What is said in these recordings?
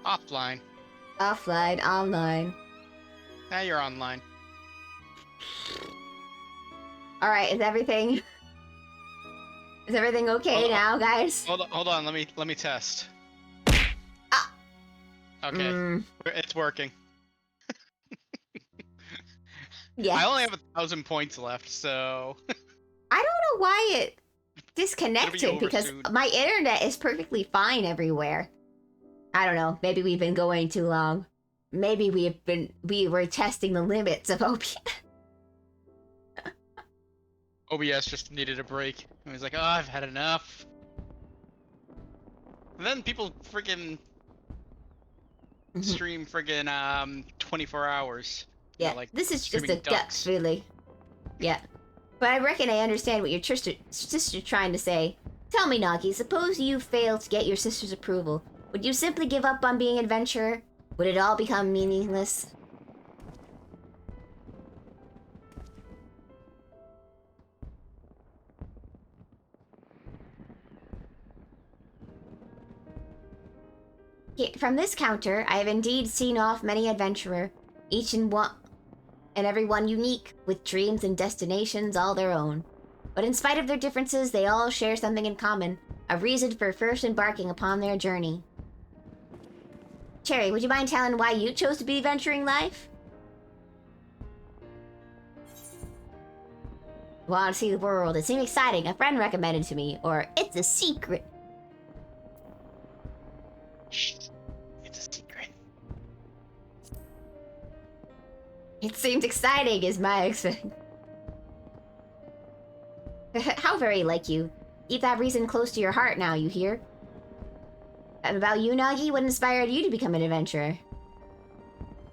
Offline. Offline, online. Now you're online. Alright, is everything... Is everything okay now, guys? Hold on. Let me test. Ah! Okay, it's working. Yes. I only have 1,000 points left, so I don't know why it disconnected, over because soon. my internet is perfectly fine everywhere. I don't know, maybe we've been going too long. Maybe we were testing the limits of OBS. OBS just needed a break. It was like, oh, I've had enough. And then people freaking stream friggin' 24 hours. Yeah, You know, like this is just a streaming gut ducks. feeling. Yeah. But I reckon I understand what your sister's trying to say. Tell me, Nagi, suppose you failed to get your sister's approval. Would you simply give up on being an adventurer? Would it all become meaningless? From this counter, I have indeed seen off many adventurer, each and every one unique, with dreams and destinations all their own. But in spite of their differences, they all share something in common, a reason for first embarking upon their journey. Cherry, would you mind telling why you chose to be adventuring life? Want to see the world? It seemed exciting. A friend recommended to me, or it's a secret. Shh. It's a secret. It seemed exciting, is my expectation. How very like you. Keep that reason close to your heart now, you hear? And about you, Nagi, what inspired you to become an adventurer?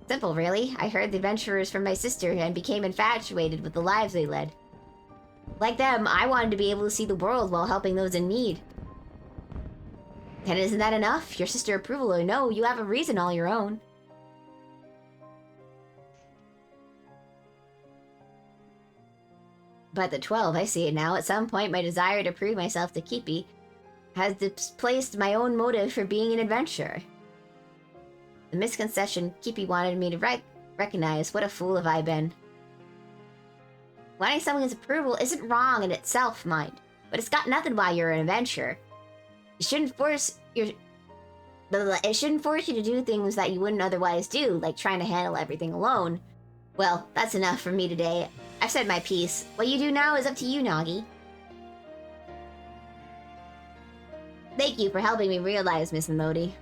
Simple, really. I heard the adventurers from my sister and became infatuated with the lives they led. Like them, I wanted to be able to see the world while helping those in need. And isn't that enough? Your sister approval or no, you have a reason all your own. But the 12, I see it now. At some point, my desire to prove myself to Kipi has displaced my own motive for being an adventurer. The misconception Kipi wanted me to recognize. What a fool have I been. Wanting someone's approval isn't wrong in itself, mind. But it's got nothing why you're an adventurer. It shouldn't force you to do things that you wouldn't otherwise do, like trying to handle everything alone. Well, that's enough for me today. I've said my piece. What you do now is up to you, Nagi. Thank you for helping me realize, Miss Melody.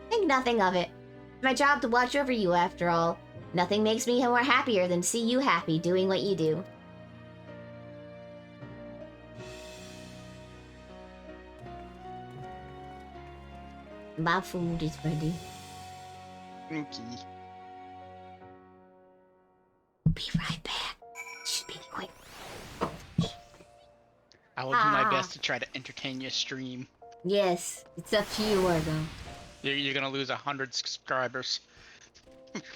Think nothing of it. It's my job to watch over you, after all. Nothing makes me more happier than to see you happy doing what you do. My food is ready. Okay. Be right back. Should be quick. I will do my best to try to entertain your stream. Yes, it's up to you, Argo. You're gonna lose 100 subscribers.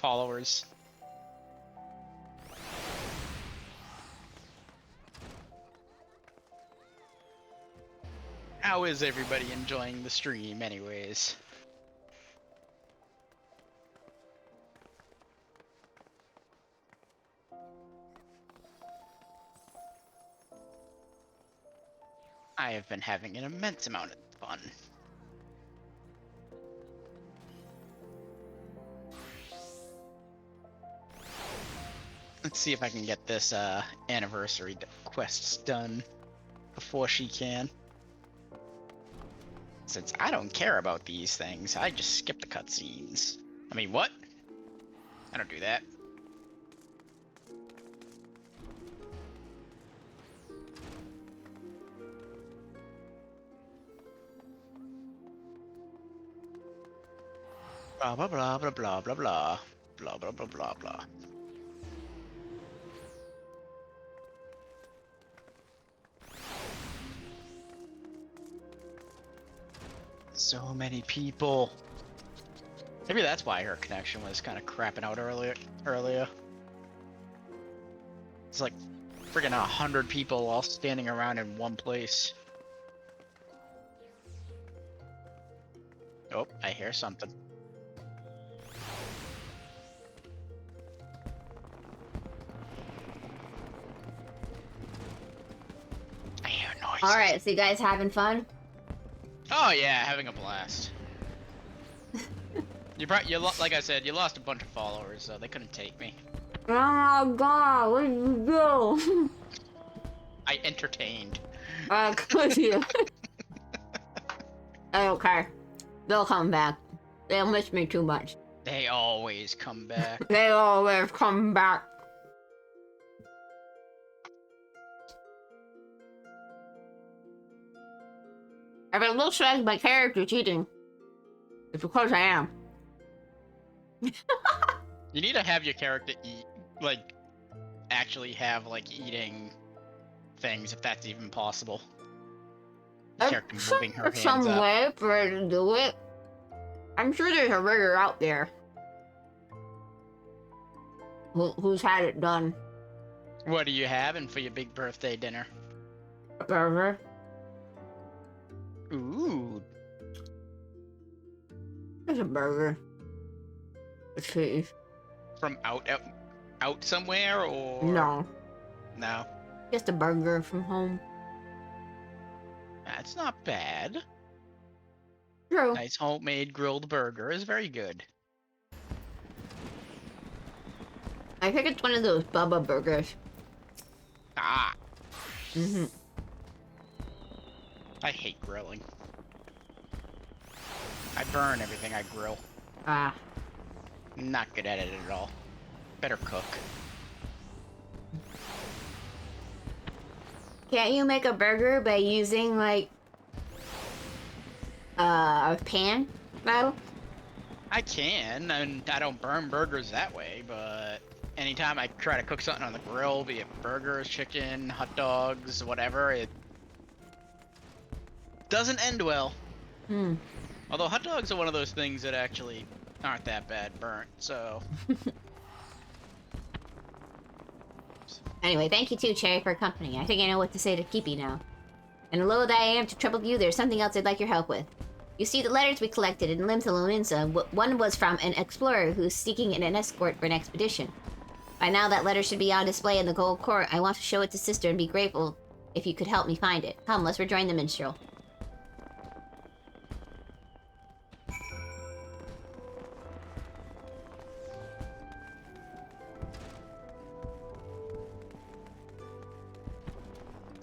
Followers. How is everybody enjoying the stream anyways? I have been having an immense amount of fun. Let's see if I can get this anniversary quests done before she can. Since I don't care about these things, I just skip the cutscenes. I mean, what? I don't do that. Blah blah blah blah blah blah blah blah blah blah blah blah. So many people. Maybe that's why her connection was kind of crapping out earlier. It's like friggin' 100 people all standing around in one place. Oh, I hear something. I hear noises. Alright, so you guys having fun? Oh yeah, having a blast. Like I said, you lost a bunch of followers, so they couldn't take me. Oh my god, where did you go? I entertained. Could you? I don't care. They'll come back. They'll miss me too much. They always come back. They always come back. If it looks like my character cheating, it's because I am. You need to have your character eat, like, actually have, like, eating things, if that's even possible. The character moving her hands Some up. way for her to do it. I'm sure there's a rigger out there who's had it done. What are you having for your big birthday dinner? A burger. Ooh. It's a burger. With cheese. From out somewhere, or No. No. Just a burger from home. That's not bad. True. Nice homemade grilled burger is very good. I think it's one of those Bubba burgers. Ah, Mm-hmm. I hate grilling. I burn everything I grill. Ah. Not good at it at all. Better cook. Can't you make a burger by using, like, a pan, though? I can, and I don't burn burgers that way, but anytime I try to cook something on the grill, be it burgers, chicken, hot dogs, whatever, it doesn't end well. Hmm. Although hot dogs are one of those things that actually aren't that bad burnt, so... Anyway, thank you too, Cherry, for company. I think I know what to say to Keepy now. And although that I am to trouble you, there's something else I'd like your help with. You see, the letters we collected in Limsa, one was from an explorer who's seeking an escort for an expedition. By now, that letter should be on display in the Gold Court. I want to show it to Sister and be grateful if you could help me find it. Come, let's rejoin the minstrel.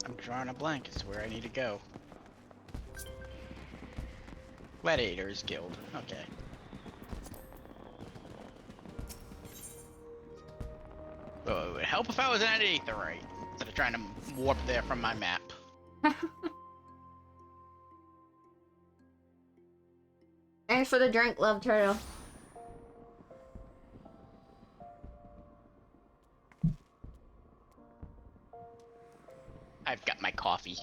I'm drawing a blank as to where I need to go. Gladiators Guild. Okay. Oh, it would help if I was in Aetherite instead of trying to warp there from my map. Thanks for the drink, Love Turtle. I've got my coffee.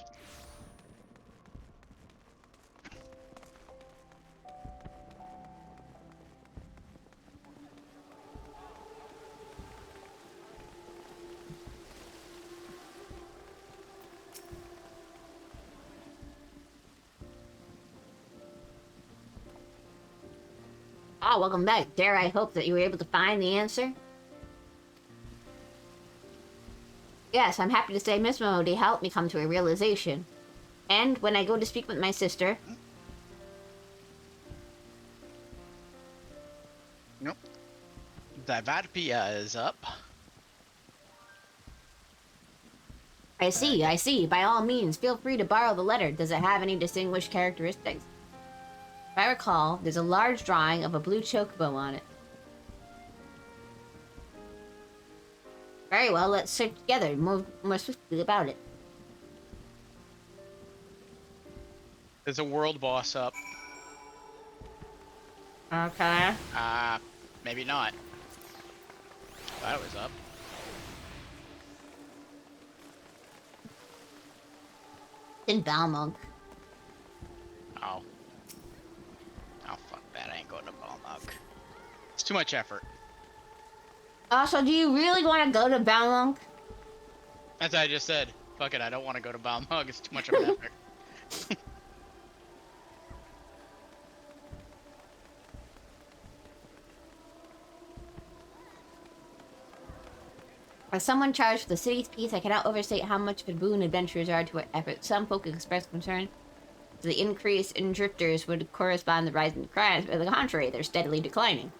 Oh, welcome back. Dare I hope that you were able to find the answer? Yes, I'm happy to say Miss Momodi helped me come to a realization. And when I go to speak with my sister... Nope. Divatopia is up. I see. By all means, feel free to borrow the letter. Does it have any distinguished characteristics? If I recall, there's a large drawing of a blue chocobo on it. Very well, let's search together, more swiftly about it. There's a world boss up. Okay. Maybe not. Thought it was up. In Balmung. Oh. Oh, fuck that. I ain't going to Balmug. It's too much effort. Also, do you really want to go to Balmung? As I just said, fuck it, I don't want to go to Balmug. It's too much of an effort. As someone charged with the city's peace, I cannot overstate how much of a boon adventurers are to our efforts. Some folk express concern that the increase in drifters would correspond to the rise in crimes, but on the contrary, they're steadily declining.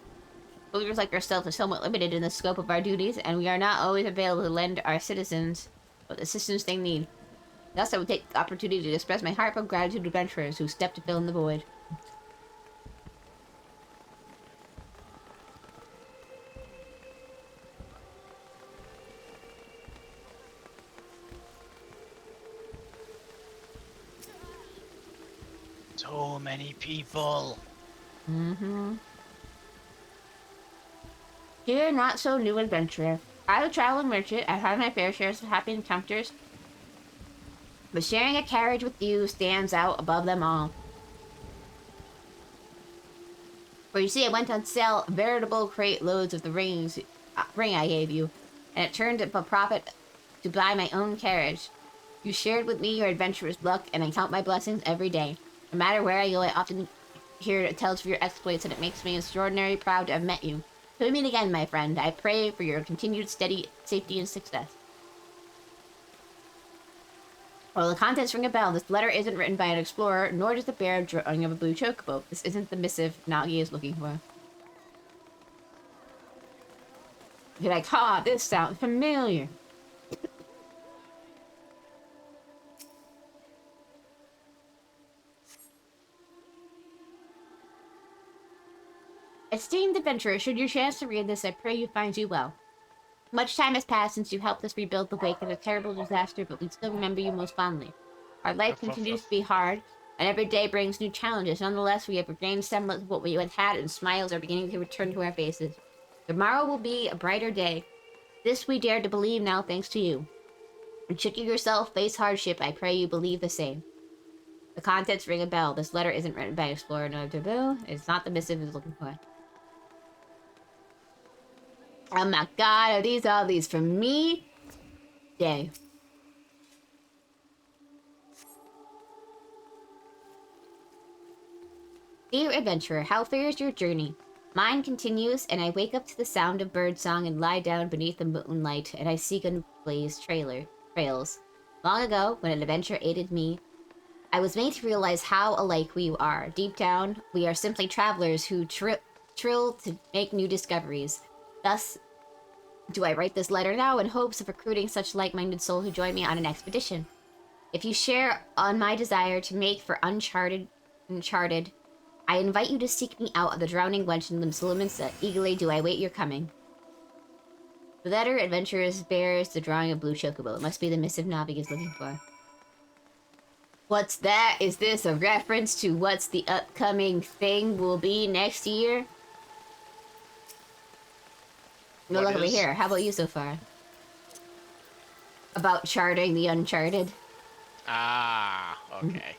Soldiers like ourselves are somewhat limited in the scope of our duties, and we are not always available to lend our citizens with the assistance they need. Thus, I would take the opportunity to express my heartfelt gratitude to adventurers who step to fill in the void. So many people. Mm-hmm. Dear not so new adventurer, as a traveling merchant, I've had my fair shares of happy encounters, but sharing a carriage with you stands out above them all. For you see, I went on sale veritable crate loads of the ring I gave you, and it turned up a profit to buy my own carriage. You shared with me your adventurer's luck, and I count my blessings every day. No matter where I go, I often hear tales of your exploits, and it makes me extraordinarily proud to have met you. Till we meet again, my friend, I pray for your continued steady safety and success. Well, the contents ring a bell. This letter isn't written by an explorer, nor does it bear a drawing of a blue chocobo. This isn't the missive Nagi is looking for. You're like, this sounds familiar. Esteemed adventurer, should you chance to read this, I pray you find you well. Much time has passed since you helped us rebuild the wake of a terrible disaster, but we still remember you most fondly. Our life continues to be hard, and every day brings new challenges. Nonetheless, we have regained semblance of what we had, and smiles are beginning to return to our faces. Tomorrow will be a brighter day. This we dare to believe now thanks to you. And should you yourself face hardship, I pray you believe the same. The contents ring a bell. This letter isn't written by Explorer nor Taboo. It's not the missive is looking for. Oh my god, are these all these from me? Day. Dear adventurer, how fares your journey? Mine continues, and I wake up to the sound of birdsong and lie down beneath the moonlight, and I seek unblazed trails. Long ago, when an adventure aided me, I was made to realize how alike we are. Deep down, we are simply travelers who thrill to make new discoveries. Thus, do I write this letter now in hopes of recruiting such like-minded souls who join me on an expedition. If you share on my desire to make for uncharted, I invite you to seek me out of the drowning wench in Limsa. Eagerly do I wait your coming. The letter, adventurers, bears the drawing of blue chocobo. It must be the missive Navi is looking for. What's that? Is this a reference to what's the upcoming thing will be next year? No, look over here. How about you so far? About charting the uncharted? Ah, okay.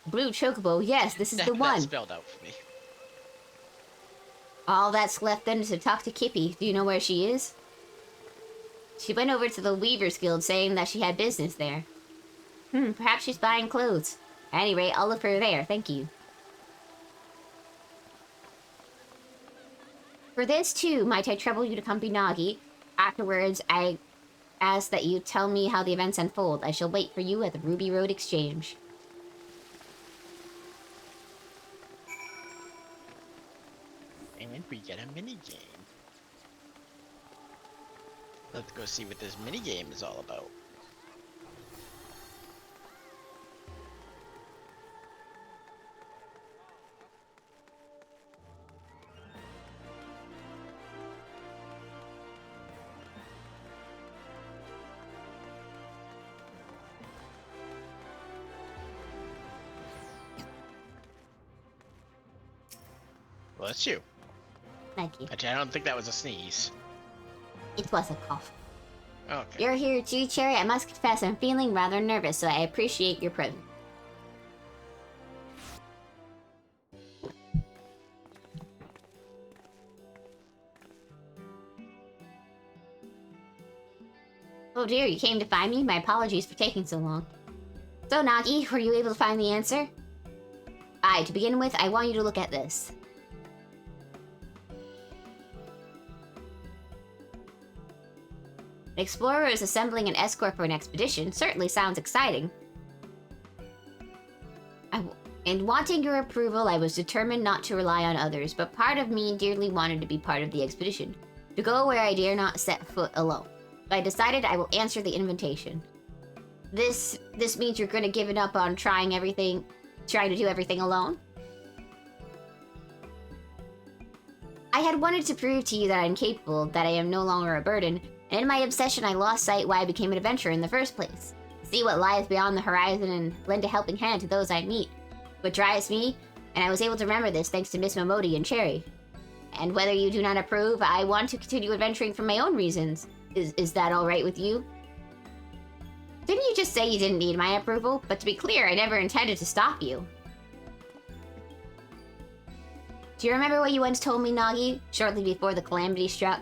Blue chocobo, yes, this is the one. That spelled out for me. All that's left then is to talk to Kippy. Do you know where she is? She went over to the Weavers Guild saying that she had business there. Perhaps she's buying clothes. At any rate, I'll look for her there, thank you. For this, too, might I trouble you to come be Nagi. Afterwards, I ask that you tell me how the events unfold. I shall wait for you at the Ruby Road Exchange. And we get a minigame. Let's go see what this minigame is all about. Well, that's you. Thank you. Actually, I don't think that was a sneeze. It was a cough. Okay. You're here too, Cherry. I must confess I'm feeling rather nervous, so I appreciate your presence. Oh dear, you came to find me? My apologies for taking so long. So, Nagi, were you able to find the answer? Aye, to begin with, I want you to look at this. An explorer is assembling an escort for an expedition. Certainly sounds exciting. In wanting your approval, I was determined not to rely on others, but part of me dearly wanted to be part of the expedition, to go where I dare not set foot alone. So I decided I will answer the invitation. This means you're gonna give it up on trying to do everything alone? I had wanted to prove to you that I'm capable, that I am no longer a burden, and in my obsession I lost sight why I became an adventurer in the first place. See what lies beyond the horizon and lend a helping hand to those I meet. What drives me, and I was able to remember this thanks to Miss Momodi and Cherry. And whether you do not approve, I want to continue adventuring for my own reasons. Is that alright with you? Didn't you just say you didn't need my approval? But to be clear, I never intended to stop you. Do you remember what you once told me, Nagi, shortly before the calamity struck?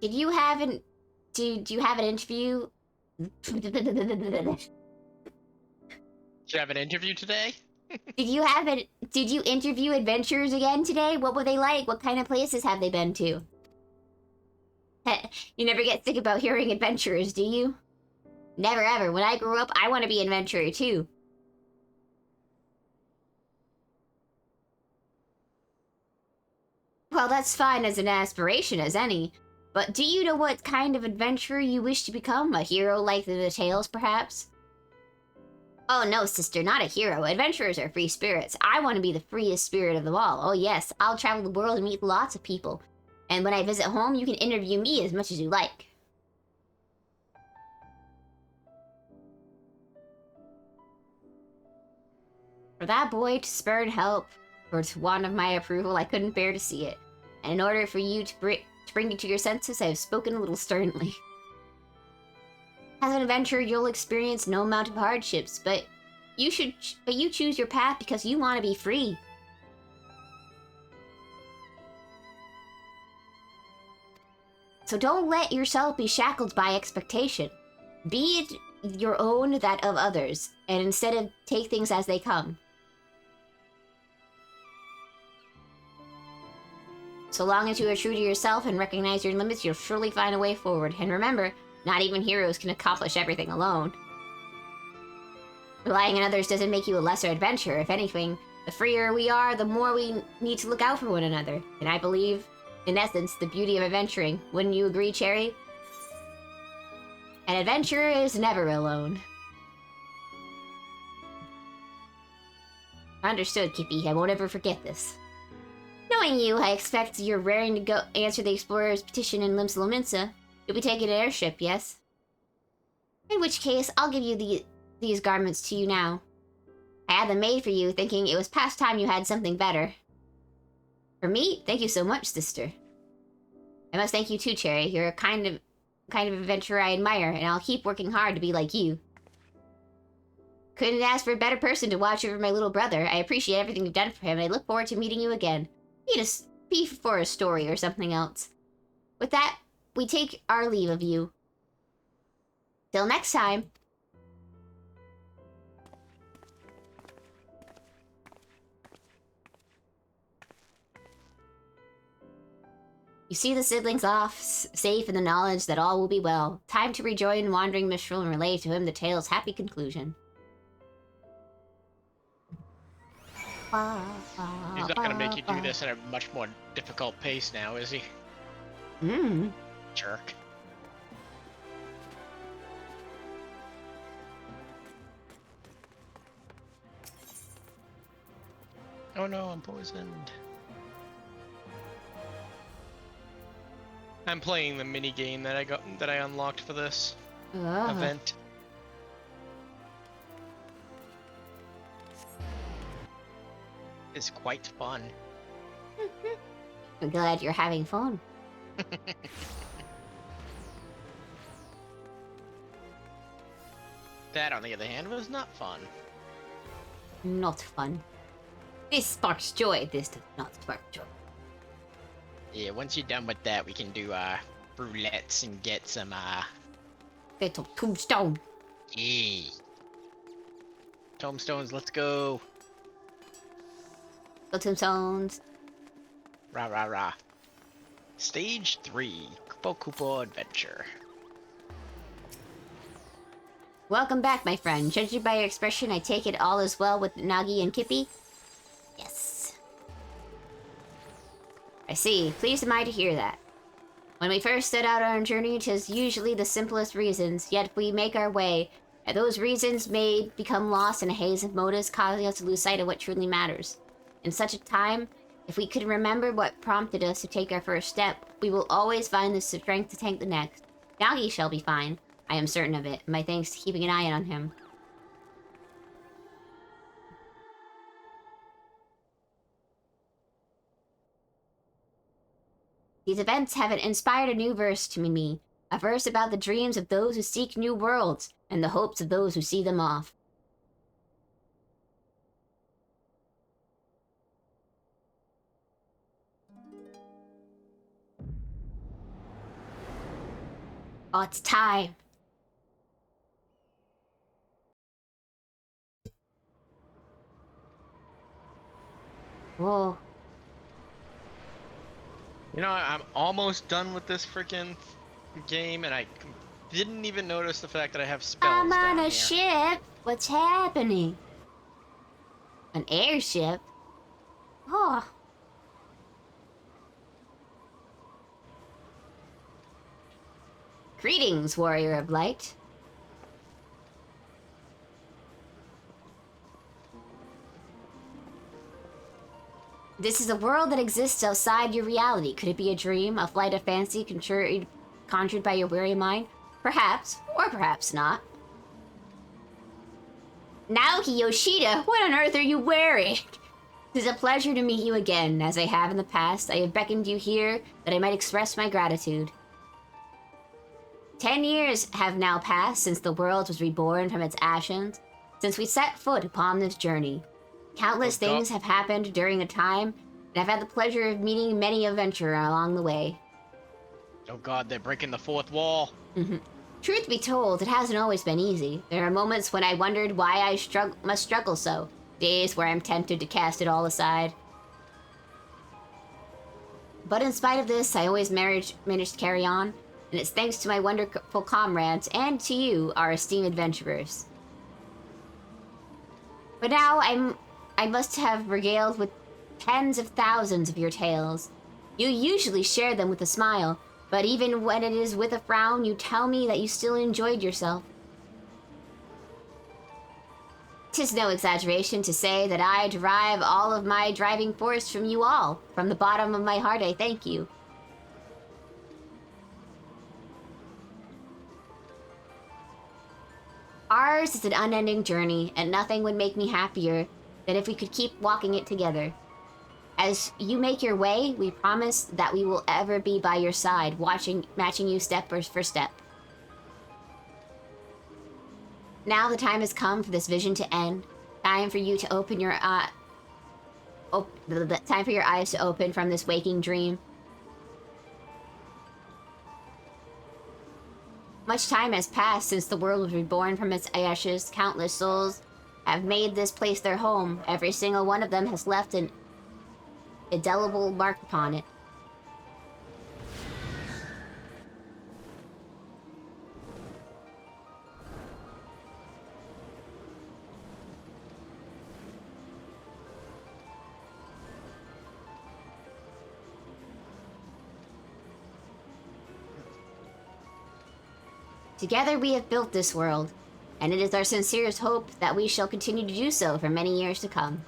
Did you have an interview? Did you have an interview today? Did you interview adventurers again today? What were they like? What kind of places have they been to? You never get sick about hearing adventurers, do you? Never ever. When I grow up, I want to be an adventurer too. Well, that's fine as an aspiration as any. But do you know what kind of adventurer you wish to become? A hero like the Tales, perhaps? Oh no, sister, not a hero. Adventurers are free spirits. I want to be the freest spirit of them all. Oh yes, I'll travel the world and meet lots of people. And when I visit home, you can interview me as much as you like. For that boy to spurn help, or to want of my approval, I couldn't bear to see it. And in order for you to bring you to your senses, I have spoken a little sternly. As an adventurer, you'll experience no amount of hardships, but you choose your path because you want to be free. So don't let yourself be shackled by expectation. Be it your own, that of others, and instead of take things as they come. So long as you are true to yourself and recognize your limits, you'll surely find a way forward. And remember, not even heroes can accomplish everything alone. Relying on others doesn't make you a lesser adventurer. If anything, the freer we are, the more we need to look out for one another. And I believe, in essence, the beauty of adventuring. Wouldn't you agree, Cherry? An adventurer is never alone. Understood, Kippy. I won't ever forget this. Knowing you, I expect you're raring to go answer the explorer's petition in Limsa Lominsa. You'll be taking an airship, yes? In which case, I'll give you these garments to you now. I had them made for you, thinking it was past time you had something better. For me, thank you so much, sister. I must thank you too, Cherry. You're a kind of adventurer I admire, and I'll keep working hard to be like you. Couldn't ask for a better person to watch over my little brother. I appreciate everything you've done for him, and I look forward to meeting you again. Be for a story or something else. With that, we take our leave of you. Till next time. You see the siblings off, safe in the knowledge that all will be well. Time to rejoin wandering Mistral and relay to him the tale's happy conclusion. He's not gonna make you do this at a much more difficult pace now, is he? Jerk. Oh no, I'm poisoned. I'm playing the mini game that I unlocked for this event. It's quite fun. I'm glad you're having fun. That, on the other hand, was not fun. Not fun. This sparks joy. This does not spark joy. Yeah, once you're done with that, we can do roulettes and get some Fatal tombstone. Yeah. Tombstones, let's go. Go tombstones. Rah rah rah. Stage 3, Koopa Koopa Adventure. Welcome back, my friend. Judging by your expression, I take it all is well with Nagi and Kippy? Yes. I see. Pleased am I to hear that. When we first set out on our journey, 'tis usually the simplest reasons, yet we make our way, and those reasons may become lost in a haze of motives, causing us to lose sight of what truly matters. In such a time, if we could remember what prompted us to take our first step, we will always find the strength to take the next. Nagi shall be fine. I am certain of it, my thanks to keeping an eye on him. These events have inspired a new verse to me, a verse about the dreams of those who seek new worlds, and the hopes of those who see them off. Oh, it's time. Whoa. You know, I'm almost done with this freaking game, and I didn't even notice the fact that I have spells I'm on down a here. ship. What's happening? An airship? Oh. Greetings, warrior of light. This is a world that exists outside your reality. Could it be a dream, a flight of fancy conjured by your weary mind? Perhaps, or perhaps not. Naoki Yoshida, what on earth are you wearing? It is a pleasure to meet you again. As I have in the past, I have beckoned you here that I might express my gratitude. 10 years have now passed since the world was reborn from its ashes, since we set foot upon this journey. Countless things have happened during the time, and I've had the pleasure of meeting many adventurers along the way. Oh god, they're breaking the fourth wall. Truth be told, it hasn't always been easy. There are moments when I wondered why I must struggle so. Days where I'm tempted to cast it all aside. But in spite of this, I always managed to carry on, and it's thanks to my wonderful comrades and to you, our esteemed adventurers. But now I must have regaled with tens of thousands of your tales. You usually share them with a smile, but even when it is with a frown, you tell me that you still enjoyed yourself. 'Tis no exaggeration to say that I derive all of my driving force from you all. From the bottom of my heart, I thank you. Ours is an unending journey, and nothing would make me happier than if we could keep walking it together. As you make your way, we promise that we will ever be by your side, matching you step for step. Now the time has come for this vision to end. Time for you to open your time for your eyes to open from this waking dream. Much time has passed since the world was reborn from its ashes. Countless souls have made this place their home. Every single one of them has left an indelible mark upon it. Together we have built this world, and it is our sincerest hope that we shall continue to do so for many years to come.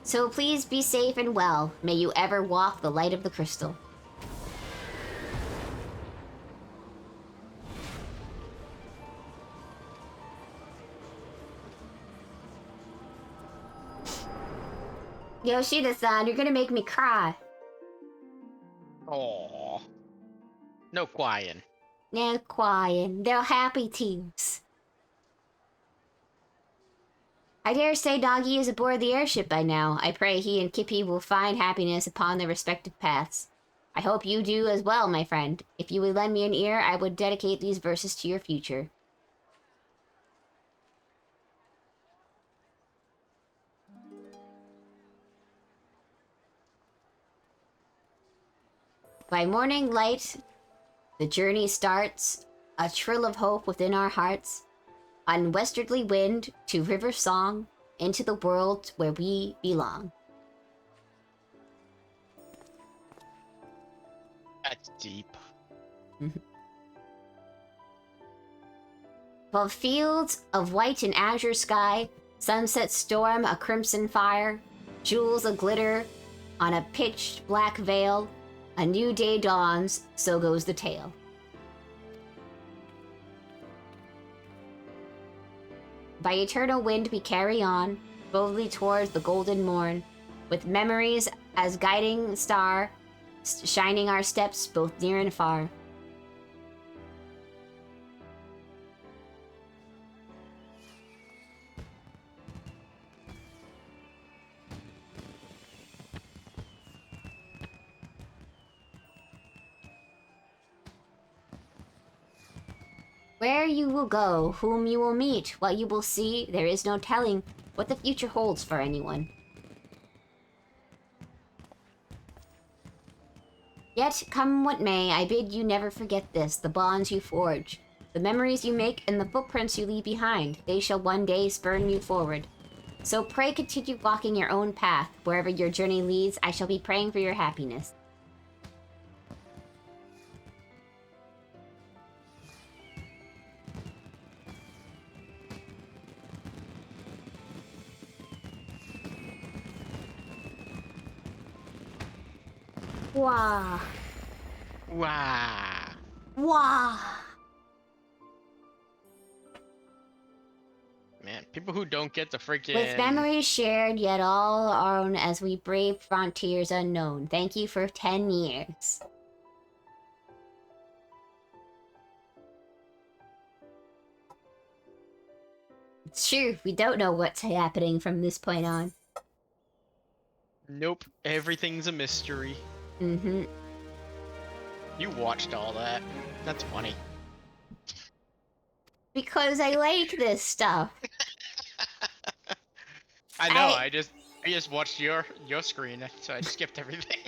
So please be safe and well. May you ever walk the light of the crystal. Yoshida-san, you're gonna make me cry. Aww. No crying. No crying. They're happy tears. I dare say Nagi is aboard the airship by now. I pray he and Kippy will find happiness upon their respective paths. I hope you do as well, my friend. If you would lend me an ear, I would dedicate these verses to your future. By morning light, the journey starts, a trill of hope within our hearts, on westerly wind to river song, into the world where we belong. That's deep. Above fields of white and azure sky, sunset storm a crimson fire, jewels a glitter on a pitched black veil, a new day dawns, so goes the tale. By eternal wind we carry on, boldly towards the golden morn, with memories as guiding star, shining our steps both near and far. Where you will go, whom you will meet, what you will see, there is no telling what the future holds for anyone. Yet, come what may, I bid you never forget this, the bonds you forge, the memories you make, and the footprints you leave behind. They shall one day spurn you forward. So pray continue walking your own path. Wherever your journey leads, I shall be praying for your happiness. Wah. Wow. Wah. Man, people who don't get the freaking... With memories shared, yet all our own as we brave frontiers unknown. Thank you for 10 years. It's true, we don't know what's happening from this point on. Nope, everything's a mystery. Mm-hmm. You watched all that. That's funny. Because I like this stuff. I know, I just watched your screen, so I skipped everything.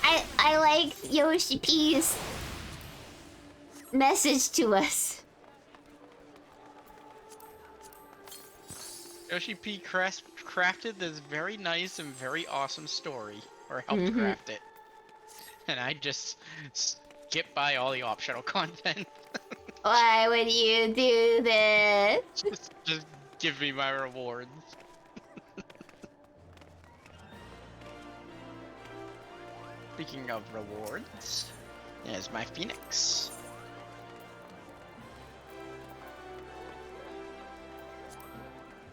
I like Yoshi P's message to us. Yoshi P crafted this very nice and very awesome story, or helped craft it. And I just skip by all the optional content. Why would you do this? Just give me my rewards. Speaking of rewards, there's my Phoenix.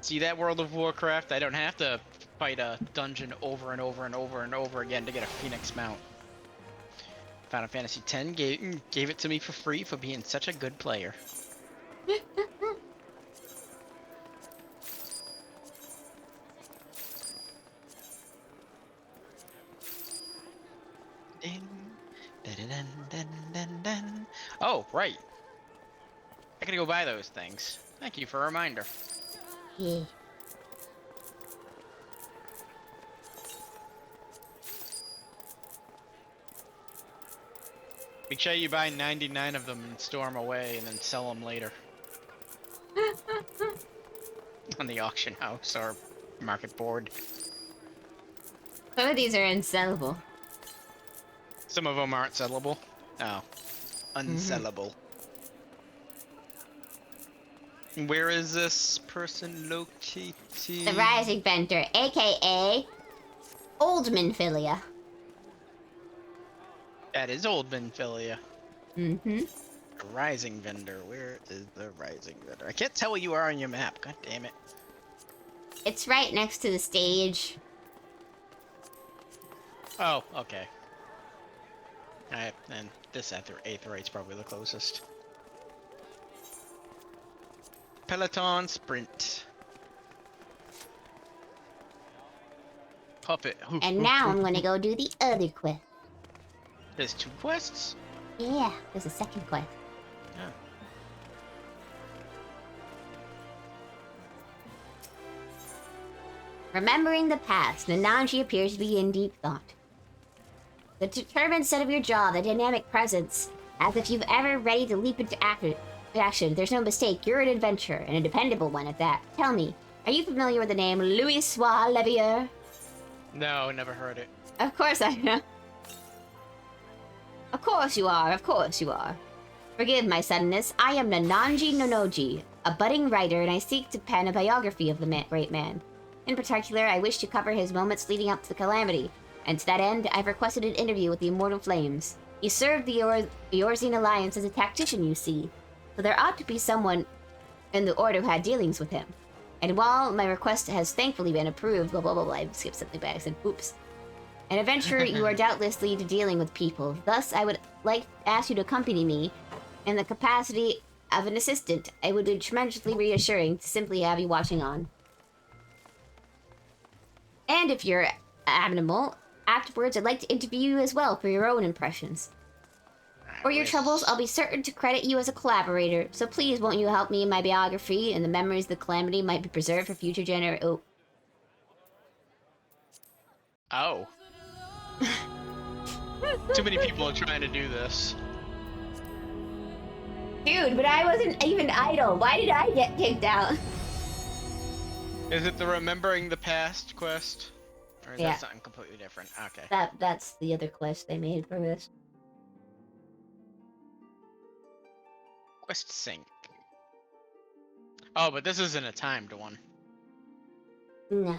See that World of Warcraft? I don't have to fight a dungeon over and over and over and over again to get a Phoenix mount. Final Fantasy X gave it to me for free for being such a good player. Oh, right. I gotta go buy those things. Thank you for a reminder. Yeah. Make sure you buy 99 of them and store them away and then sell them later. On the auction house or market board. Some of these are unsellable. Some of them aren't sellable. Oh. Unsellable. Where is this person located? The Rising Vendor, aka Oldmanphilia. That is Old Benphilia. Mm-hmm. Rising Vendor. Where is the Rising Vendor? I can't tell where you are on your map. God damn it. It's right next to the stage. Oh, okay. Alright, then this Aetheryte's probably the closest. Peloton Sprint. Puppet. And now I'm gonna go do the other quest. There's 2 quests? Yeah, there's a second quest. Yeah. Remembering the past, Nananji appears to be in deep thought. The determined set of your jaw, the dynamic presence, as if you've ever ready to leap into action. There's no mistake, you're an adventurer, and a dependable one at that. Tell me, are you familiar with the name Louis Sois Levier? No, never heard it. Of course I know. Of course you are, of course you are. Forgive my suddenness, I am Nananji Nonoji, a budding writer, and I seek to pen a biography of the great man. In particular, I wish to cover his moments leading up to the calamity, and to that end, I've requested an interview with the Immortal Flames. He served the Eorzean Alliance as a tactician, you see, so there ought to be someone in the Order who had dealings with him. And while my request has thankfully been approved, blah blah blah blah, I skipped something back, I said, oops. An adventurer, you are doubtlessly dealing with people. Thus, I would like to ask you to accompany me in the capacity of an assistant. It would be tremendously reassuring to simply have you watching on. And if you're amenable, afterwards I'd like to interview you as well for your own impressions. For your troubles, I'll be certain to credit you as a collaborator, so please won't you help me in my biography, and the memories of the calamity might be preserved for future generations. Oh. Too many people are trying to do this. Dude, but I wasn't even idle. Why did I get kicked out? Is it the Remembering the Past quest? Or is Yeah. that something completely different? Okay. That's the other quest they made for this. Quest sync. Oh, but this isn't a timed one. No.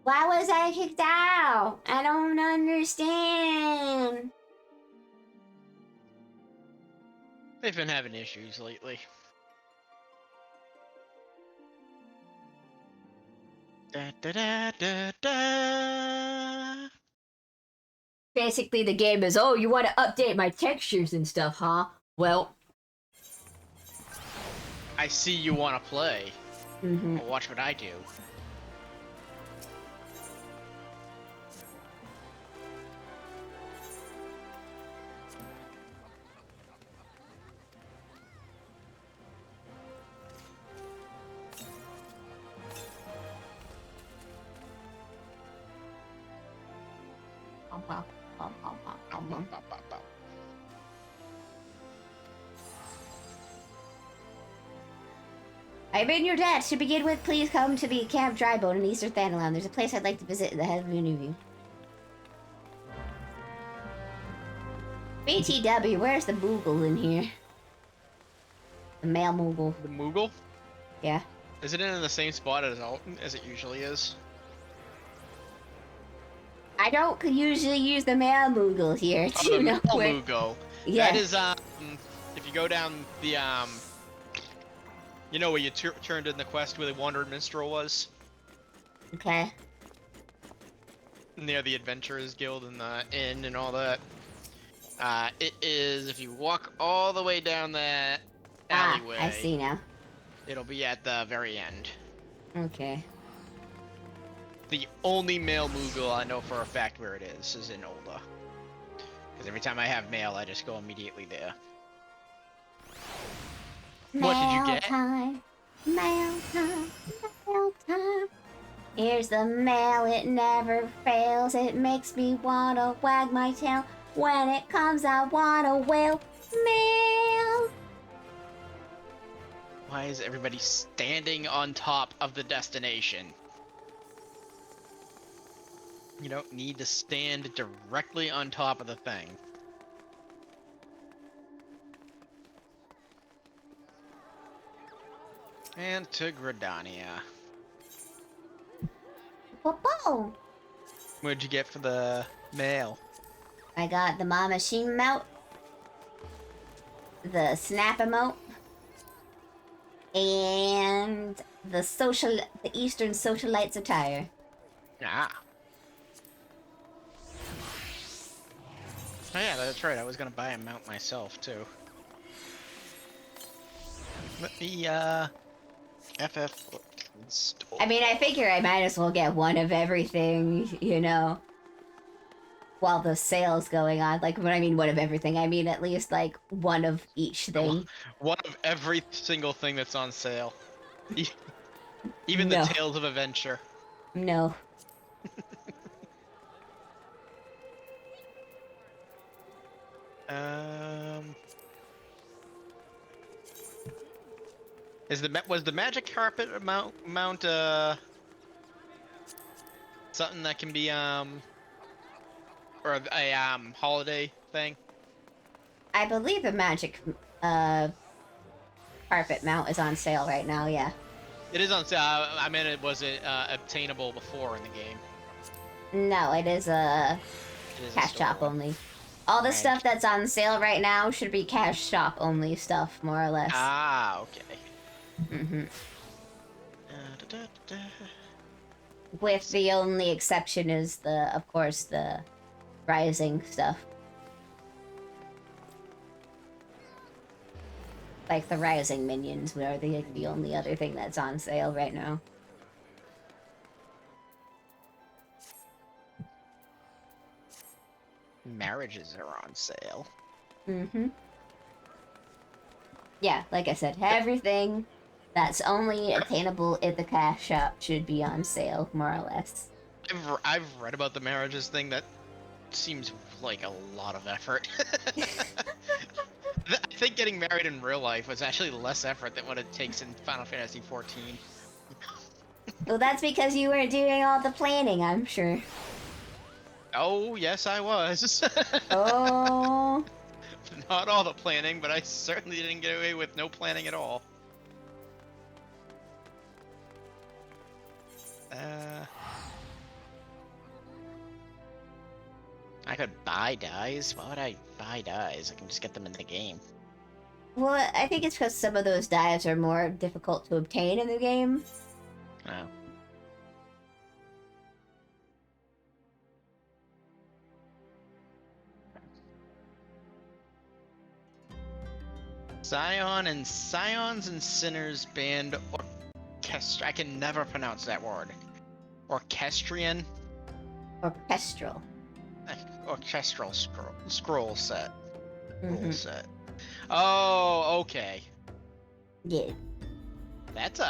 Why was I kicked out? I don't understand. They've been having issues lately. Da, da, da, da, da. Basically, the game is, oh, you want to update my textures and stuff, huh? Well. I see you want to play. Mm-hmm. Well, watch what I do. I've been your dad. To begin with, please come to the Camp Drybone in Eastern Thanalan. There's a place I'd like to visit in the head of an interview. BTW, where's the Moogle in here? The male Moogle. The Moogle? Yeah. Is it in the same spot as it usually is? I don't usually use the male Moogle here. Oh, Do you the know male where? Moogle. Yeah. That is if you go down the you know where you turned in the quest where the Wandering Minstrel was? Okay. Near the Adventurers Guild and the inn and all that. It is, if you walk all the way down that alleyway. I see now. It'll be at the very end. Okay. The only male Moogle I know for a fact where it is in Ul'dah. Because every time I have mail, I just go immediately there. What did you get? Time, mail time, mail time. Here's the mail, it never fails. It makes me wanna wag my tail. When it comes, I wanna wail. Mail. Why is everybody standing on top of the destination? You don't need to stand directly on top of the thing. And to Gridania. Whoa. What'd you get for the mail? I got the Ma Machine emote, the Snap emote, and the Eastern Socialites attire. Ah. Oh yeah, that's right. I was gonna buy a mount myself too. Let me FF install. I mean, I figure I might as well get one of everything, you know, while the sale's going on. Like, when I mean one of everything, I mean at least, like, one of each thing. One of every single thing that's on sale. Even No. the Tales of Adventure. No. Um, was the magic carpet mount something that can be or a holiday thing? I believe the magic uh carpet mount is on sale right now. Yeah. It is on sale. I mean, was it obtainable before in the game? No, it is It is a cash store shop one. only. All the Right. stuff that's on sale right now should be cash shop only stuff, more or less. Ah, okay. hmm Da, da, da. With the only exception is of course, the rising stuff. Like the rising minions are the only other thing that's on sale right now. Marriages are on sale. Yeah, like I said, everything that's only attainable at the cash shop should be on sale, more or less. I've read about the marriages thing. That seems like a lot of effort. I think getting married in real life was actually less effort than what it takes in Final Fantasy XIV. Well, that's because you weren't doing all the planning, I'm sure. Oh, yes, I was. Oh. Not all the planning, but I certainly didn't get away with no planning at all. I could buy dyes. Why would I buy dyes? I can just get them in the game. Well, I think it's because some of those dyes are more difficult to obtain in the game. Oh. Scion and Scions and Sinners Band Orchestra. I can never pronounce that word. Orchestrion? Orchestral. Orchestral scroll set. Rule Mhm. set. Oh, okay. Yeah. That's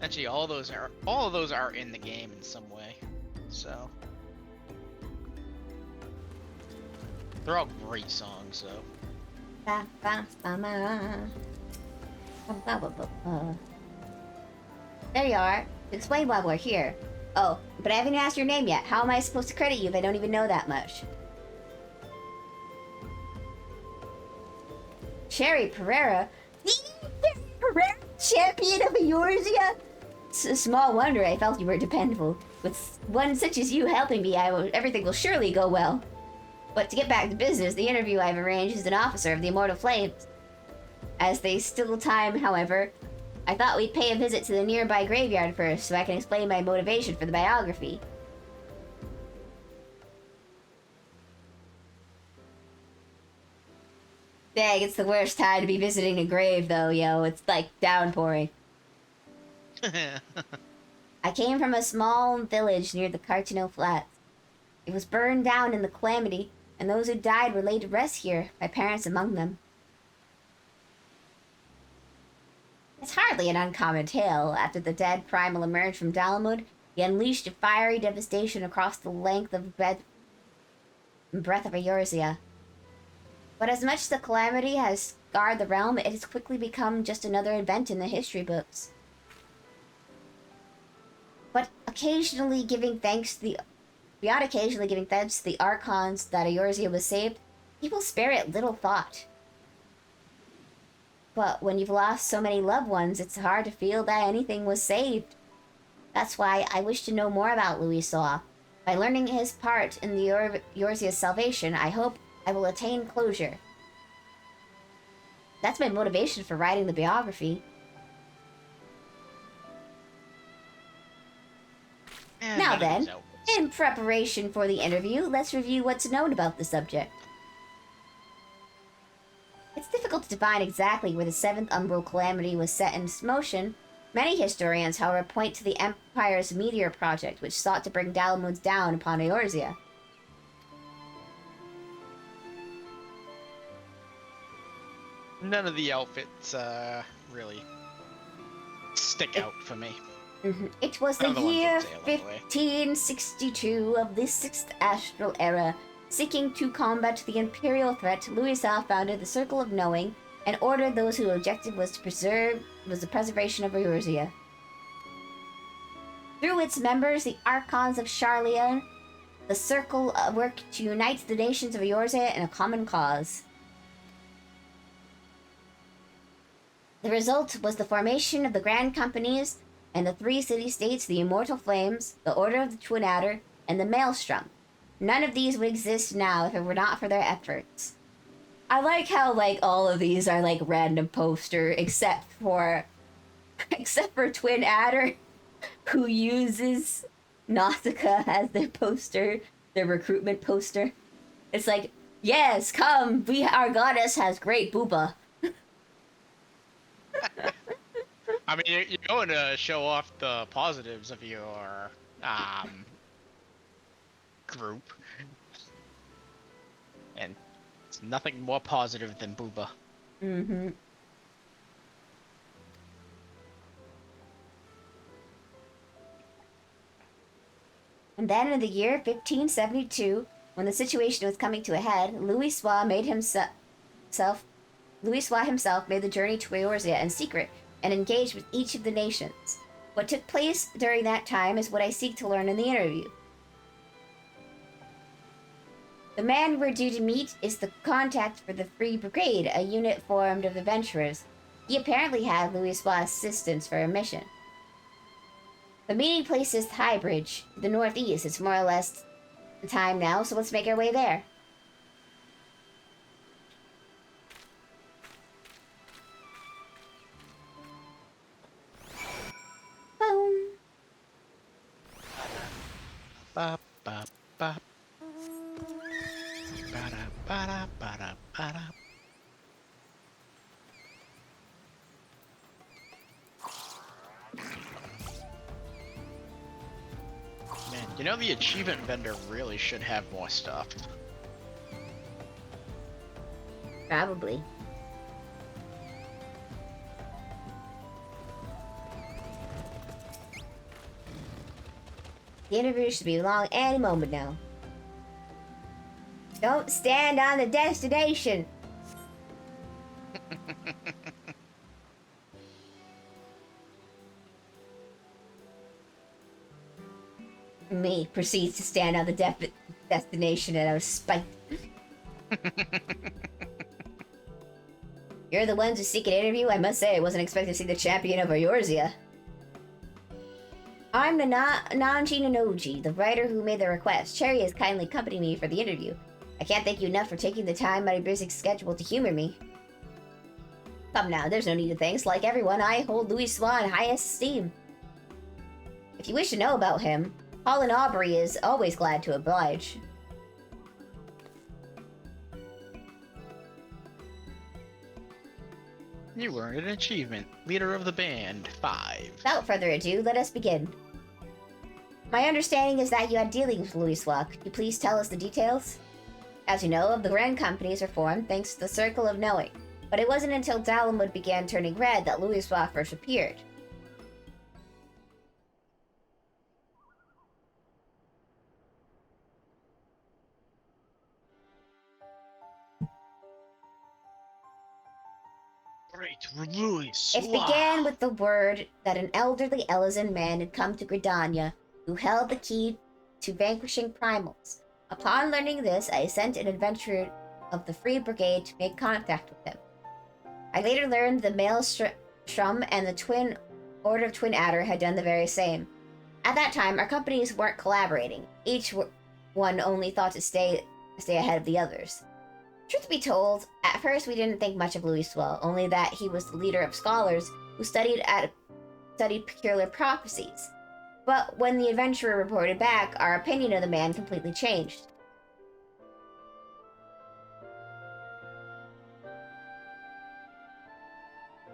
actually all of those are in the game in some way. So they're all great songs though. Ba, ba, ba, ma. Ba, ba, ba, ba, ba. There you are. Explain why we're here. Oh, but I haven't asked your name yet. How am I supposed to credit you if I don't even know that much? Sherry Pereira? Sherry Pereira? Champion of Eorzea? Small wonder I felt you were dependable. With one such as you helping me, everything will surely go well. But to get back to business, the interview I've arranged is an officer of the Immortal Flames. As they still time, however, I thought we'd pay a visit to the nearby graveyard first so I can explain my motivation for the biography. Dang, it's the worst time to be visiting a grave though, yo. It's like downpouring. I came from a small village near the Cartino Flats. It was burned down in the calamity, and those who died were laid to rest here, my parents among them. It's hardly an uncommon tale. After the dead primal emerged from Dalamud, he unleashed a fiery devastation across the length of breadth of Eorzea. But as much as the calamity has scarred the realm, it has quickly become just another event in the history books. But occasionally giving thanks to the Archons that Eorzea was saved, people spare it little thought. But when you've lost so many loved ones, it's hard to feel that anything was saved. That's why I wish to know more about Louisoix. By learning his part in the Eorzea's salvation, I hope I will attain closure. That's my motivation for writing the biography. Now then, in preparation for the interview, let's review what's known about the subject. It's difficult to define exactly where the Seventh Umbral Calamity was set in motion. Many historians, however, point to the Empire's Meteor Project, which sought to bring Dalamud down upon Eorzea. None of the outfits really stick out for me. It was the Kind of the ones year in Salem, anyway. 1562 of the 6th astral era. Seeking to combat the imperial threat, Louisa founded the Circle of Knowing and ordered those whose objective was the preservation of Eorzea. Through its members, the Archons of Sharlayan, the Circle worked to unite the nations of Eorzea in a common cause. The result was the formation of the Grand Companies and the 3 city-states, the Immortal Flames, the Order of the Twin Adder, and the Maelstrom. None of these would exist now if it were not for their efforts. I like how, like, all of these are, like, random poster, except for Twin Adder, who uses Nausicaa as their poster, their recruitment poster. It's like, yes, come, our goddess has great booba. I mean, you're going to show off the positives of your group, and it's nothing more positive than booba. Mm-hmm. And then in the year 1572, when the situation was coming to a head, Louis-Soix himself made the journey to Eorzea in secret and engaged with each of the nations. What took place during that time is what I seek to learn in the interview. The man we're due to meet is the contact for the Free Brigade, a unit formed of adventurers. He apparently had Louis-Soix' assistance for a mission. The meeting place is Highbridge, to the northeast. It's more or less the time now, so let's make our way there. Boom. Ba ba ba. Ba-da, ba-da, ba-da, ba-da. Man, you know the achievement vendor really should have more stuff. Probably. The interview should be along any moment now. Don't stand on the destination! Me proceeds to stand on the destination out of spite. You're the ones who seek an interview? I must say, I wasn't expecting to see the champion of Eorzea. I'm the Nanji Nanoji, the writer who made the request. Cherry has kindly accompanied me for the interview. I can't thank you enough for taking the time out of your busy schedule to humor me. Come now, there's no need of thanks. Like everyone, I hold Louis-Soix in highest esteem. If you wish to know about him, Colin Aubrey is always glad to oblige. You earned an achievement. Leader of the band, 5. Without further ado, let us begin. My understanding is that you had dealings with Louis-Soix. Could you please tell us the details? As you know, the Grand Companies were formed thanks to the Circle of Knowing, but it wasn't until Dalamud began turning red that Louis-Soix first appeared. Great, Louis. It began with the word that an elderly Elysian man had come to Gridania, who held the key to vanquishing primals. Upon learning this, I sent an adventurer of the Free Brigade to make contact with him. I later learned the Maelstrom and the Order of Twin Adder had done the very same. At that time, our companies weren't collaborating. Each one only thought to stay ahead of the others. Truth be told, at first we didn't think much of Louis-Soix, only that he was the leader of scholars who studied peculiar prophecies. But when the adventurer reported back, our opinion of the man completely changed.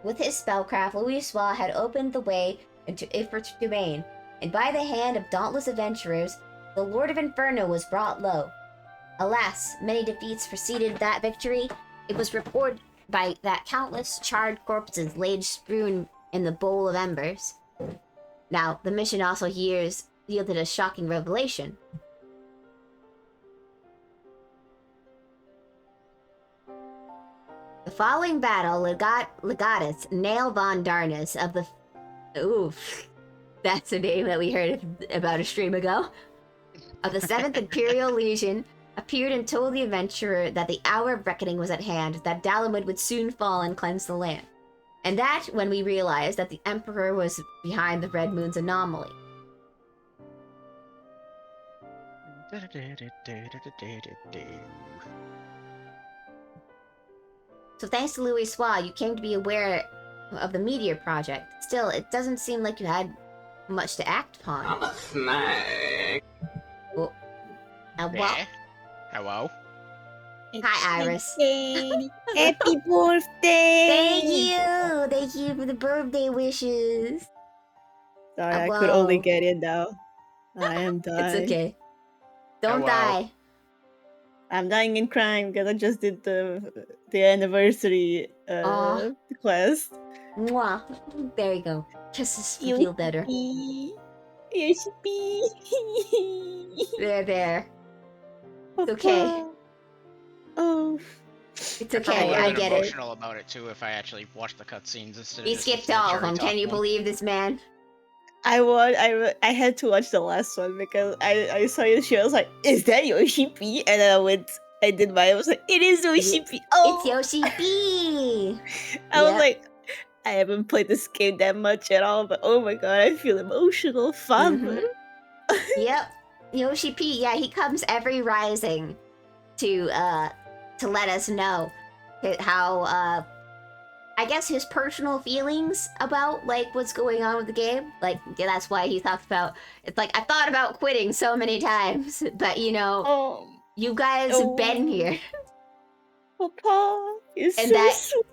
With his spellcraft, Louis-Soix had opened the way into Ifrit's domain, and by the hand of dauntless adventurers, the Lord of Inferno was brought low. Alas, many defeats preceded that victory. It was reported that countless charred corpses laid strewn in the bowl of embers. Now, the mission also yielded a shocking revelation. The following battle, Legatus Nail von Darnus of the... Oof. That's a name that we heard about a stream ago. Of the 7th Imperial Legion, appeared and told the adventurer that the hour of reckoning was at hand, that Dalamud would soon fall and cleanse the land. And that when we realized that the Emperor was behind the Red Moon's anomaly. So thanks to Louis Soir, you came to be aware of the Meteor Project. Still, it doesn't seem like you had much to act upon. I'm a snack. Well, Yeah. Hello. Hi, Iris. Happy birthday! Thank you for the birthday wishes. Sorry, I could only Whoa. get it now. I am dying. It's okay. Don't Wow. die. I'm dying in crime because I just did the anniversary Aw. quest. Mwah. There you go. Kisses feel better. Yoshi-P. There. It's okay. Oh. It's I okay. I get it. emotional about it too if I actually watched the cutscenes instead of He just skipped listening to all of Cherry them. talk Can you one. believe this man? I had to watch the last one because I saw Yoshi. I was like, is that Yoshi-P? And then I did mine. I was like, it is Yoshi-P. Oh, It's Yoshi B. I was Yep. like, I haven't played this game that much at all, but oh my god, I feel emotional, father. Yep. Yoshi P. Yeah, he comes every rising to let us know how I guess his personal feelings about like what's going on with the game. Like that's why he talks about it's like I thought about quitting so many times, but you know, Oh, you guys have been here. Papa, you're And so that- sweet.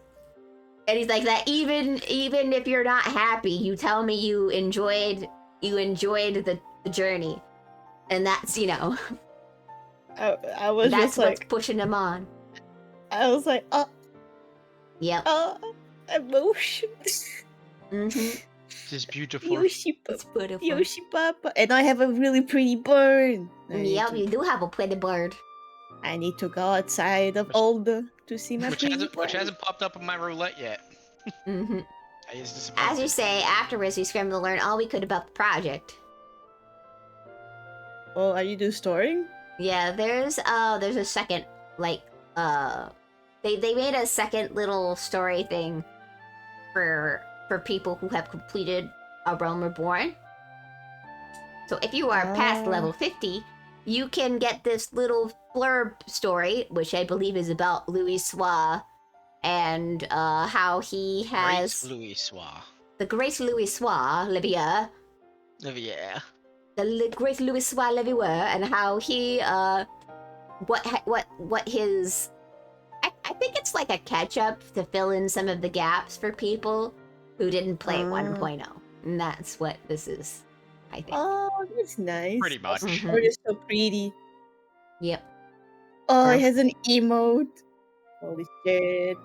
And he's like that even if you're not happy, you tell me you enjoyed the journey. And that's, you know, I was that's just what's like, pushing him on. I was like, Yep. emotions. This is beautiful. Yoshi, It's beautiful. Yoshi Papa, and I have a really pretty bird. Yep, you do have a pretty bird. I need to go outside of Olda to see my Which pretty hasn't, bird. which hasn't popped up on my roulette yet. hmm I is disappointed. As you say, afterwards we scrambled to learn all we could about the project. Oh, are you do story? Yeah, there's a second like they made a second little story thing for people who have completed A Realm Reborn. So if you are past level 50, you can get this little blurb story, which I believe is about Louis Soir and how he has Great Louis Soir. the great Louis Soir, Livia, Yeah. the great Louis Soir Levier, and how he what his I think it's like a catch up to fill in some of the gaps for people who didn't play 1.0, and that's what this is, I think. Oh, that's nice. Pretty much. Mhm. Oh, it's so pretty. Yep. Oh, it has an emote. Holy shit.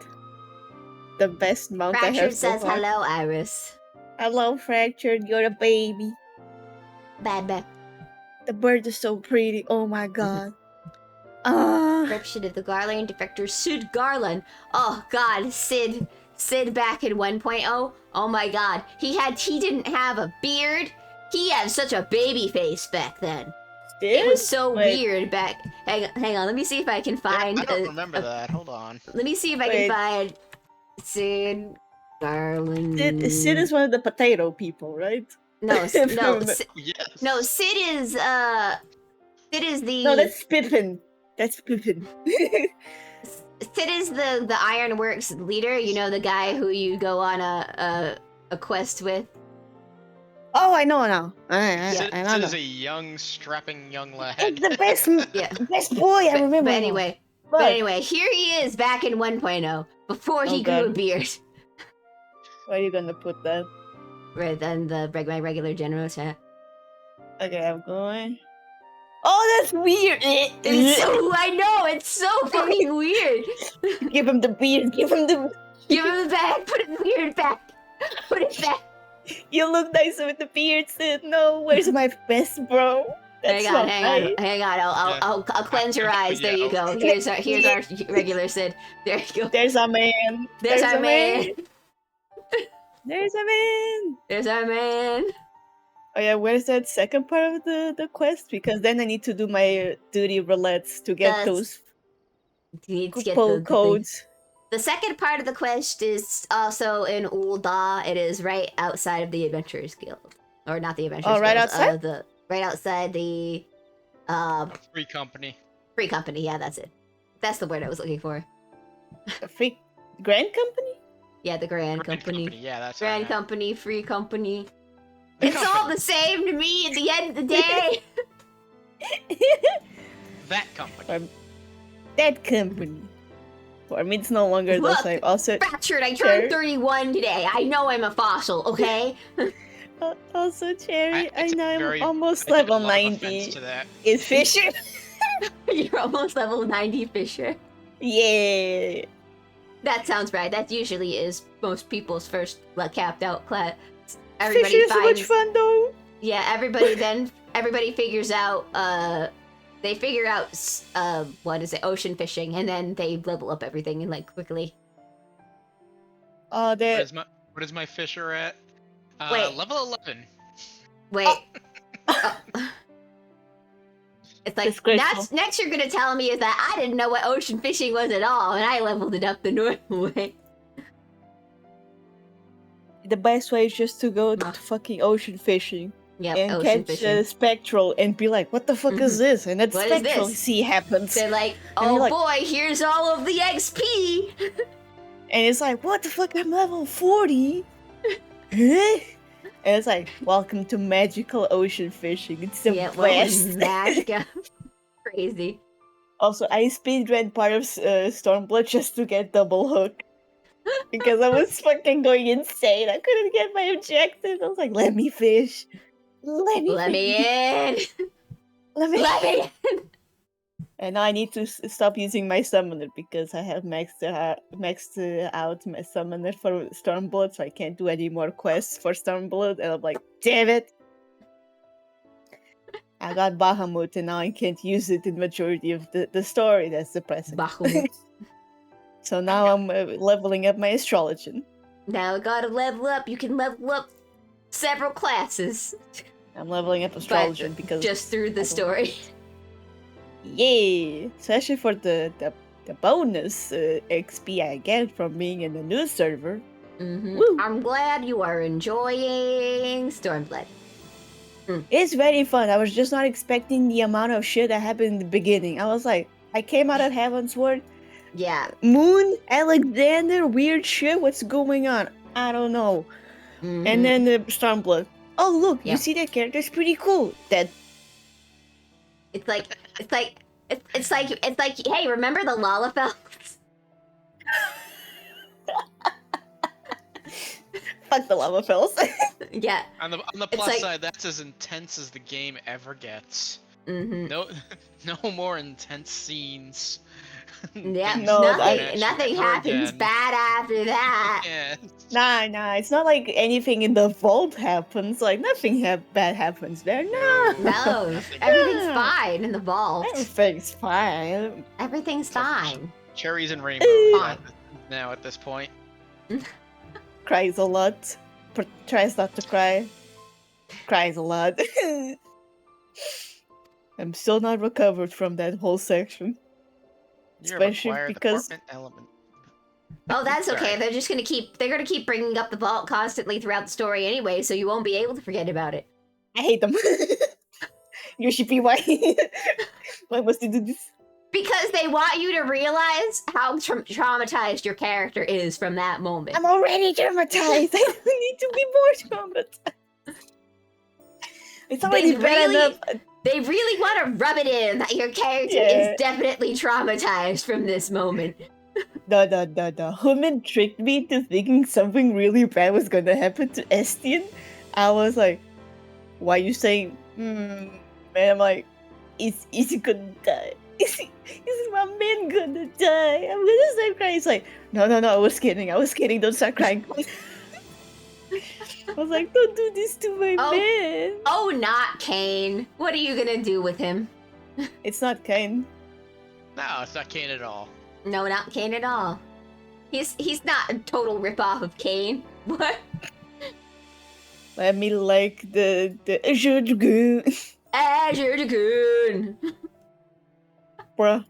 The best mount I Fractured have so says far. hello, Iris. Hello, Fractured. You're a baby. Bad The bird is so pretty. Oh my god. Ah. description of the Garland defector Sid Garland. Oh god, Sid back in 1.0. Oh my god, he didn't have a beard. He had such a baby face back then. It was so Wait. weird back. Hang on. Let me see if I can find. I don't remember that. Hold on. Let me see if I Wait. can find Sid Garland. Sid is one of the potato people, right? No, If I no, remember- Yes. no. Sid is the No, that's Pippin. That's Pippin. Sid is the Ironworks leader. You know, the guy who you go on a quest with. Oh, I know now. Sid, I know Sid now. is a young, strapping young lad. It's the best, Yeah. best boy I remember. But now. anyway, But here he is back in 1.0 before he Oh, grew a God. beard. where are you gonna put that? Right then, my regular general chat. Okay, I'm going. Oh, that's weird. It's so I know it's so fucking weird. Give him the beard. Give him the. Give him the bag. Put the beard back. Put it back. You look nice with the beard, Sid. No, where's my vest, bro? That's Hang on, not hang right. on, hang on. I'll cleanse your eyes. There you go. Here's our regular Sid. There you go. There's our man. There's our man. There's a man. There's our man. Oh yeah, where's that second part of the quest? Because then I need to do my duty roulettes to get those You need to get coupon the thing. codes. The second part of the quest is also in Ul'dah. It is right outside of the Adventurers Guild, or not the Adventurers Guild. Right outside? Right outside the Free company. free company. Yeah, that's it. That's the word I was looking for. A free Grand Company? Yeah, the Grand Grand Company. Yeah, that's Grand right. Company, free company. The It's all company. the same to me at the end of the day. That company. That company. For me, it's no longer the Look, same. Also, Bratchard, I Cherry. turned 31 today. I know I'm a fossil, okay? also Cherry, I take know I'm very- almost I take a level lot of offense 90 to that. in Fisher. You're almost level 90, Fisher. Yeah. That sounds right. That usually is most people's first capped out class. Fisher's so much fun though. Yeah, everybody figures out they figure out what is it, ocean fishing, and then they level up everything and like quickly. Oh, that. What is my Fisher at? Wait. Level 11. Wait. It's like Disgraceful. next you're gonna tell me is that I didn't know what ocean fishing was at all, and I leveled it up the normal way. The best way is just to go to fucking ocean fishing Yep, and ocean catch fishing. spectral and be like, what the fuck is this? And that What is spectral this? sea happens. They're like, And oh you're like- boy, here's all of the XP. And it's like, what the fuck? I'm level 40. Huh? And it's like, welcome to magical ocean fishing. It's the Yeah, what was best. magic? Crazy. Also, I speedran part of Stormblood just to get double hook. Because I was fucking going insane. I couldn't get my objective. I was like, let me fish. Let me Let me fish. in. Let me Let me in. And now I need to stop using my summoner because I have maxed out my summoner for Stormblood, so I can't do any more quests for Stormblood. And I'm like, damn it! I got Bahamut, and now I can't use it in majority of the story. That's depressing. Bahamut. So now I'm leveling up my astrologian. Now gotta level up. You can level up several classes I'm leveling up astrologian because just through the story. yay! Especially for the bonus XP I get from being in the new server. Woo. I'm glad you are enjoying Stormblood. It's very fun. I was just not expecting the amount of shit that happened in the beginning. I was like, I came out of Heavensward, Yeah. Moon, Alexander, weird shit. What's going on? I don't know. Mhm. And then the Stormblood. Oh look, Yeah. you see that character's pretty cool. That it's like, hey, remember the Lalafels? fuck the Lavafells. Yeah. On the It's plus like- side, that's as intense as the game ever gets. Mm-hmm. No more intense scenes. Yeah. Things No, don't nothing. happen Nothing ever happens again. bad after that. Yeah. nah, it's not like anything in the vault happens. Like nothing bad happens there. No, No, Nothing. everything's Yeah. fine in the vault. everything's fine. Everything's fine. Cherries and rainbows Fine. now at this point. Cries a lot. Tries not to cry. Cries a lot. I'm still not recovered from that whole section. You're Especially required because- department element. Oh, that's okay. Sorry. They're just gonna keep bringing up the vault constantly throughout the story anyway, so you won't be able to forget about it. I hate them. Yoshi, why? Why must you do this? Because they want you to realize how traumatized your character is from that moment. I'm already traumatized. I don't need to be more traumatized. It's already bad really- enough. They really want to rub it in that your character Yeah. is definitely traumatized from this moment. No. Human tricked me into thinking something really bad was gonna happen to Estienne. I was like, why you saying, man? I'm like, is he gonna die? Is my man gonna die? I'm gonna start crying. He's like, no, I was kidding. Don't start crying. I was like, don't do this to my Oh. man. Oh, not Kane. What are you gonna do with him? It's not kind. No, it's not Kane at all. No, not Kane at all. He's not a total ripoff of Kane. What? Let me like the Azure Dragoon. Azure Dragoon. Bruh.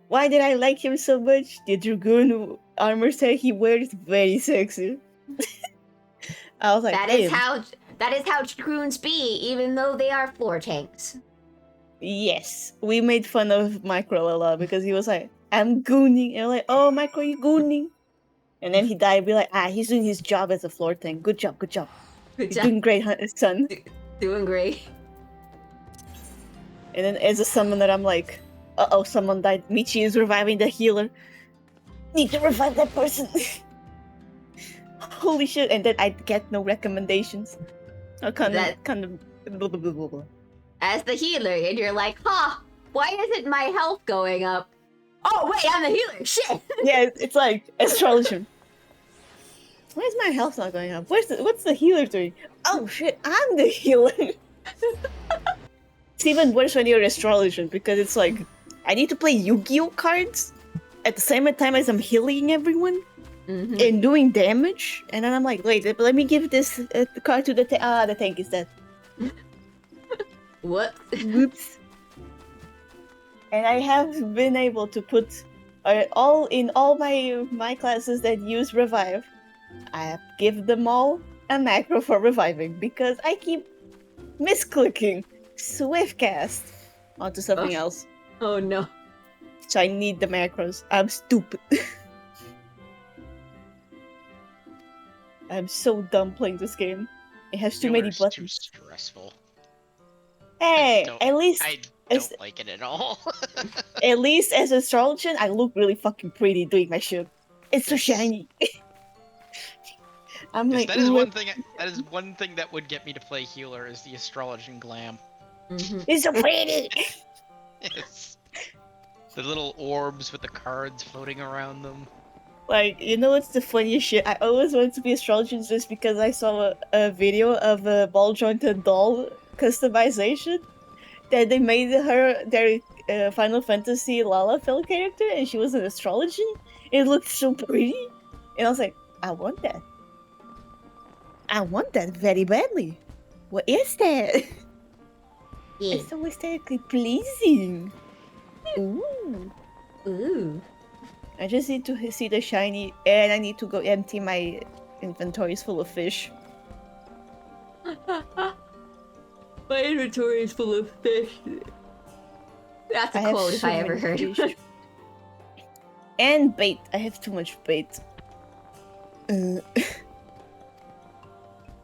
Why did I like him so much? The Dragoon armor set he wears very sexy. I was like, That is how Dragoons be, even though they are floor tanks. yes. We made fun of Micro a lot because he was like, I'm gooning. And I'm like, oh, Micro, you gooning. And then he died. Be like, he's doing his job as a floor tank. Good job, good job. Good You're doing great, son. Doing great. And then as a summoner, I'm like, uh-oh, someone died. Michi is reviving the healer. Need to revive that person. Holy shit. And then I get no recommendations. I kind of blah, blah, blah, blah, blah. As the healer, and you're like, huh, why isn't my health going up? Oh, wait, I'm the healer. Shit. Yeah, it's like astrology. Why is my health not going up? What's the healer doing? Oh shit, I'm the healer. It's even worse when you're astrologer because it's like I need to play Yu-Gi-Oh cards at the same time as I'm healing everyone and doing damage. And then I'm like, wait, let me give this card to the the tank is dead. What? Whoops. And I have been able to put all my classes that use revive. I give them all a macro for reviving because I keep misclicking Swiftcast onto something else. Oh no. So I need the macros. I'm stupid. I'm so dumb playing this game. It has too many It's buttons. too stressful. Hey, at least I as- don't like it at all. at least as a astrologer, I look really fucking pretty doing my shit. It's so shiny. I'm Yes, like, that is ooh, one thing. That is one thing that would get me to play healer is the astrology and glam. it's so pretty. Yes. The little orbs with the cards floating around them. Like, you know what's the funniest shit? I always wanted to be astrologer just because I saw a video of a ball jointed doll customization that they made her their Final Fantasy Lalafell character and she was an astrologer. It looked so pretty. And I was like, I want that. I want that very badly. What is that? Yeah. It's so aesthetically pleasing. Ooh. Ooh. I just need to see the shiny, and I need to go empty my inventories full of fish. My inventory is full of fish. That's a I have quote if so I ever many heard fish. it. And bait. I have too much bait.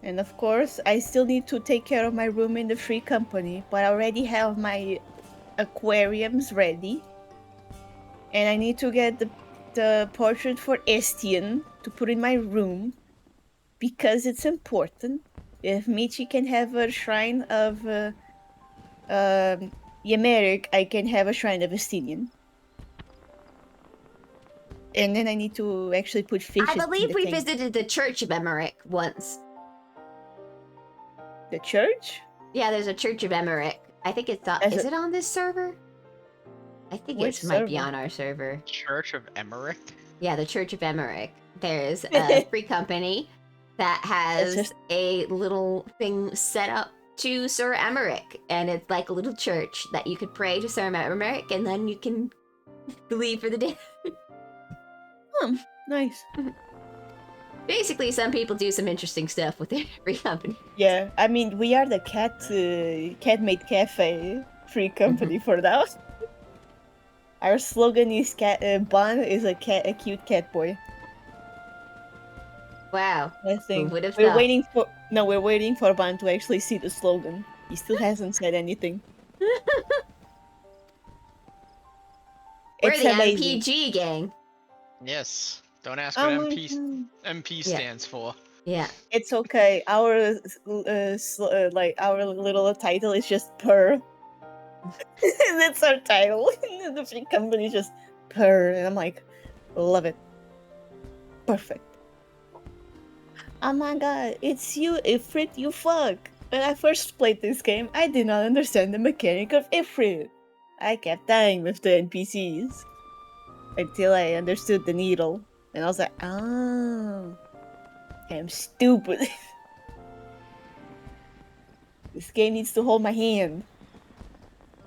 And of course, I still need to take care of my room in the free company, but I already have my aquariums ready. And I need to get the portrait for Estienne to put in my room because it's important. If Michi can have a shrine of Yameric, I can have a shrine of Estinian. And then I need to actually put fishes. I in believe the we tank. visited the Church of Emmerich once. The church? Yeah, there's a Church of Emmerich. I think it's on. As Is a- it on this server? I think Which it might be server? on our server. Church of Emmerich. Yeah, the Church of Emmerich. There's a free company that has just- a little thing set up to Sir Emmerich, and it's like a little church that you could pray to Sir Emmerich, and then you can leave for the day. Nice. Basically, some people do some interesting stuff with their free company. Yeah, I mean, we are the cat-made cafe free company for that. Our slogan is Ban is a cute cat boy. Wow. I think Who would have we're thought? waiting for Ban to actually see the slogan. He still hasn't said anything. We're It's the amazing. MPG gang. Yes. Don't ask Oh what my MP God. MP Yeah. stands for. Yeah. It's okay. Our like our little title is just purr. That's our title. The free company is just purr, and I'm like, love it. Perfect. Oh my god, it's you, Ifrit, you fuck. When I first played this game, I did not understand the mechanic of Ifrit. I kept dying with the NPCs. Until I understood the needle. And I was like, oh. I'm stupid. This game needs to hold my hand.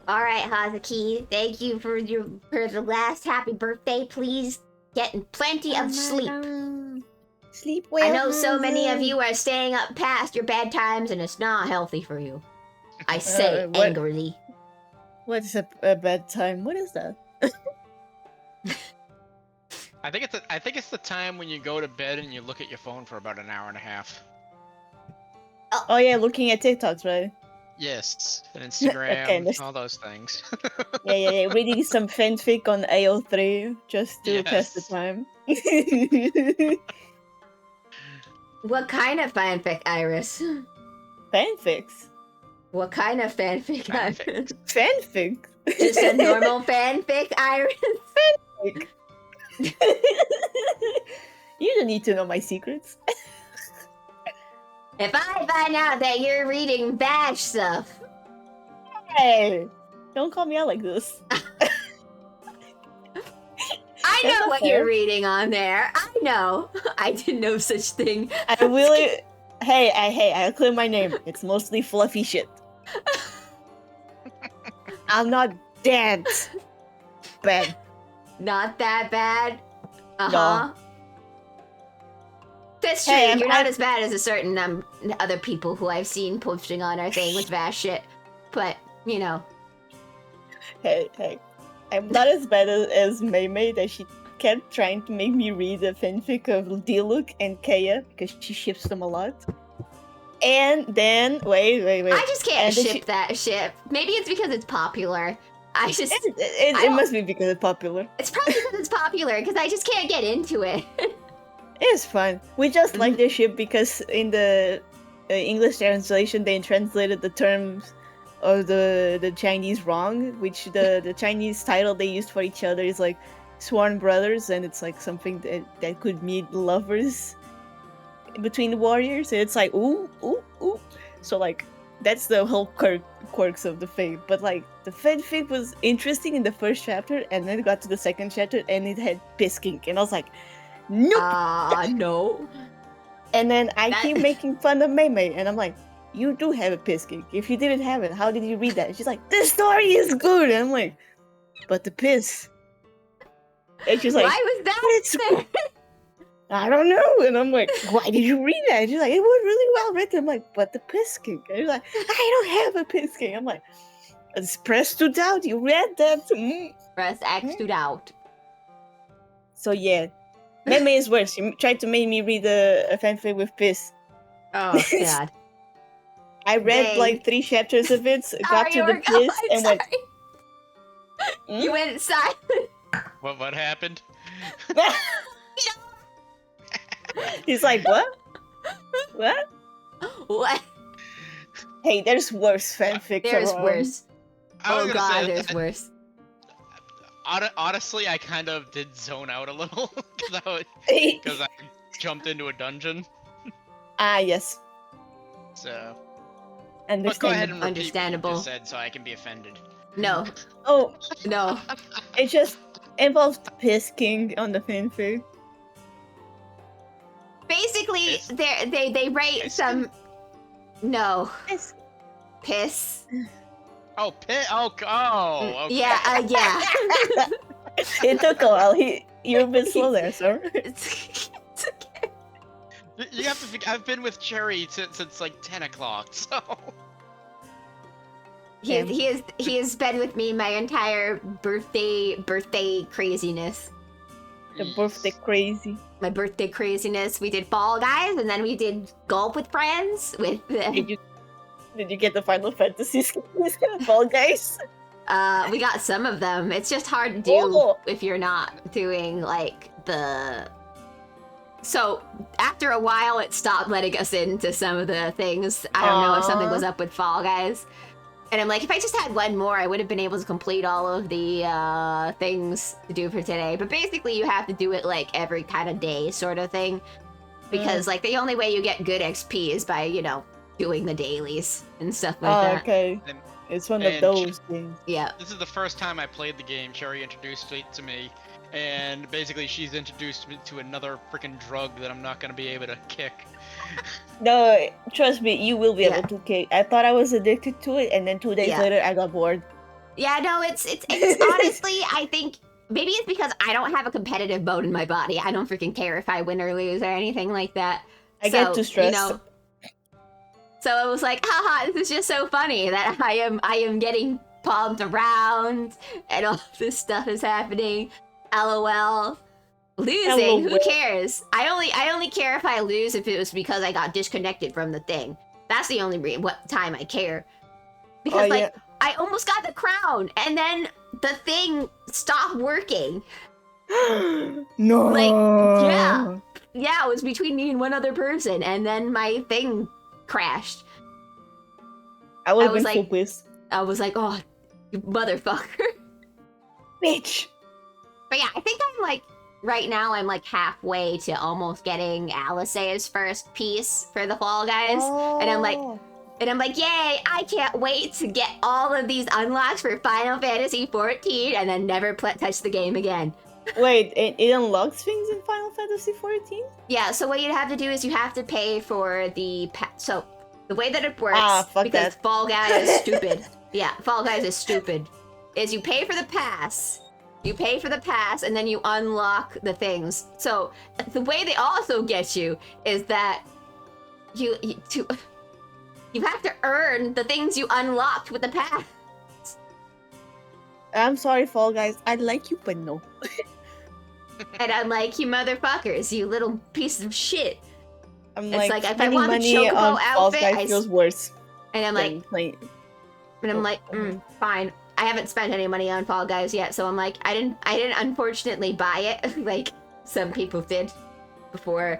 Alright, Hazuki, thank you for the last happy birthday. Please get plenty of sleep. Sleep well. I know so many of Hazu. you are staying up past your bedtimes and it's not healthy for you. I say what- angrily. What's a bad time? What is that? I think it's the time when you go to bed and you look at your phone for about an hour and a half. Oh yeah, looking at TikToks, right? Yes, and Instagram, Okay, this- all those things. Yeah. Reading some fanfic on AO3 just to pass the Yes. time. What kind of fanfic, Iris? Fanfics. What kind of fanfic, Iris? Fanfic. Fanfic. Just a normal fanfic, Iris? You don't need to know my secrets. If I find out that you're reading Bash stuff, Hey, don't call me out like this. I That's know what okay. you're reading on there. I know. I did no such thing. I really. Hey, I'll clear my name. It's mostly fluffy shit. I'm not that bad. Not that bad. Uh-huh. That's true. Hey, You're not I'm- as bad as a certain other people who I've seen posting on our thing with Vash shit. But, you know. Hey. I'm not as bad as Maymay that she kept trying to make me read a fanfic of Diluc and Kaya because she ships them a lot. And then wait. I just can't And then ship that ship. Maybe it's because it's popular. I just I It don't- must be because it's popular. it's probably because it's popular because I just can't get into it. It's fun. We just like the ship because in the English translation they translated the terms of the Chinese wrong, which the Chinese title they used for each other is like sworn brothers, and it's like something that could mean lovers between the warriors. And it's like ooh. So like that's the whole quirks of the fate. But like the fanfic was interesting in the first chapter, and then it got to the second chapter and it had piss kink, and I was like, nope. No. And then I That- keep making fun of Maymay, and I'm like, you do have a piss kink. If you didn't have it, how did you read that? And she's like, the story is good. And I'm like, but the piss. And she's like, Why was that it's there? I don't know. And I'm like, why did you read that? And she's like, it was really well written. I'm like, but the piss kink. And she's like, I don't have a piss kink. I'm like, it's pressed to doubt. You read that. Press X to doubt. So yeah, Maymay is worse. She tried to make me read a fanfic with piss. Oh god. I read Dang. like 3 chapters of it, got to the piss, and went, "Hmm?" You went silent. What happened? He's like, what? What? What? Hey, there's worse fanfics There's around. worse. I was Oh gonna god, say, there's worse. Honestly, I kind of did zone out a little because I jumped into a dungeon. Ah, yes. So, but Understand. go ahead and repeat what you Understandable. just said so I can be offended. No, Oh, no. it just involves Piss King on the fanfic. Basically, Piss? they write Piss? some. No, Piss. piss. Oh, okay. Yeah, yeah. It took a while. You're a bit slow there, sir. It's okay. You have to. I've been with Cherry since like 10 o'clock, so. He has been with me my entire birthday craziness. The birthday crazy. My birthday craziness. We did Fall Guys, and then we did Golf with Friends with. Did you get the Final Fantasy skins, Fall Guys? We got some of them. It's just hard to do Oh. if you're not doing like the. So after a while, it stopped letting us into some of the things. I don't know if something Aw. was up with Fall Guys, and I'm like, if I just had one more, I would have been able to complete all of the things to do for today. But basically, you have to do it like every kind of day, sort of thing. because like the only way you get good XP is by doing the dailies and stuff like Oh, that. okay. And- It's one of and those things. Yeah. This is the first time I played the game. Cherry introduced it to me, and basically she's introduced me to another freaking drug that I'm not gonna be able to kick. No, trust me, you will be Yeah. able to kick. I thought I was addicted to it, and then 2 days Yeah. later, I got bored. Yeah, no, it's honestly, I think maybe it's because I don't have a competitive mode in my body. I don't freaking care if I win or lose or anything like that. I get too stressed. So it was like, haha, this is just so funny that I am getting pumped around and all this stuff is happening. LOL. Losing, who LOL. cares? I only care if I lose if it was because I got disconnected from the thing. That's the only what time I care. Because Oh, yeah. I almost got the crown and then the thing stopped working. No. yeah. Yeah, it was between me and one other person, and then my thing crashed. I would I have was been so like- pissed. I was like, oh, you motherfucker. Bitch. But yeah, I think I'm like, right now I'm like halfway to almost getting Alice's first piece for the Fall Guys. And I'm like, Oh. yay, I can't wait to get all of these unlocks for Final Fantasy 14 and then never touch the game again. Wait, it unlocks things in Final Fantasy 14? Yeah, so what you'd have to do is you have to pay for the so the way that it works, Fuck because that. Fall Guys is stupid. Yeah, Fall Guys is stupid. Is you pay for the pass. You pay for the pass and then you unlock the things. So the way they also get you is that you have to earn the things you unlocked with the pass. I'm sorry, Fall Guys. I like you, but no. And I'm like, you motherfuckers, you little pieces of shit. I'm It's like, if I spending want the money Chocobo on Fall outfit, Guys I feels worse And I'm like, than playing. fine. I haven't spent any money on Fall Guys yet, so I'm like, I didn't unfortunately buy it like some people did before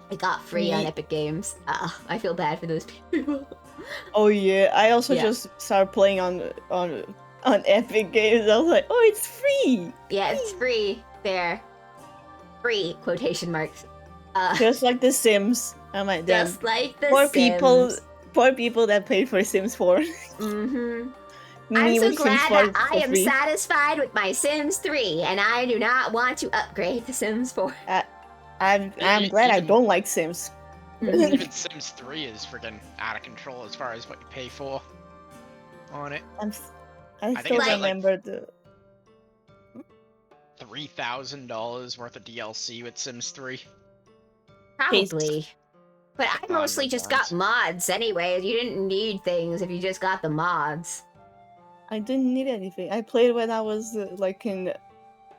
it got free on Ye- Epic Games. I feel bad for those people. Oh yeah, I also Yeah. just started playing on Epic Games. I was like, oh, it's free, Yeah, it's free there. Free quotation marks. just like The Sims. I'm like, damn, Just like the poor Sims. people that paid for Sims 4. Mm-hmm. Me I'm so with Sims glad 4 that I for am free. satisfied with my Sims 3, and I do not want to upgrade to Sims 4. I'm glad I Even- don't like Sims. Even Sims 3 is freaking out of control as far as what you pay for on it. I think still it's like- remember the. $3,000 worth of DLC with Sims 3. Probably. But I Oh, mostly no just got mods. mods anyway. You didn't need things if you just got the mods. I didn't need anything. I played when I was like in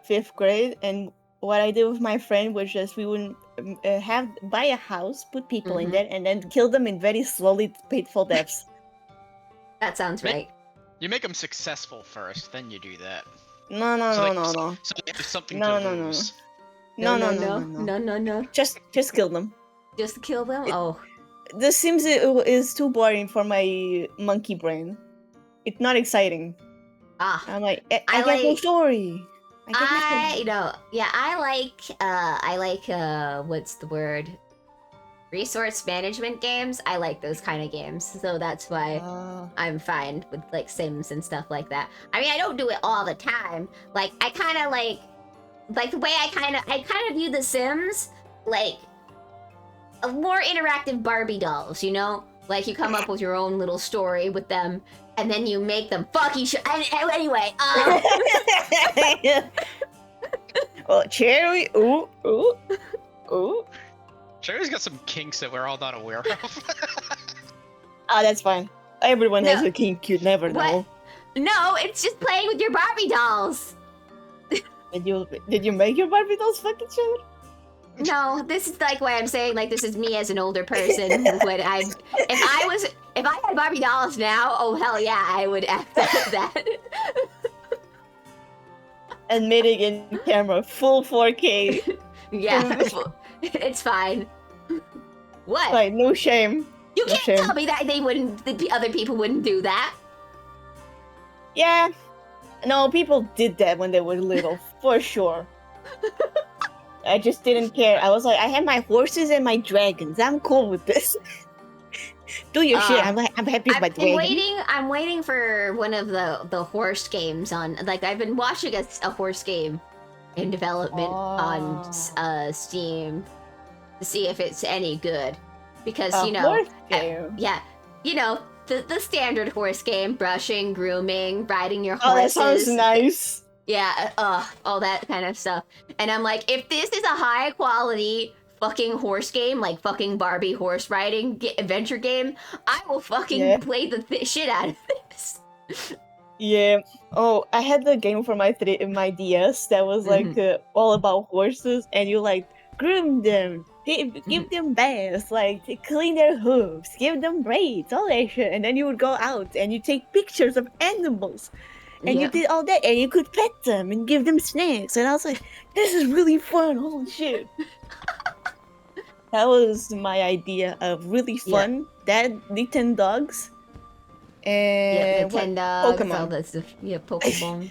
5th grade, and what I did with my friend was just we would buy a house, put people in Mhm. there, and then kill them in very slowly painful deaths. That sounds Right. right. You make them successful first, then you do that. No, no, So no, they- no, so- no, So they have something No, to no, no. lose. no, no, no. Just kill them. Just to kill them? It- Oh. The Sims is too boring for my monkey brain. It's not exciting. Ah. I'm like, I I get no like- story. I get nothing. I like what's the word? Resource management games. I like those kind of games. So that's why I'm fine with like Sims and stuff like that. I mean, I don't do it all the time. Like I kind of like the way I kind of view the Sims like a more interactive Barbie dolls, you know? Like you come up with your own little story with them and then you make them fuck each anyway. Well, Cherry, ooh. Cherry's got some kinks that we're all not aware of. Ah, that's fine. Everyone has No. a kink, you never What? know. No, it's just playing with your Barbie dolls. Did you make your Barbie dolls fuck each other? No, this is like why I'm saying like this is me as an older person. When if I had Barbie dolls now, oh hell yeah, I would act like that. Admitting in camera, full 4K. Yeah, it's fine. What? Like, no shame. You no can't shame. tell me that the other people wouldn't do that. Yeah. No, people did that when they were little, for sure. I just didn't care. I was like, I have my horses and my dragons. I'm cool with this. Do your shit. I'm happy with my dragon. I'm waiting for one of the horse games on. Like I've been watching a horse game in development on Steam to see if it's any good, because you know, horse game. yeah, you know the standard horse game: brushing, grooming, riding your Oh, horses. that sounds nice. Yeah, all that kind of stuff. And I'm like, if this is a high quality fucking horse game, like fucking Barbie horse riding adventure game, I will fucking play the shit out of this. Yeah. Oh, I had the game for my DS that was like all about horses, and you like groom them, give them baths, like clean their hooves, give them braids, all that shit, and then you would go out and you take pictures of animals. And you did all that, and you could pet them and give them snacks. And I was like, this is really fun. Holy shit. That was my idea of really fun. That, Nintendogs. And Nintendogs, Pokemon. all that stuff. Yeah, Pokemon.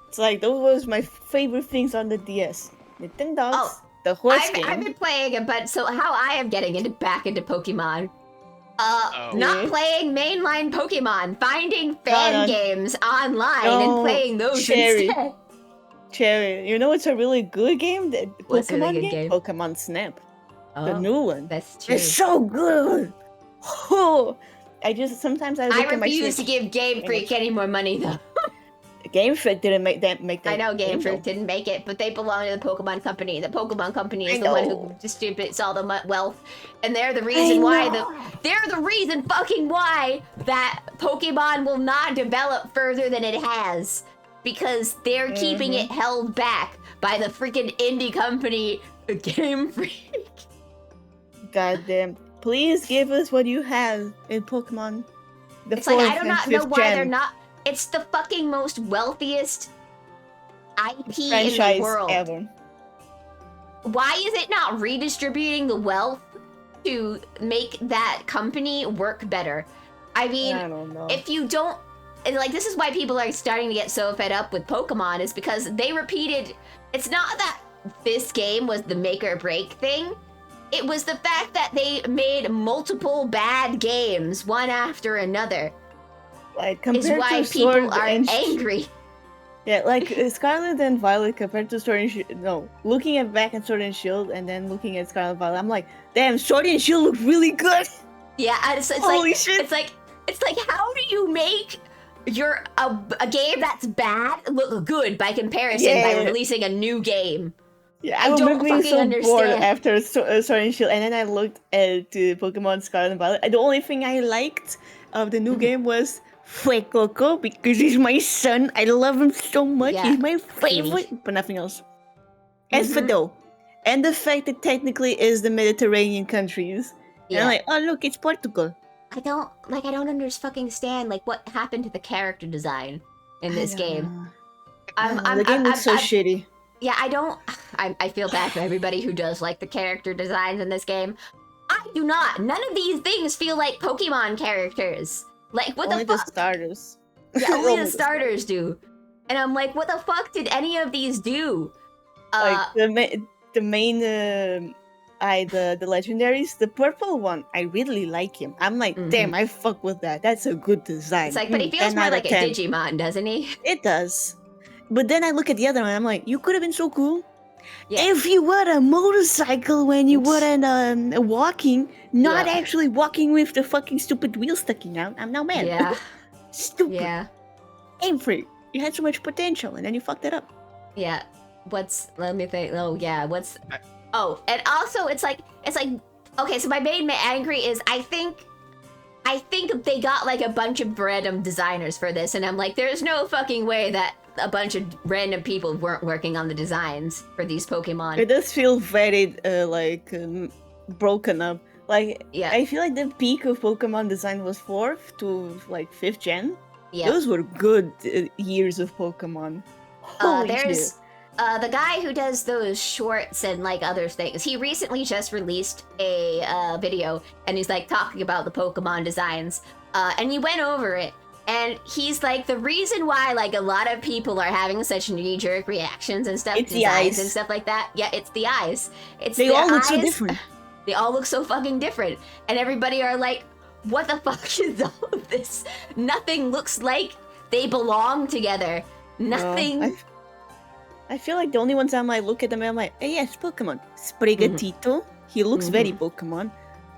It's like, those was my favorite things on the DS. Nintendogs, the horse game. I've been playing it, but so how I am getting back into Pokemon. Not playing mainline Pokemon, finding fan games online and playing those instead. Cherry, you know what's a really good game? The What's a Pokemon really good game? Pokemon Snap. Oh, the new one. That's true. It's so good. Oh, sometimes I look at my refuse to give Game Freak any more money though. Game Freak didn't make that. I know Game Freak didn't make it, but they belong to the Pokemon Company. The Pokemon Company is the one who distributes all the wealth, and they're the reason why they're the reason fucking why that Pokemon will not develop further than it has, because they're keeping it held back by the freaking indie company Game Freak. Goddamn! Please give us what you have in Pokemon. It's like I do not know why they're not. It's the fucking most wealthiest IP franchise in the world. Ever. Why is it not redistributing the wealth to make that company work better? I mean, I don't know. if you don't, like, this is why people are starting to get so fed up with Pokemon, is because they repeated. It's not that this game was the make or break thing. It was the fact that they made multiple bad games one after another. Like, compared is why to people Sword are and angry. Yeah, like Scarlet and Violet compared to Sword and Shield. No, looking back at Sword and Shield and then looking at Scarlet and Violet, I'm like, damn, Sword and Shield look really good. Yeah, it's Holy like, shit! It's like, how do you make a game that's bad look good by comparison by releasing a new game? Yeah, I remember being so bored after Sword and Shield, and then I looked at Pokemon Scarlet and Violet. And the only thing I liked of the new game was Fuecoco, because he's my son. I love him so much. He's my favorite, but nothing else. Espedo. And the fact that technically is the Mediterranean countries. Yeah. And I'm like, oh look, it's Portugal. I don't understand like what happened to the character design in this game. The game looks so shitty. Yeah, I feel bad for everybody who does like the character designs in this game. I do not. None of these things feel like Pokemon characters. Like, what only the fuck? The starters. Yeah, only the starters do. And I'm like, what the fuck did any of these do? Like, the main, the legendaries, the purple one, I really like him. I'm like, damn, I fuck with that. That's a good design. It's like, but he feels more like a Digimon, doesn't he? It does. But then I look at the other one, I'm like, you could have been so cool. Yeah. If you were a motorcycle when you weren't walking, not actually walking with the fucking stupid wheel sticking out, I'm now mad. Yeah. Stupid. Yeah. Aim free. You had so much potential and then you fucked it up. Yeah. Let me think. Oh, yeah. Oh, and also it's like, okay, so my main angry is I think they got like a bunch of random designers for this, and I'm like, there's no fucking way that a bunch of random people weren't working on the designs for these Pokemon. It does feel very broken up. Like, I feel like the peak of Pokemon design was 4th to like 5th gen. Yeah, those were good years of Pokemon. There's the guy who does those shorts and like other things. He recently just released a video, and he's like talking about the Pokemon designs, and he went over it. And he's like, the reason why like a lot of people are having such knee-jerk reactions and stuff, It's the designs eyes. and stuff like that. Yeah, it's the eyes. It's They their all look so eyes. different. They all look so fucking different. And everybody are like, what the fuck is all of this? Nothing looks like they belong together. Nothing. I feel like the only ones I might look at them and I'm like, hey, yes, Pokemon. Sprigatito. He looks very Pokemon.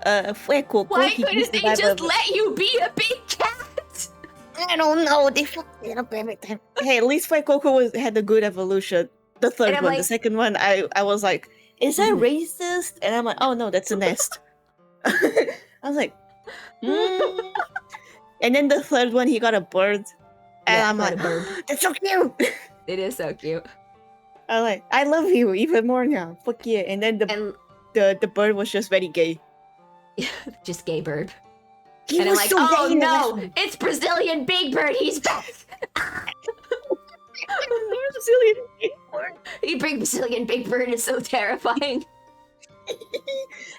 Fuecoco. Why he couldn't used they to have just a- let you be a big cat? I don't know. They fucked it up every time. Hey, at least Fuecoco had a good evolution. The third I'm one, like- the second one, I was like, is that racist? And I'm like, oh no, that's a nest. I was like, mm. And then the third one, he got a bird. And Yeah, I'm got a like, bird. that's so cute. It is so cute. I'm like, I love you even more now. Fuck yeah. And then And the bird was just very gay. just gay bird. He And I'm was like, so oh gay in the last no, one. it's Brazilian Big Bird. He's back. Brazilian big bird. Big Brazilian Big Bird is so terrifying.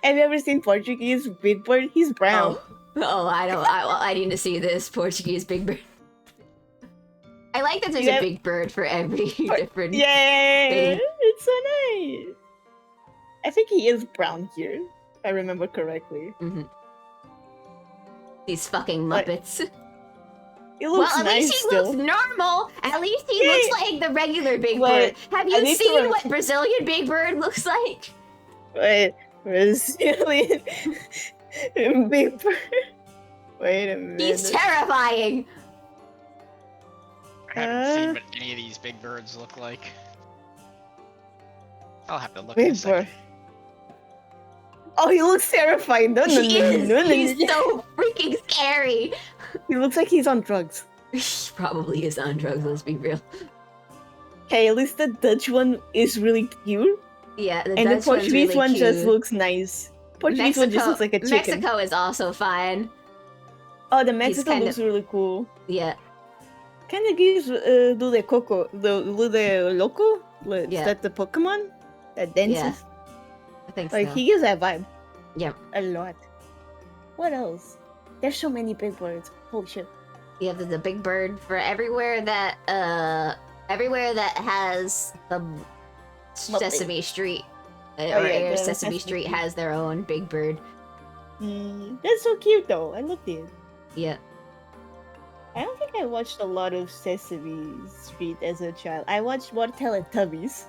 Have you ever seen Portuguese Big Bird? He's brown. I don't. I need to see this Portuguese Big Bird. I like that there's Yeah. a big bird for every different. Yeah, thing. it's so nice. I think he is brown here, if I remember correctly. These fucking Like, Muppets. It looks Well, at nice least he still. looks normal. At least he Yeah. looks like the regular Big Wait, Bird. Have I you need to seen rem- what Brazilian Big Bird looks like? Wait, Brazilian Big Bird. Wait a minute. He's terrifying. I haven't seen Uh, what any of these big birds look like. I'll have to look at Big this. Bird. Oh, he looks terrifying. No, no, He no, is. no, no, He's no. so freaking scary. He looks like he's on drugs. He probably is on drugs. Let's be real. Okay, at least the Dutch one is really cute, Yeah, the and the Dutch Portuguese one's really one just cute. looks nice. Portuguese one just looks like a chicken. Mexico is also fine. Oh, the Mexico kind looks of- really cool. Yeah, Can the geese do the coco, do the loco? Is Yeah. that the Pokemon that dances? Yeah. I think Like so. he gives that vibe Yep. a lot. What else? There's so many big birds. Holy shit! Yeah, there's a big bird for everywhere that has the Sesame Street Oh, or yeah, Air the Sesame Sesame Street Street. has their own big bird. That's so cute though. I loved it. Yeah. I don't think I watched a lot of Sesame Street as a child. I watched more Teletubbies.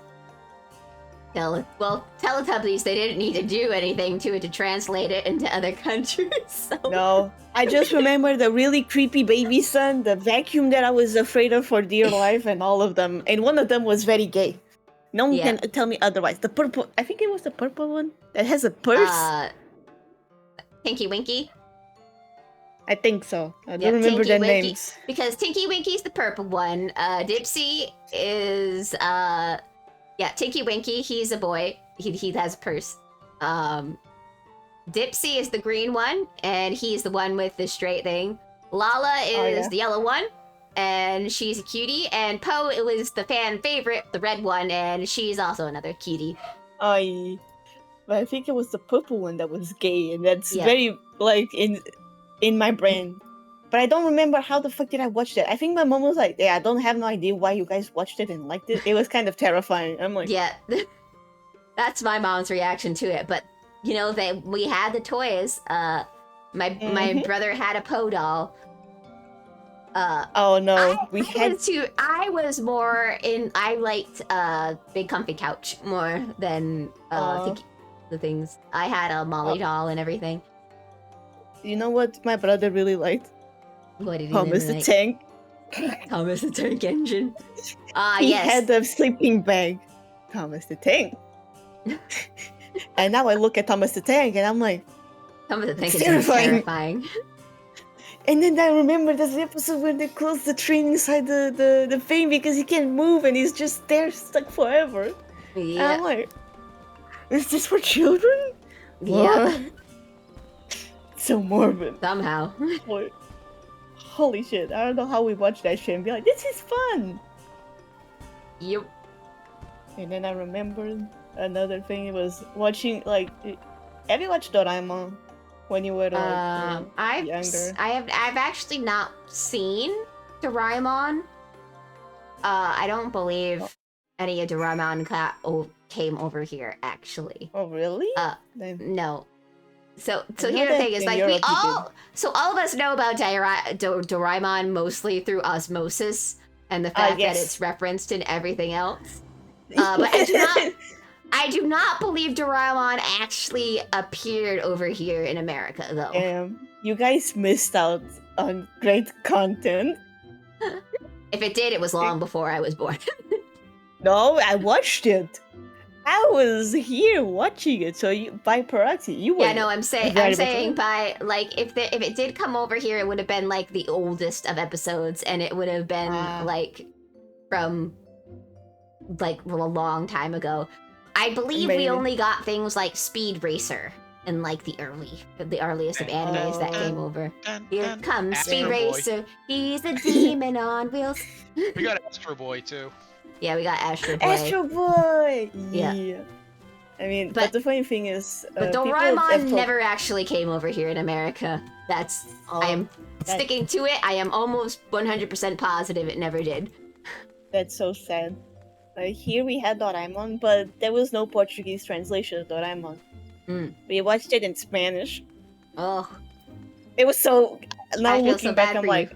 Teletubbies, they didn't need to do anything to it to translate it into other countries. So. No, I just remember the really creepy baby son, the vacuum that I was afraid of for dear life, and all of them. And one of them was very gay. No one Yeah. can tell me otherwise. The purple, I think it was the purple one that has a purse. Tinky Winky. I think so. I don't Yeah, remember Tinky their Winky. names. Because Tinky Winky's the purple one. Dipsy is Tinky Winky, he's a boy. He has a purse. Dipsy is the green one, and he's the one with the straight thing. Lala is yeah. the yellow one, and she's a cutie. And Poe was the fan favorite, the red one, and she's also another cutie. But I think it was the purple one that was gay, and that's Yeah. very like in my brain. But I don't remember how the fuck did I watch that. I think my mom was like, "Yeah, I don't have no idea why you guys watched it and liked it." It was kind of terrifying. I'm like, Yeah, that's my mom's reaction to it. But you know, we had the toys. My Mhm. brother had a Poe doll. "Oh no, we had." I was more in. I liked Big Comfy Couch more than the things. I had a Molly doll and everything. You know what my brother really liked? What did he Thomas the like? Tank. Thomas the Tank Engine. He Yes. had the sleeping bag. Thomas the Tank. And now I look at Thomas the Tank and I'm like, Thomas the Tank It's is terrifying. terrifying. and then I remember there's the episode where they close the train inside the thing because he can't move and he's just there stuck forever. And I'm Yeah. like, is this for children? Yeah. What? So morbid. Somehow. What? Holy shit, I don't know how we watched that shit and be like, this is fun! Yep. And then I remembered another thing was watching, like, have you watched Doraemon? when you were like younger? I've actually not seen Doraemon. I don't believe any of Doraemon came over here actually. Oh really? Then No. So I know here the that thing is in like Europe you all of us know about Doraemon mostly through osmosis and the fact that yes. it's referenced in everything else. But I do not believe Doraemon actually appeared over here in America though. You guys missed out on great content. If it did, it was long before I was born. No, I watched it. I was here watching it, so by proxy, you were. Yeah, no, I'm saying by like if it did come over here, it would have been like the oldest of episodes, and it would have been like from like a long time ago. I believe we only got things like Speed Racer and like the earliest of animes that came over. Here comes Speed Astro Boy. Racer. He's a demon on wheels. We got Astro Boy too. Yeah, we got Astro Boy. Astro Boy. Yeah. I mean, but the funny thing is, but Doraemon never actually came over here in America. I am sticking to it. I am almost 100% positive it never did. That's so sad. Here we had Doraemon, but there was no Portuguese translation of Doraemon. We watched it in Spanish. Oh. It was so... Now I feel looking so back, bad I'm for like,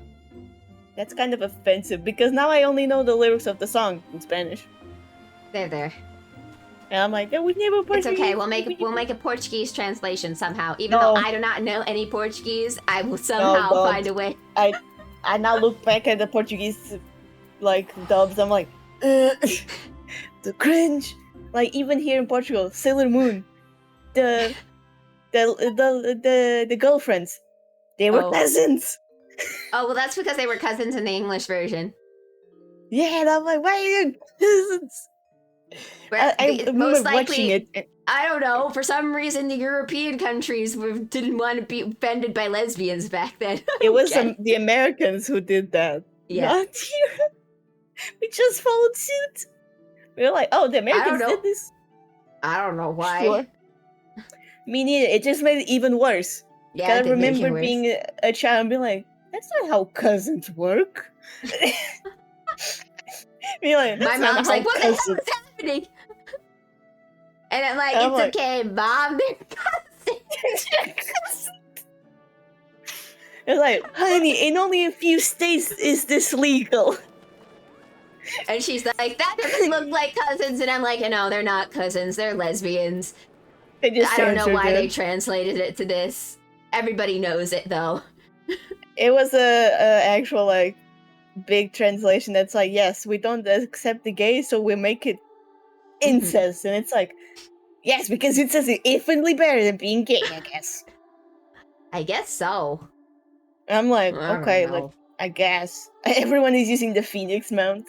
that's kind of offensive, because now I only know the lyrics of the song in Spanish. There. And I'm like, we never Portuguese. It's okay. We'll make a Portuguese translation somehow. Even though I do not know any Portuguese, I will somehow find a way. I now look back at the Portuguese like dubs. I'm like, the cringe. Like even here in Portugal, Sailor Moon, the girlfriends, they were cousins. Oh well, that's because they were cousins in the English version. Yeah, and I'm like, why are you cousins? I remember watching it. I don't know. For some reason, the European countries didn't want to be offended by lesbians back then. It was the Americans who did that. Yeah. Not Europe. We just followed suit. We were like, oh, the Americans did this. I don't know why. Sure. Me neither. It just made it even worse. Yeah, I remember being a child and being like, that's not how cousins work. Like, my mom's like, what the hell is happening? And I'm like, it's okay, Mom, they're cousins. It's like, honey, in only a few states is this legal. And she's like, that doesn't look like cousins. And I'm like, no, they're not cousins, they're lesbians. I don't know why they translated it to this. Everybody knows it though. It was a actual like big translation that's like, yes, we don't accept the gay, so we make it incest. And it's like, yes, because incest is infinitely better than being gay, I guess. I guess so. And I'm like, okay, like, I guess. Everyone is using the Phoenix mount.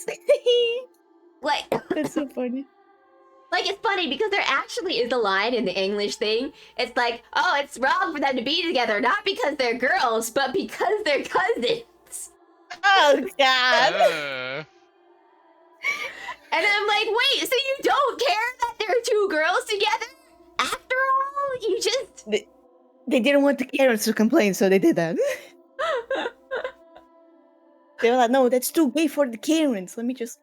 Like, that's so funny. Like, it's funny because there actually is a line in the English thing. It's like, oh, it's wrong for them to be together, not because they're girls, but because they're cousins. Oh, God. And I'm like, wait, so you don't care that there are two girls together? After all, you just... They didn't want the Karens to complain, so they did that. They were like, no, that's too gay for the Karens. Let me just...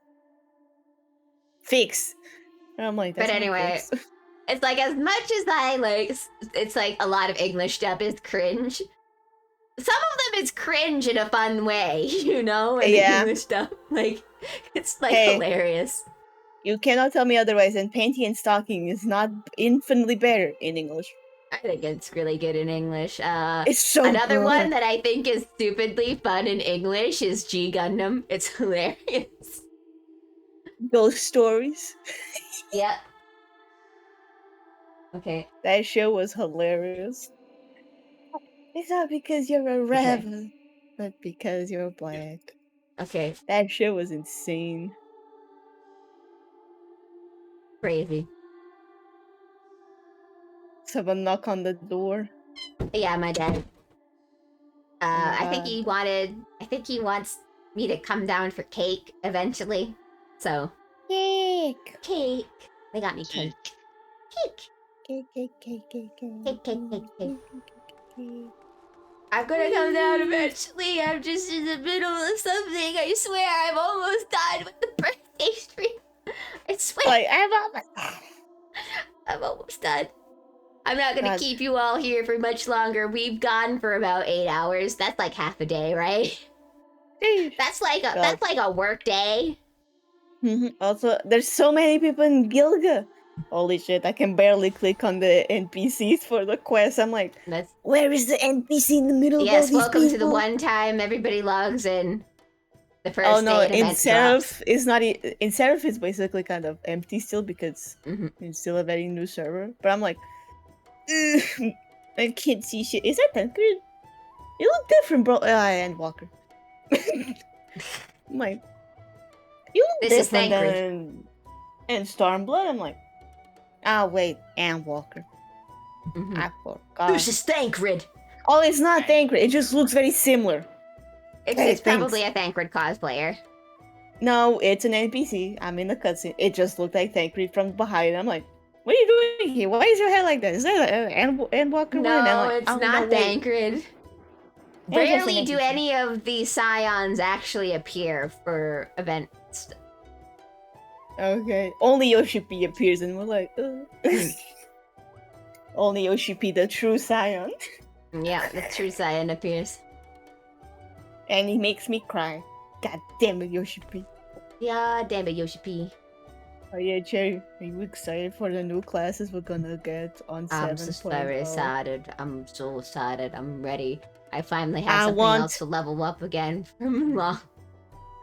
fix. And I'm like, that's but anyway, it's like, as much as I like... It's like a lot of English stuff is cringe. Some of them is cringe in a fun way, you know? And yeah. English stuff. Like, it's like hilarious. You cannot tell me otherwise, and panty and stocking is not infinitely better in English. I think it's really good in English. It's so Another good. one that I think is stupidly fun in English is G Gundam. It's hilarious. Ghost stories. Yep. Okay. That show was hilarious. It's not because you're a rebel, but because you're black. Okay. That show was insane. Crazy. Someone knock on the door. Yeah, my dad. I think he wants me to come down for cake eventually. So. Cake. They got me cake. Cake. Cake. Cake. I'm gonna come down eventually. I'm just in the middle of something. I swear I'm almost done with the birthday stream. I swear Like, I'm I'm almost done. I'm not gonna God. keep you all here for much longer. We've gone for about 8 hours. That's like half a day, right? That's like a work day. Also, there's so many people in Gilga. Holy shit, I can barely click on the NPCs for the quest. I'm like, That's where is the NPC in the middle of all yes. these Welcome to the people? one time everybody logs in. The first Oh no, day an in event Seraph, it's not. In Seraph, it's basically kind of empty still because Mhm. it's still a very new server. But I'm like, ugh, I can't see shit. Is that Tancred? You look different, bro. And Walker. I'm like, you look This is different Thancred. than and Stormblood. I'm like, ah, wait, and Walker. Mhm. I forgot. This is Thancred. Oh, it's not Tancred. It just looks very similar. It's, Hey, it's thanks. probably a Thancred cosplayer. No, it's an NPC. I'm in the cutscene. It just looked like Tancred from behind. I'm like, what are you doing here? Why is your hair like that? Is that an Walker one? And I'm No, like, it's oh, not no, wait. Thancred. Yeah, it's Rarely an do NPC. any of the scions actually appear for events. Okay. Only Yoshi-P appears and we're like, Only Yoshi-P, the true scion. Yeah, the true scion appears. And he makes me cry. God damn it, Yoshi-P. Yeah, damn it, Yoshi P. Oh yeah, Cherry, are you excited for the new classes we're gonna get on 7.0? I'm just very excited. I'm so excited. I'm ready. I finally have I something want- else to level up again from long.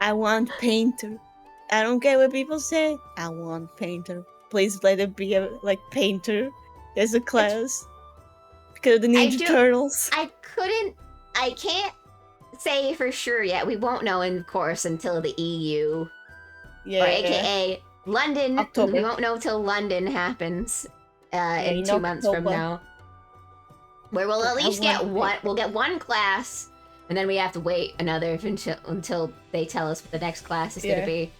I want Painter. I don't care what people say. I want Painter. Please let it be a Painter. There's a class. Because of the Ninja do- Turtles. I can't say for sure yet. We won't know, of course, until the EU. Yeah. Or AKA London. October. We won't know till London happens in in 2 months from October. now. Where we'll at I least get want one. it. We'll get one class, and then we have to wait another until they tell us what the next class is Yeah. gonna be.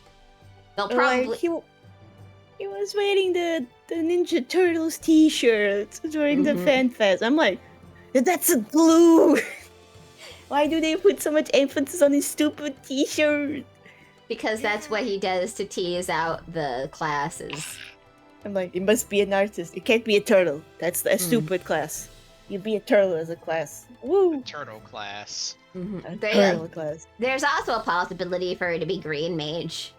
They'll Like, probably. he was wearing the Ninja Turtles t-shirt during the Mhm. fan fest. I'm like, that's a glue. Why do they put so much emphasis on his stupid t-shirt? Because that's what he does to tease out the classes. I'm like, it must be an artist. It can't be a turtle. That's a stupid class. You be a turtle as a class. Woo! Turtle class. A They- turtle class. There's also a possibility for it to be Green Mage.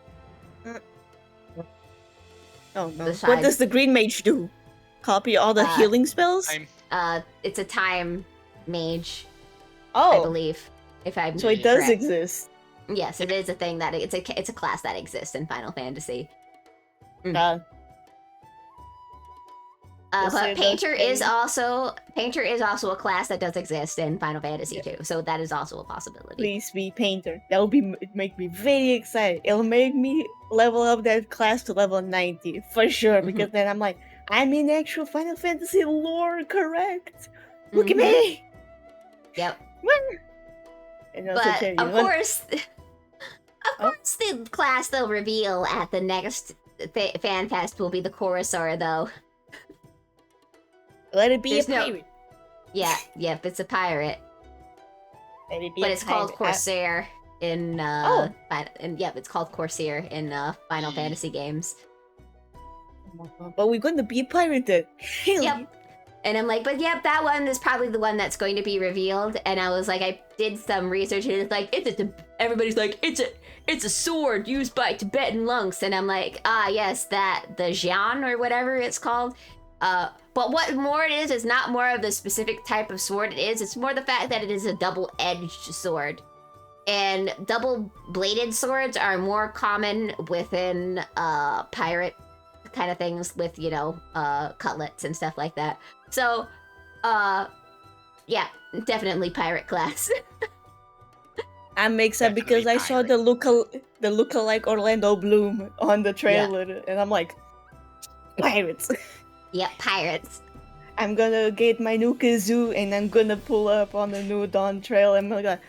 Oh no. Besides- What does the green mage do? Copy all the Uh, healing spells? It's a time mage, Oh, I believe. If I'm so it does correct. exist. Yes, it is a thing that it's a class that exists in Final Fantasy. Uh, Yes, But it does Painter is say. also a class that does exist in Final Fantasy too, so that is also a possibility. please be painter. That would make me very excited. It'll make me level up that class to level 90 for sure. Mhm. Because then I'm like, I'm in actual Final Fantasy lore, correct? Look at Mhm. me. Yep. And also But Cherry, of you want- course, the class they'll reveal at the next fan fest will be the Chorosaur, though. let it be there's a no- pirate. Yep, it's a pirate, Let it be but a it's called pirate. Corsair in Oh. it's called Corsair in Final Fantasy games. But we're going to be a pirate then. Hell Yep. yeah. And I'm like, but yep, that one is probably the one that's going to be revealed. And I was like, I did some research, and it's like, everybody's like, it's a sword used by Tibetan monks, and I'm like, yes, the Jian or whatever it's called. But what more it is not more of the specific type of sword it is. It's more the fact that it is a double-edged sword. And double-bladed swords are more common within pirate kind of things with, cutlets and stuff like that. So, yeah, definitely pirate class. I'm excited because I saw the lookalike Orlando Bloom on the trailer, and I'm like, pirates. Yep, pirates. I'm gonna get my new kazoo and I'm gonna pull up on the new Dawn Trail and I'm gonna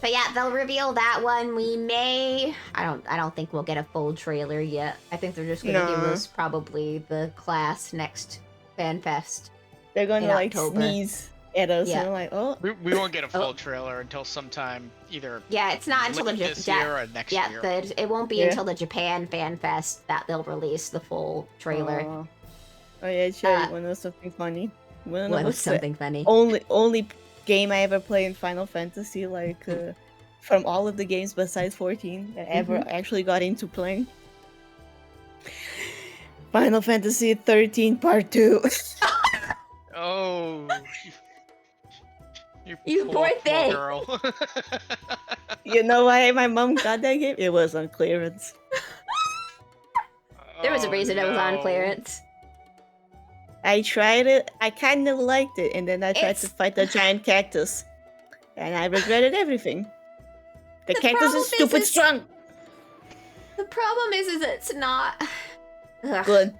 But yeah, they'll reveal that one. We may. I don't think we'll get a full trailer yet. I think they're just gonna give No. us probably the class next FanFest. They're gonna In like October. sneeze at us, Yeah. and I'm like, oh, We won't get a full Oh. trailer until sometime either Yeah, it's not until the late this year or next yeah, year. it won't be Yeah. until the Japan FanFest that they'll release the full trailer. Oh yeah, Cherry, Uh, wanna know something funny? Wanna know What was what's the something funny? only game I ever played in Final Fantasy, like from all of the games besides 14 that I ever actually got into playing? Final Fantasy 13 Part 2. Oh, You poor thing. girl. You know why my mom got that game? It was on clearance. There was a Oh, reason it was on no. clearance. I tried it, I kinda liked it, and then I tried to It's- fight the giant cactus. And I regretted everything. The cactus problem is stupid is- strong! The problem is it's not. Ugh, Good.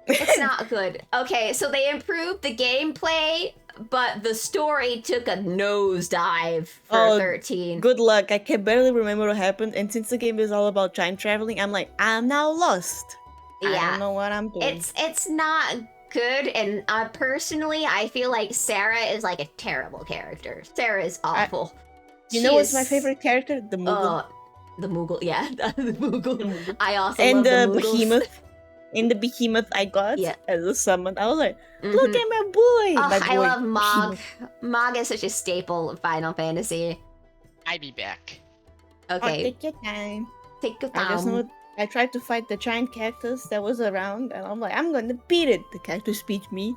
it's not good. Okay, so they improved the gameplay, but the story took a nosedive for Oh, 13. Good luck. I can barely remember what happened, and since the game is all about time traveling, I'm like, I'm now lost. I Yeah, don't know what I'm doing. it's not good, and personally, I feel like Sarah is like a terrible character. Sarah is awful. You know what's my She's- favorite character? The Moogle. The Moogle, yeah, the Moogle. The Moogle. I also And love the the Moogles. behemoth. In the behemoth I got Yeah. as a summon, I was like, look Mhm. at my boy! Oh, my I boy, love Mog. Behemoth. Mog is such a staple of Final Fantasy. I be back. Oh, Okay, take your time. take your I just know time. I tried to fight the giant cactus that was around, and I'm like, I'm gonna beat it. The cactus beat me.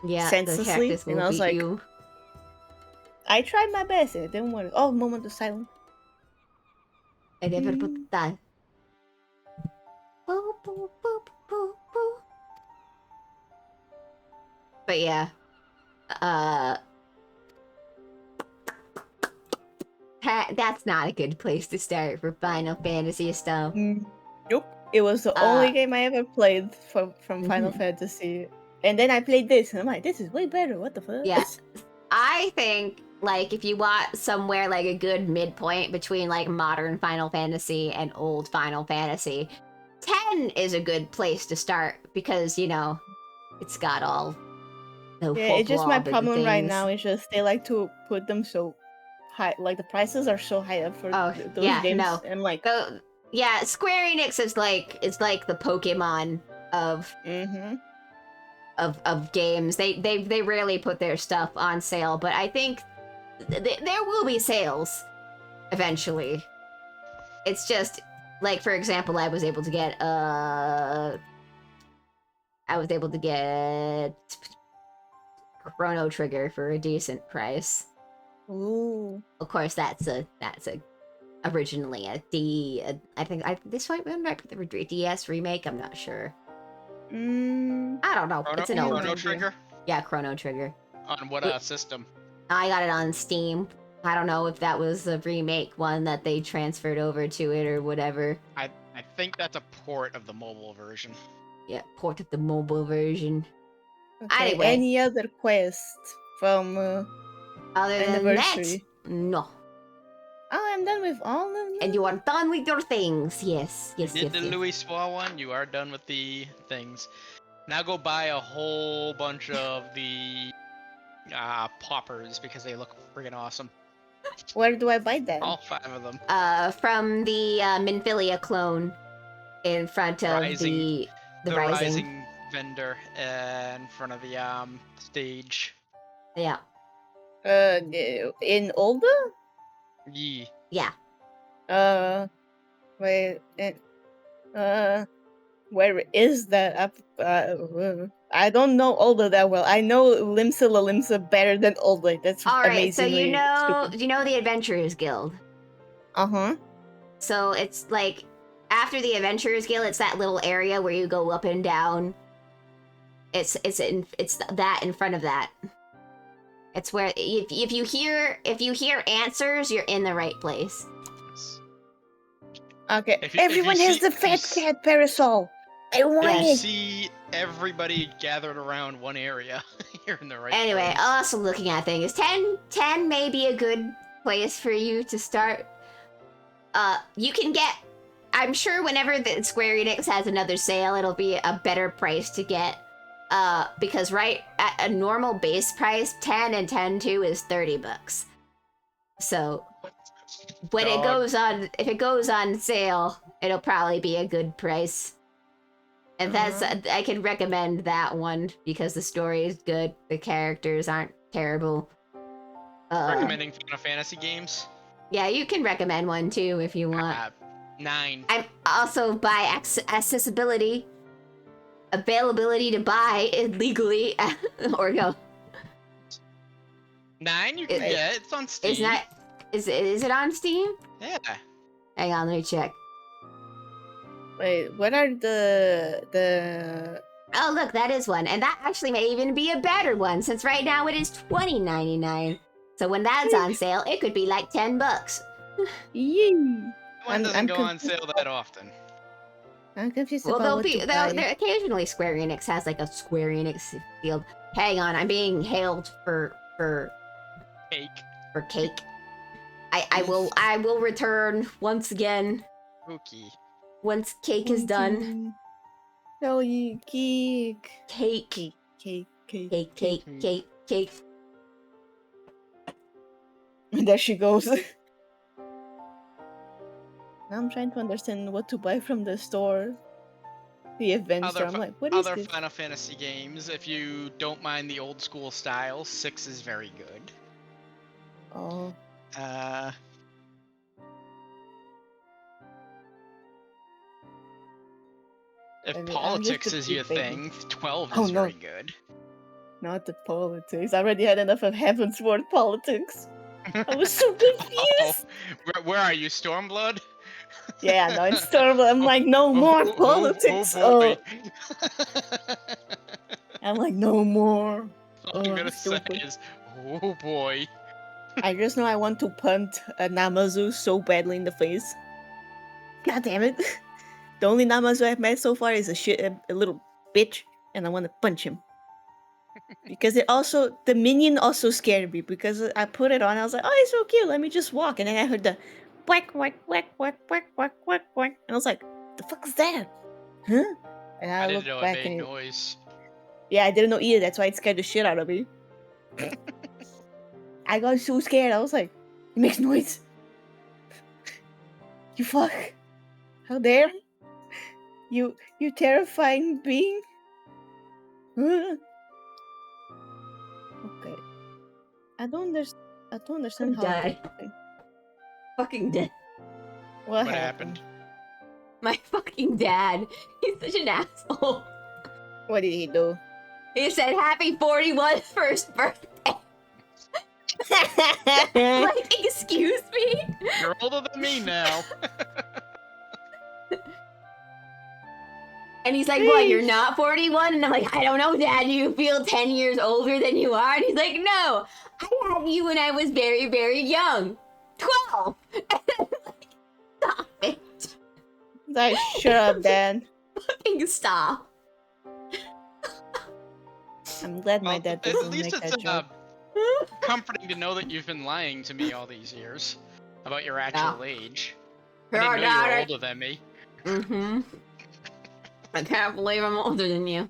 Yeah, the senselessly, cactus will and I was beat like- you. I tried my best, and it didn't work. Oh, moment of silence. I never put that. Boop, boop, boop, boop, boop. But yeah, that's not a good place to start for Final Fantasy stuff. Nope. It was the only game I ever played from Final Mhm. Fantasy. And then I played this, and I'm like, this is way better. What the fuck? Yeah. I think like if you want somewhere like a good midpoint between like modern Final Fantasy and old Final Fantasy, 10 is a good place to start because you know it's got all the Yeah, it's just my folklore and problem right things. now. It's just they like to put them so high. Like the prices are so high up for Oh, those yeah, games. no. I'm like, So yeah, Square Enix is like the Pokemon of mm-hmm. of games. They rarely put their stuff on sale, but I think there will be sales eventually. It's just like, for example, I was able to get Chrono Trigger for a decent price. Ooh. Of course, that's a originally I think this might be the DS remake. I'm not sure. I don't know. It's an old Chrono one. Trigger? yeah, Chrono Trigger. On what Wait. system? I got it on Steam. I don't know if that was a remake one that they transferred over to it or whatever. I think that's a port of the mobile version. Yeah, port of the mobile version. Okay, Anyway. any other quest from? Other than that, Anniversary. no. Oh, I'm done with all of them. And you are done with your things. Yes, yes, Did yes. the yes. Louis Swa one? You are done with the things. Now go buy a whole bunch of the poppers because they look friggin' awesome. Where do I buy that? All 5 of them. From the Minfilia clone in front of Rising- the The Rising. Rising vendor in front of the stage. Yeah, In Olda? Yee. yeah. Wait. Where is that? I don't know Olda that well. I know Limsa better than Olda. That's All right, so amazingly you know the Adventurers Guild. Uh huh. So it's like after the Adventurers Guild, it's that little area where you go up and down. It's that in front of that. It's where if you hear answers, you're in the right place. Okay. If you Everyone has see- the if you fat see- cat parasol. I want Yes. You it. see everybody gathered around one area. You're in the right Anyway, place. also looking at things, 10 may be a good place for you to start. You can get. I'm sure whenever the Square Enix has another sale, it'll be a better price to get because right at a normal base price, 10 and 10-2 is $30. So when it Dog. goes on, if it goes on sale, it'll probably be a good price. And that's I can recommend that one because the story is good, the characters aren't terrible. Recommending Final Fantasy games? Yeah, you can recommend one too if you want. 9. I'm also by accessibility, availability to buy it legally, or go. 9 you can It- get. It's on Steam. Is that is it on Steam? Yeah. Hang on, let me check. Wait, what are the? Oh, look, that is one, and that actually may even be a better one since right now it is $20.99. So when that's on sale, it could be like $10. Yee. One doesn't I'm go on confused. sale that often. I'm confused Well, about they'll what be to buy. there occasionally Square Enix has like a Square Enix field. Hang on, I'm being hailed for Cake. cake. I will return once again Cookie. once cake is done. Oh, you cake. Cake, Cake, cake, cake. cake, cake, cake, cake. And there she goes. Now I'm trying to understand what to buy from the store. The event store. I'm like, what is Other this? Final Fantasy games, if you don't mind the old school style, 6 is very good. Oh, If I mean, I'm politics just a is your big baby. thing, 12 Oh, is no. very good. not the politics. I already had enough of Heaven's Word politics. I was so confused. Where are you, Stormblood? Yeah, no, it's terrible. I'm like, no more politics. boy. I'm like, no more. All I'm Oh, gonna stupid. say is, oh boy. I just know I want to punt a Namazu so badly in the face. God damn it. The only Namazu I've met so far is a little bitch, and I want to punch him. Because the minion also scared me, because I put it on, I was like, oh, it's so cute, let me just walk. And then I heard the whack, whack, whack, whack, whack, whack, whack, whack. And I was like, the fuck is that? Huh? And I I didn't looked know it back made and noise. yeah, I didn't know either. That's why it scared the shit out of me. I got so scared. I was like, it makes noise. You fuck. How dare? You terrifying being. Huh? Okay. I don't understand how. Die. Fucking dead. What What happened? happened? My fucking dad. He's such an asshole. What did he do? He said happy 41st first birthday. Like, excuse me? You're older than me now. And he's like, what, you're not 41? And I'm like, I don't know, Dad. Do you feel 10 years older than you are? And he's like, no. I had you when I was very, very young. 12. And I'm like, stop it. Like, shut up, Dad. Fucking stop. I'm glad my Well, dad at doesn't least make it's that joke. comforting to know that you've been lying to me all these years about your actual age. I Your didn't know you were daughter. older than me. Mm-hmm. I can't believe I'm older than you.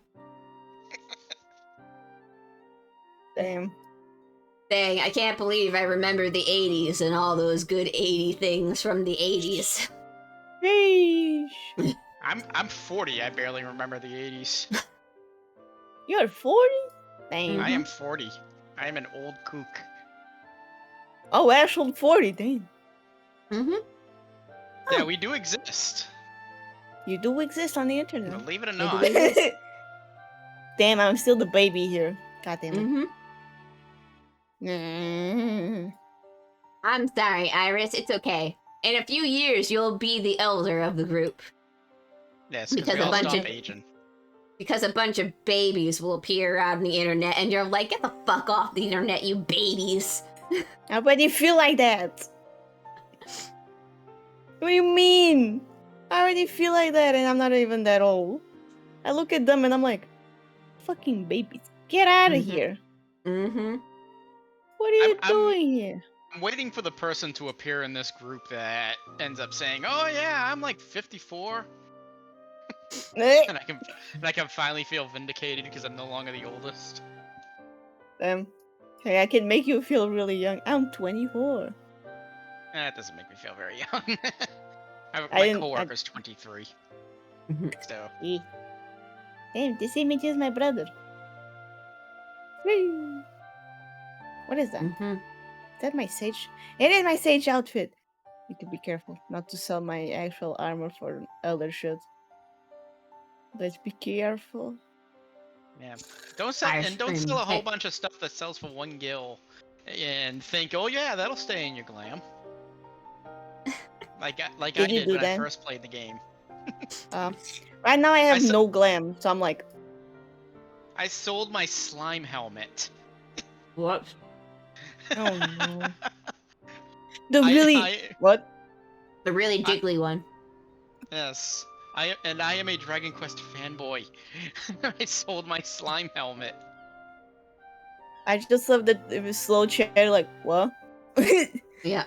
Damn. Dang, I can't believe I remember the 80s and all those good 80 things from the 80s. Sheesh. I'm 40. I barely remember the 80s. You're 40? Dang. I am 40. I am an old kook. Oh, actual 40, dang. Mm-hmm. Yeah, we do exist. You do exist on the internet. Believe it or do not. exist. Damn, I'm still the baby here. God damn it. Mm-hmm. Mm. I'm sorry, Iris. It's okay. In a few years, you'll be the elder of the group. Yes, Because because we a all bunch stop of- aging. Because a bunch of babies will appear on the internet, and you're like, get the fuck off the internet, you babies. I already feel like that. What do you mean? I already feel like that, and I'm not even that old. I look at them and I'm like, fucking babies, get out of Mhm. here. Mm-hmm. What are you I'm- doing here? I'm waiting for the person to appear in this group that ends up saying, "Oh yeah, I'm like 54." and I can finally feel vindicated because I'm no longer the oldest. Hey, I can make you feel really young. I'm 24. That doesn't make me feel very young. I My didn't- coworker's 23. So Eh. Damn, the same age as my brother. Whee! What is that? Mhm. Is that my sage? It is my sage outfit. Need to be careful not to sell my actual armor for other shit. Let's be careful. yeah, don't sell Fire and don't scream. sell a whole Hey. bunch of stuff that sells for 1 gil, and think, oh yeah, that'll stay in your glam. Like I Did you did do when I that? first played the game. Right now I have s- no glam, so I'm like, I sold my slime helmet. What? oh no. The I- really I- what? The really I- jiggly one. Yes. I am a Dragon Quest fanboy. I sold my slime helmet. I just love the slow chair. Like what? Yeah.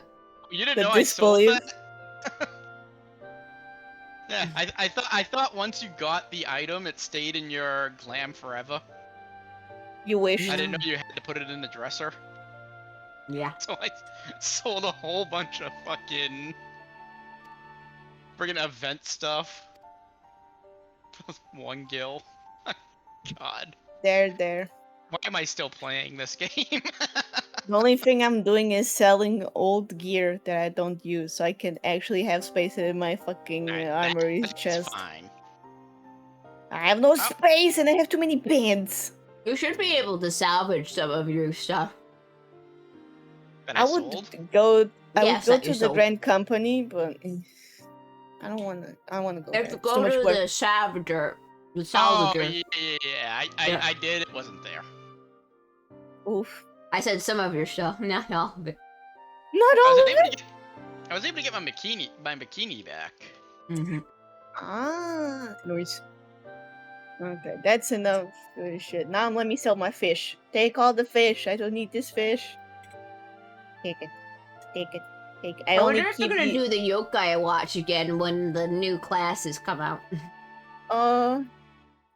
You didn't The know I sold disbelief. that? Yeah, I thought once you got the item, it stayed in your glam forever. You wish. I didn't know you had to put it in the dresser. Yeah. So I sold a whole bunch of fucking friggin' event stuff. 1 gil. God. There. Why am I still playing this game? The only thing I'm doing is selling old gear that I don't use, so I can actually have space in my fucking armory That's chest. fine. I have no space, and I have too many bands. You should be able to salvage some of your stuff. That I I would sold? go. I Yes, would go that you to the sold. brand company, but I don't want to. I want to go You there. have to It's too go much to work. the salvager. The Oh, salvager. yeah. Yeah. I did. It wasn't there. Oof. I said some of your stuff, not all of it. Not all of it. I was able to get my bikini back. Mm-hmm. Ah, noise. Okay, that's enough shit. Now let me sell my fish. Take all the fish. I don't need this fish. Take it. Take it. Take it. I I only wonder if they're keep gonna the. do the yokai watch again when the new classes come out. Yada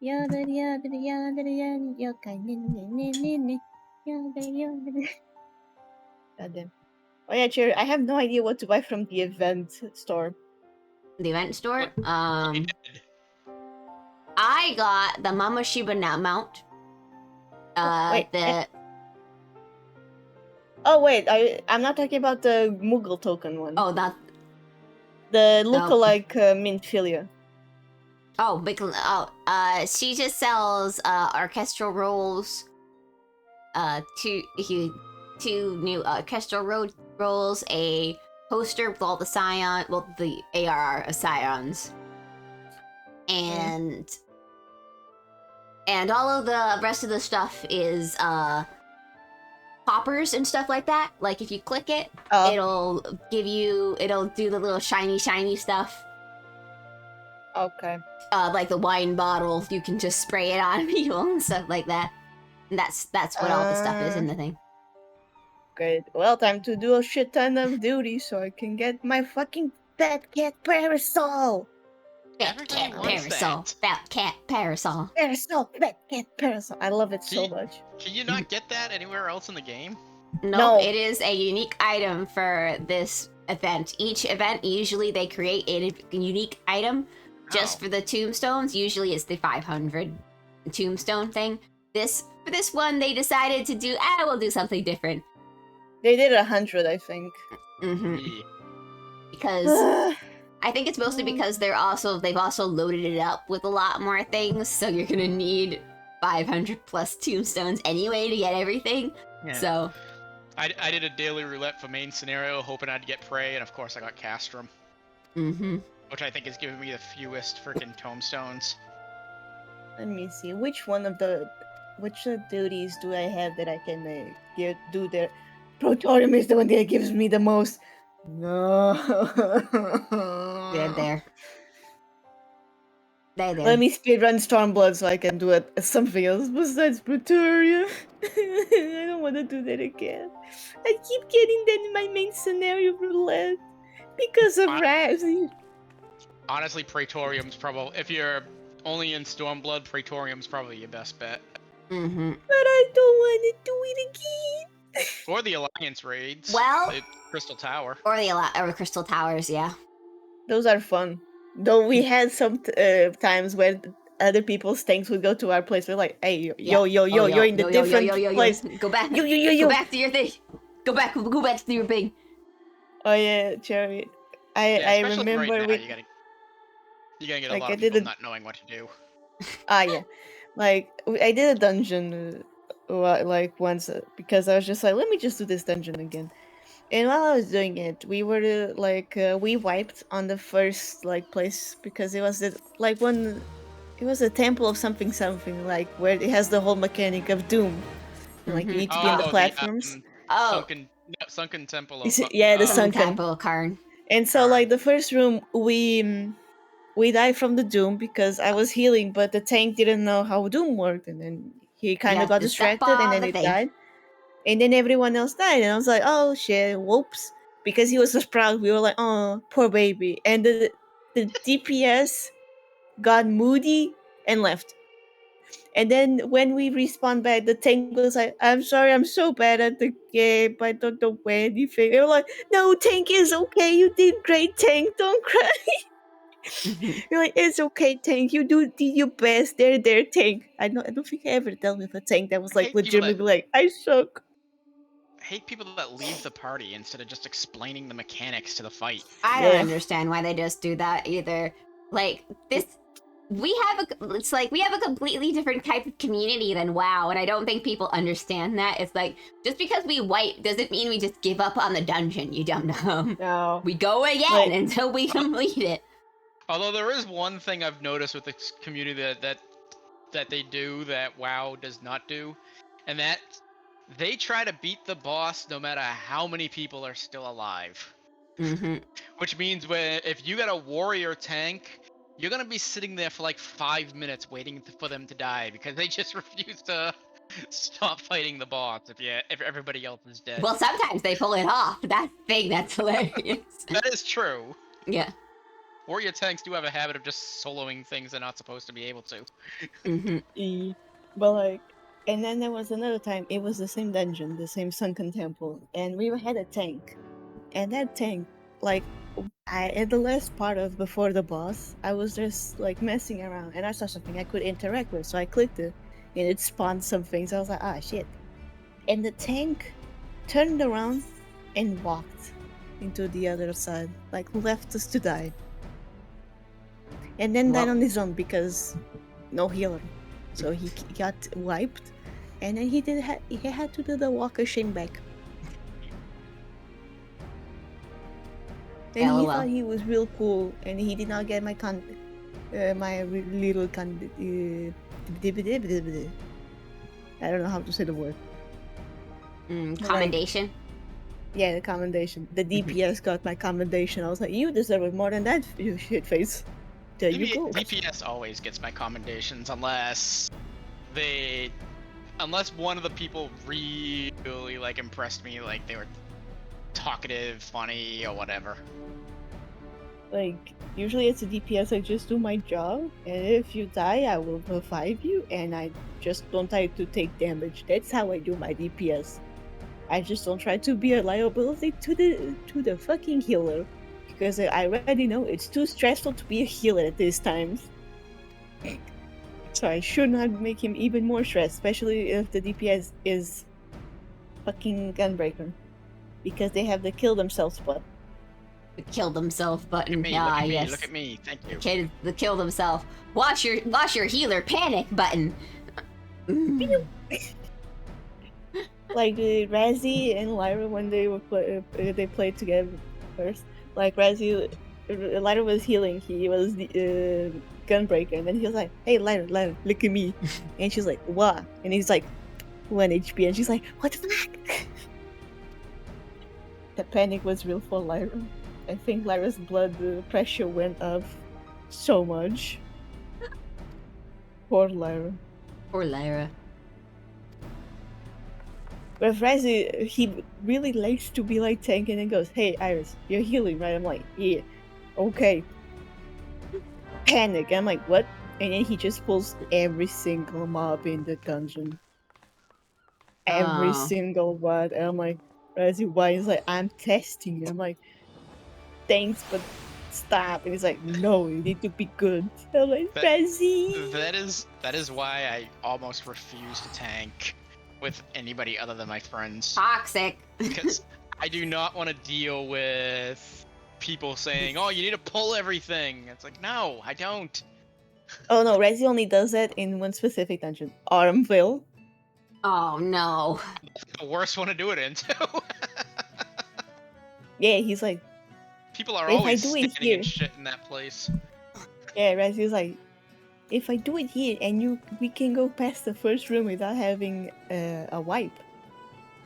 yada yada yada yokai ne. Yada yada. Goddamn. Oh yeah, Cherry. I have no idea what to buy from the event store. The event store. You did. I got the Mama Shiba mount. wait, Oh wait, I'm not talking about the Moogle token one. Oh, that. The lookalike Minfilia. Oh, she just sells orchestral rolls. Two new orchestral rolls, a poster with all the Scion, well, the ARR of Scions, and all of the rest of the stuff is poppers and stuff like that. Like if you click it, it'll do the little shiny stuff. Okay. Like the wine bottle, you can just spray it on people and stuff like that. And that's what all the stuff is in the thing. Great. Well, time to do a shit ton of duties so I can get my fucking fat cat parasol. Fat Everybody cat wants parasol. that. Fat cat parasol. Parasol, fat cat parasol. I love it so See? much. Can you not get that anywhere else in the game? Nope, No. it is a unique item for this event. Each event, usually they create a unique item just Oh. for the tombstones. Usually it's the 500 tombstone thing. For this one, they decided to do, we'll do something different. They did 100, I think. Mm-hmm. Yeah. Because I think it's mostly because they've also loaded it up with a lot more things, so you're gonna need 500 plus tombstones anyway to get everything. Yeah. So I did a daily roulette for main scenario, hoping I'd get Prey, and of course I got Castrum, mm-hmm. which I think is giving me the fewest freaking tombstones. Let me see. Which duties do I have that I can do there? Protorium is the one that gives me the most. No. There. Let me speedrun Stormblood so I can do something else besides Praetorium. I don't want to do that again. I keep getting that in my main scenario roulette because of Raz. Honestly, Praetorium's probably, if you're Only in Stormblood, Praetorium's probably your best bet. Mm-hmm. But I don't want to do it again. Or the Alliance raids. Well- the Crystal Tower. Or the Crystal Towers, yeah. Those are fun. Though we had some times where other people's tanks would go to our place. We're like, hey, yo, Yeah. you're in the different place. Go back. Yo. Go back to your thing. Go back to your thing. Oh yeah, Cherry. I Especially remember right now, with you're gonna get a like, lot I of people didn't- not knowing what to do. yeah, like I did a dungeon like once because I was just like, let me just do this dungeon again. And while I was doing it, we were we wiped on the first like place because it was it was a temple of something like where it has the whole mechanic of Doom. And, like you need to be in the platforms. Oh, Sunken Temple Is of... it- yeah, the some sunken. type of Karn. And so like the first room we died from the Doom because I was healing, but the tank didn't know how Doom worked, and then he kind Yeah, of got the step distracted, and on then the it thing. died. And then everyone else died, and I was like, oh shit, whoops. Because he was so proud, we were like, oh, poor baby. And the DPS got moody and left. And then when we respawned back, the tank was like, I'm sorry, I'm so bad at the game, I don't know anything. They were like, no, tank is okay, you did great, tank, don't cry. You're like, it's okay, tank, you did your best, there, tank. I don't think I ever dealt with a tank that was I like hate people legitimately like, I suck. I hate people that leave the party instead of just explaining the mechanics to the fight. I don't Yeah. understand why they just do that either. Like this, we have a completely different type of community than WoW, and I don't think people understand that. It's like just because we wipe doesn't mean we just give up on the dungeon, you dum dum. No. We go again Like- until we complete it. Although there is one thing I've noticed with this community that they do that WoW does not do, and that they try to beat the boss no matter how many people are still alive. Mm-hmm. Which means if you got a warrior tank, you're gonna be sitting there for like 5 minutes waiting for them to die because they just refuse to stop fighting the boss if everybody else is dead. Well, sometimes they pull it off. That's hilarious. That is true. Yeah. Warrior tanks do have a habit of just soloing things they're not supposed to be able to. Mm-hmm. But like, and then there was another time, it was the same dungeon, the same sunken temple, and we had a tank. And that tank, like, at the last part of before the boss, I was just like messing around and I saw something I could interact with, so I clicked it and it spawned some things. I was like, ah, shit. And the tank turned around and walked into the other side, like left us to die. And then died Well- on his own because no healer. So he got wiped, and then he had to do the walk of shame back. And he LOL. thought he was real cool, and he did not get my little I don't know how to say the word. Commendation. Yeah, the commendation. The DPS got my commendation. I was like, you deserve it more than that, you shit face. There you go. DPS always gets my commendations unless one of the people really like impressed me, like they were talkative, funny, or whatever. Like, usually it's a DPS, I just do my job, and if you die, I will revive you, and I just don't try to take damage. That's how I do my DPS. I just don't try to be a liability to the fucking healer, because I already know it's too stressful to be a healer at these times. So I should not make him even more stressed, especially if the DPS is fucking Gunbreaker, because they have the kill themselves button. The kill themselves button. Me, Ah, look at me, yes. look at me, thank you. The kill themselves. Watch your healer panic button. Like Razzie and Lyra when they were they played together first. Like Razzie, Lyra was healing. He was the Gunbreaker, and then he was like, "Hey, Lyra, look at me," and she's like, "What?" And he's like, 1 HP, and she's like, "What the fuck?" The panic was real for Lyra. I think Lyra's blood pressure went up so much. Poor Lyra. Poor Lyra. But Razzie, he really likes to be like tank and then goes, "Hey Iris, you're healing, right?" I'm like, "Yeah, okay." Panic. I'm like, "What?" And then he just pulls every single mob in the dungeon. Every Oh. single one. And I'm like, Razzie, why? He's like, I'm testing you. I'm like, thanks, but stop. And he's like, no, you need to be good. I'm like, That- Razzie. That is why I almost refuse to tank with anybody other than my friends. Toxic. Because I do not want to deal with people saying, "Oh, you need to pull everything." It's like, no, I don't. Oh no, Razzie only does that in one specific dungeon. Autumnville. Oh no. The worst one to do it into. Yeah, he's like, People are If I always do it standing in here- shit in that place. yeah, Razzie's like, if I do it here and we can go past the first room without having a wipe,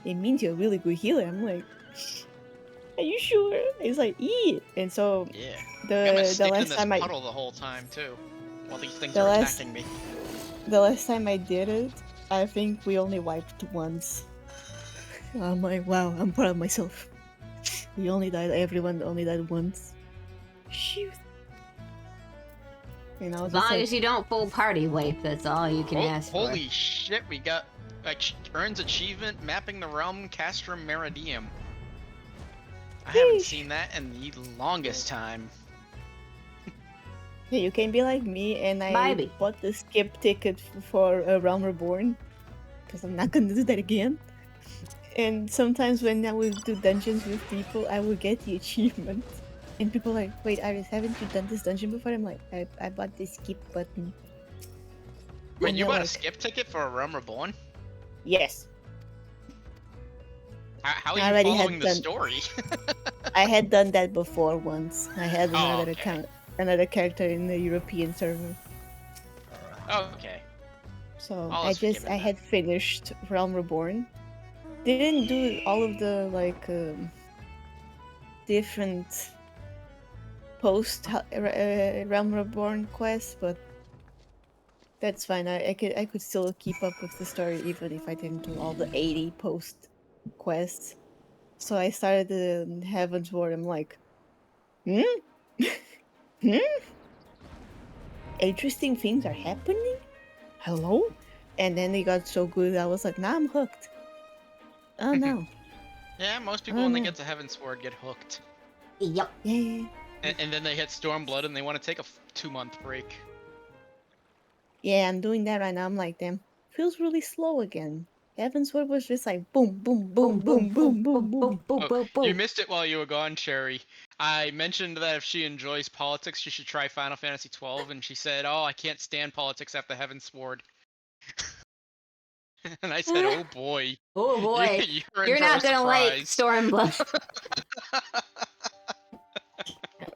it means you're a really good healer. I'm like, are you sure? He's like, yeah. And so Yeah. I'm gonna the stand in last this time puddle the whole time too, while these things The are last- attacking me. the last time I did it, I think we only wiped once. I'm like, wow, I'm proud of myself. We only died. Everyone only died once. Shoot. And I was As just long like, as you don't full party wipe, that's all you can ask for. Holy shit, we got earns achievement mapping the realm Castrum Meridium. I haven't Yeesh. seen that in the longest time. hey, you can be like me, and I Maybe. bought the skip ticket for Realm Reborn because I'm not gonna do that again. And sometimes when I would do dungeons with people, I would get the achievement. And people are like, wait, Iris, haven't you done this dungeon before? I'm like, I bought this skip button. Wait, And you they're bought a like, skip ticket for a Realm Reborn? Yes. How are I you already had following the done- story? I had done that before once. I had Oh, another okay. account, another character in the European server. Oh, okay. So All I is just forgiven I then. had finished Realm Reborn. Didn't do all of the like different post Realm Reborn quests, but that's fine. I could still keep up with the story even if I didn't do all the 80 post quests. So I started the Heaven's Ward. I'm like, hmm, hmm. Interesting things are happening. Hello, and then it got so good. I was like, now I'm hooked. Oh no. Yeah, most people Oh, when they no. get to Heaven's Sword get hooked. Yep. Yeah. And then they hit Stormblood and they want to take a 2-month break. Yeah, I'm doing that right now. I'm like, damn, feels really slow again. Heaven's Word was just like boom, boom, boom, boom, boom, boom, boom. Oh, You missed it while you were gone, Cherry. I mentioned that if she enjoys politics, she should try Final Fantasy XII, and she said, "Oh, I can't stand politics after Heaven's Sword." And I said, "Oh boy, Oh boy. you're in You're for not a gonna like surprise." Stormblood.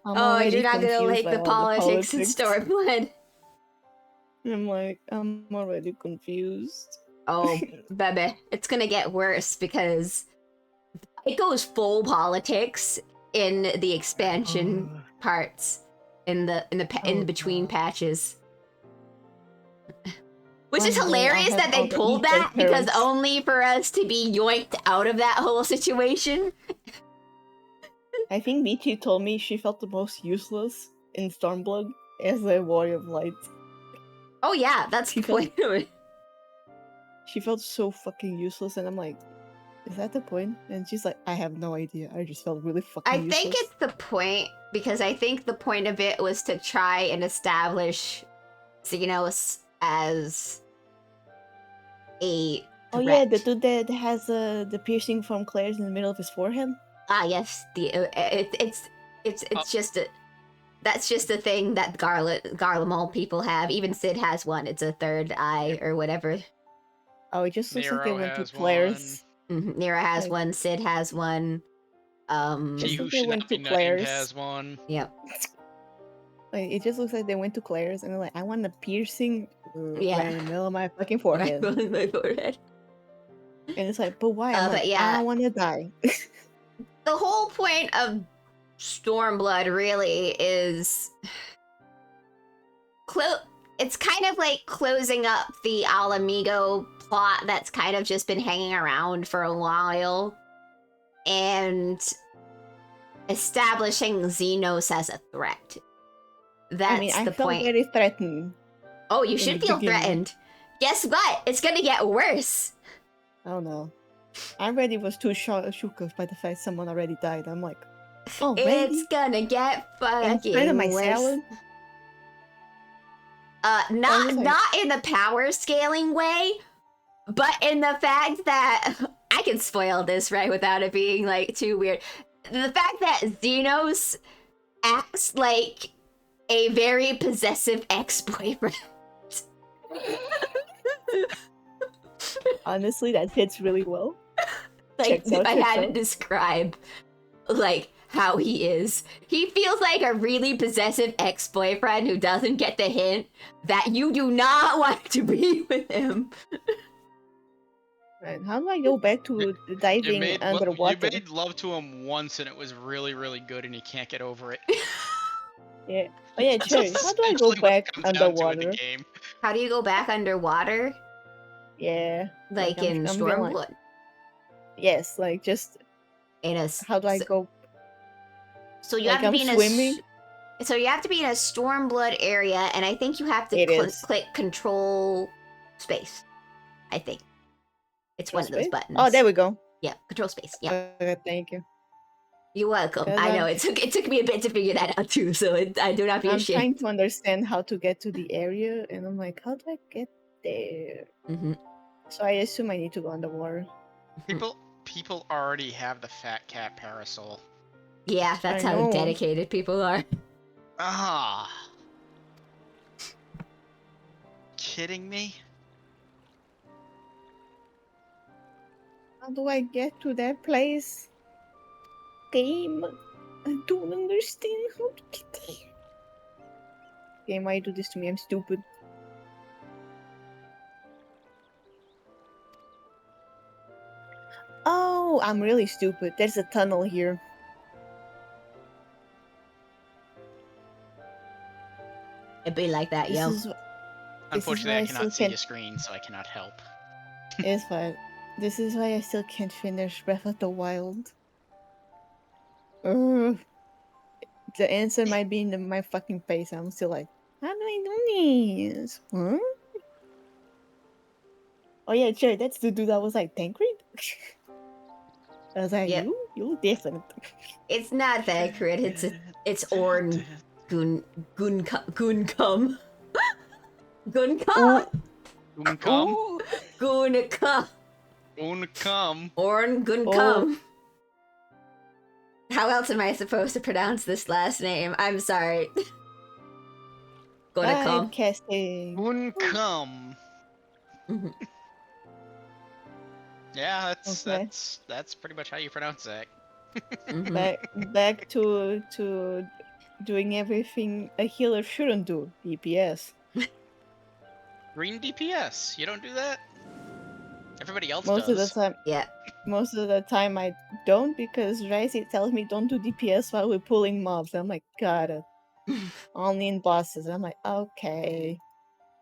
I'm Oh, already you're not gonna confused like by the all politics in politics. Stormblood. I'm like, I'm already confused. Oh, baby, it's gonna get worse because it goes full politics in the expansion parts, in the between patches. Which is One day I'll hilarious that have all they the pulled Easter that because turds. only for us to be yoinked out of that whole situation. I think Michi told me she felt the most useless in Stormblood as a Warrior of Light. Oh yeah, that's the She felt- point of it. She felt so fucking useless, and I'm like, is that the point? And she's like, I have no idea. I just felt really fucking I useless. think it's the point because I think the point of it was to try and establish Xenos as a Oh yeah, the threat. dude that has the piercing from Claire's in the middle of his forehead. Ah yes, it's Oh. just a that's just a thing that Garlemald people have. Even Sid has one. It's a third eye or whatever. Oh, it just looks like they Nero went to has Claire's. Nira has Like- one. Sid has one. Just He who like they should went not be to named Claire's. has one. Yep. Like it just looks like they went to Claire's and they're like, I want a piercing Yeah. right in the middle of my fucking Right forehead. on my forehead. And it's like, but why? I'm But like, yeah. I want to die. The whole point of Stormblood really is it's kind of like closing up the Alamigo plot that's kind of just been hanging around for a while and establishing Xenos as a threat. That's I mean, I the felt point. very threatened Oh, you the should feel beginning. threatened. Guess what? It's gonna get worse. I don't know. I already was too shook by the fact someone already died. I'm like, already? It's gonna get Inside of my fucking worse. salad? Not was like- not in the power scaling way, but in the fact that I can spoil this right without it being like too weird. The fact that Xenos acts like a very possessive ex-boyfriend. Honestly, that hits really well. Like Checks if out, I checks had to out. describe like how he is. He feels like a really possessive ex-boyfriend who doesn't get the hint that you do not want to be with him. Right, how do I go back to diving You underwater? made love to him once and it was really, really good and you can't get over it. Yeah. Oh yeah, That's Cherry, how do I go essentially what it back comes down to in the underwater? game. How do you go back underwater? Yeah. Like I'm in feeling- Stormblood? Yes, like just In a how do I go? So you like have to I'm be in swimming? so you have to be in a Stormblood area, and I think you have to It is. click Control Space. I think it's one of those Space? buttons. Oh, there we go. Yeah, Control Space. Yeah, Okay, thank you. you're welcome. Cause I know I'm- it took me a bit to figure that out too, so I do not be I'm ashamed. trying to understand how to get to the area, and I'm like, how do I get there? Mhm. So I assume I need to go underwater. People already have the fat cat parasol. Yeah, that's I how know. dedicated people are. Ah. Kidding me? How do I get to that place? Game, I don't understand how to get there. Game, why you do this to me? I'm stupid. Oh, I'm really stupid. There's a tunnel here. It'd be like that, This yo. is Unfortunately, why I I cannot still see can't- your screen, so I cannot help. it's fine. This is why I still can't finish Breath of the Wild. Ugh. The answer might be in my fucking face. I'm still like, how do I do this? Huh? Oh yeah, sure. That's the dude that was like Tancred. I was like, Yep. you different. It's not that crit. It's Orn Gun Guncum. Guncum. Uncum. Guncum. Uncum. Orn Guncum. How else am I supposed to pronounce this last name? I'm sorry. Gonna I'm come. casting. Uncum. Mhm. Yeah, Okay. that's pretty much how you pronounce that. Mhm. Back to doing everything a healer shouldn't do. DPS. Green DPS. You don't do that? Everybody else Most does. of the time, Yeah. most of the time I don't because Raisi tells me don't do DPS while we're pulling mobs. I'm like, got it. Only in bosses. I'm like, okay.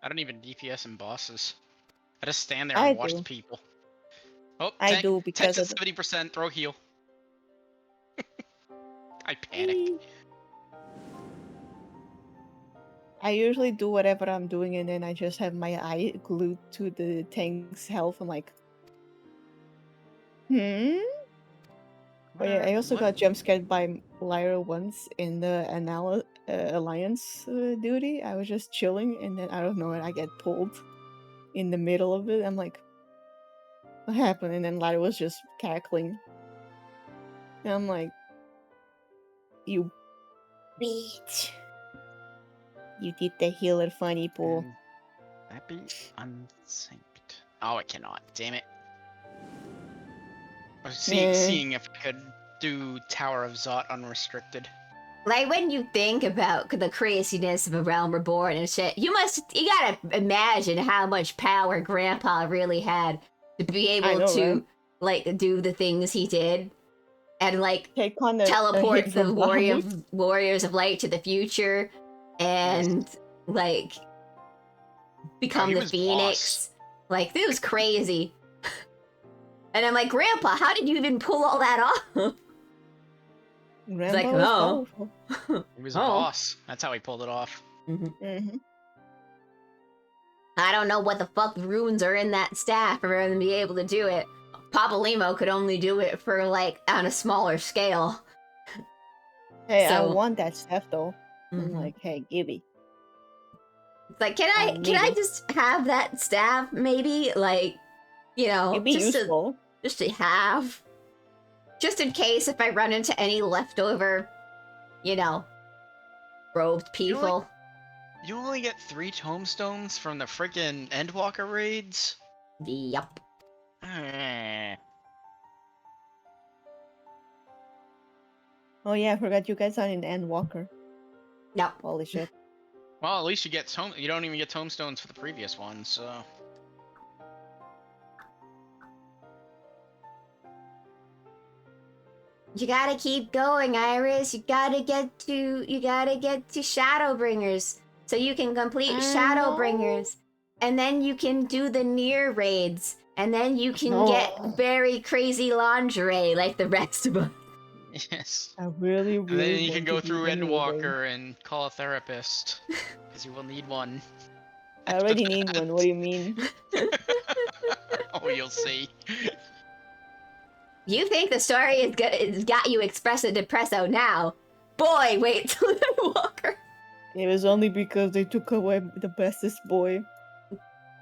I don't even DPS in bosses. I just stand there I and watch do. the people. Oh, I tank, do because tank's of at 70%, throw heal. I panic. I usually do whatever I'm doing and then I just have my eye glued to the tank's health. I'm like, hmm? Oh yeah, I also got jump scared by Lyra once in the Alliance duty. I was just chilling and then I don't know, I get pulled in the middle of it. I'm like, what happened? And then Lyra was just cackling. And I'm like, you bitch. You did the healer funny, Paul. Can that be unsynced? Oh, it cannot. Damn it. I was seeing if I could do Tower of Zot unrestricted. Like when you think about the craziness of a Realm Reborn and shit, you gotta imagine how much power Grandpa really had to be able know, to right? like do the things he did and like Take on a teleport hit the from Bahamut. warriors of light to the future and like become he the was Phoenix. Like it was crazy. And I'm like, Grandpa, how did you even pull all that off? Rambo like, is oh. powerful. He was a Oh. boss. That's how he pulled it off. Mhm. I don't know what the fuck runes are in that staff for him to be able to do it. Papa Limo could only do it for, like, on a smaller scale. Hey, I So- want that stuff though. I'm Mhm. like, hey, Gibby. It's like, can I maybe. just have that staff, maybe? Like, you know, It'd be just useful. to have. Just in case if I run into any leftover, you know, robed people. You only get 3 tombstones from the freaking Endwalker raids? Yup. Eh. Oh yeah, I forgot you guys are in Endwalker. No. Holy shit. Well, at least you get you don't even get tombstones for the previous one, so. You gotta keep going, Iris. You gotta get to Shadowbringers. So you can complete I Shadowbringers. And then you can do the near raids. And then you can No. get very crazy lingerie like the rest of us. Yes. I really, And really then you can want go to do through the new raid. Endwalker and call a therapist. Because you will need one. I already need one. What do you mean? Oh, you'll see. You think the story is good? It's got you espresso depresso now. Boy, wait till Endwalker. It was only because they took away the bestest boy.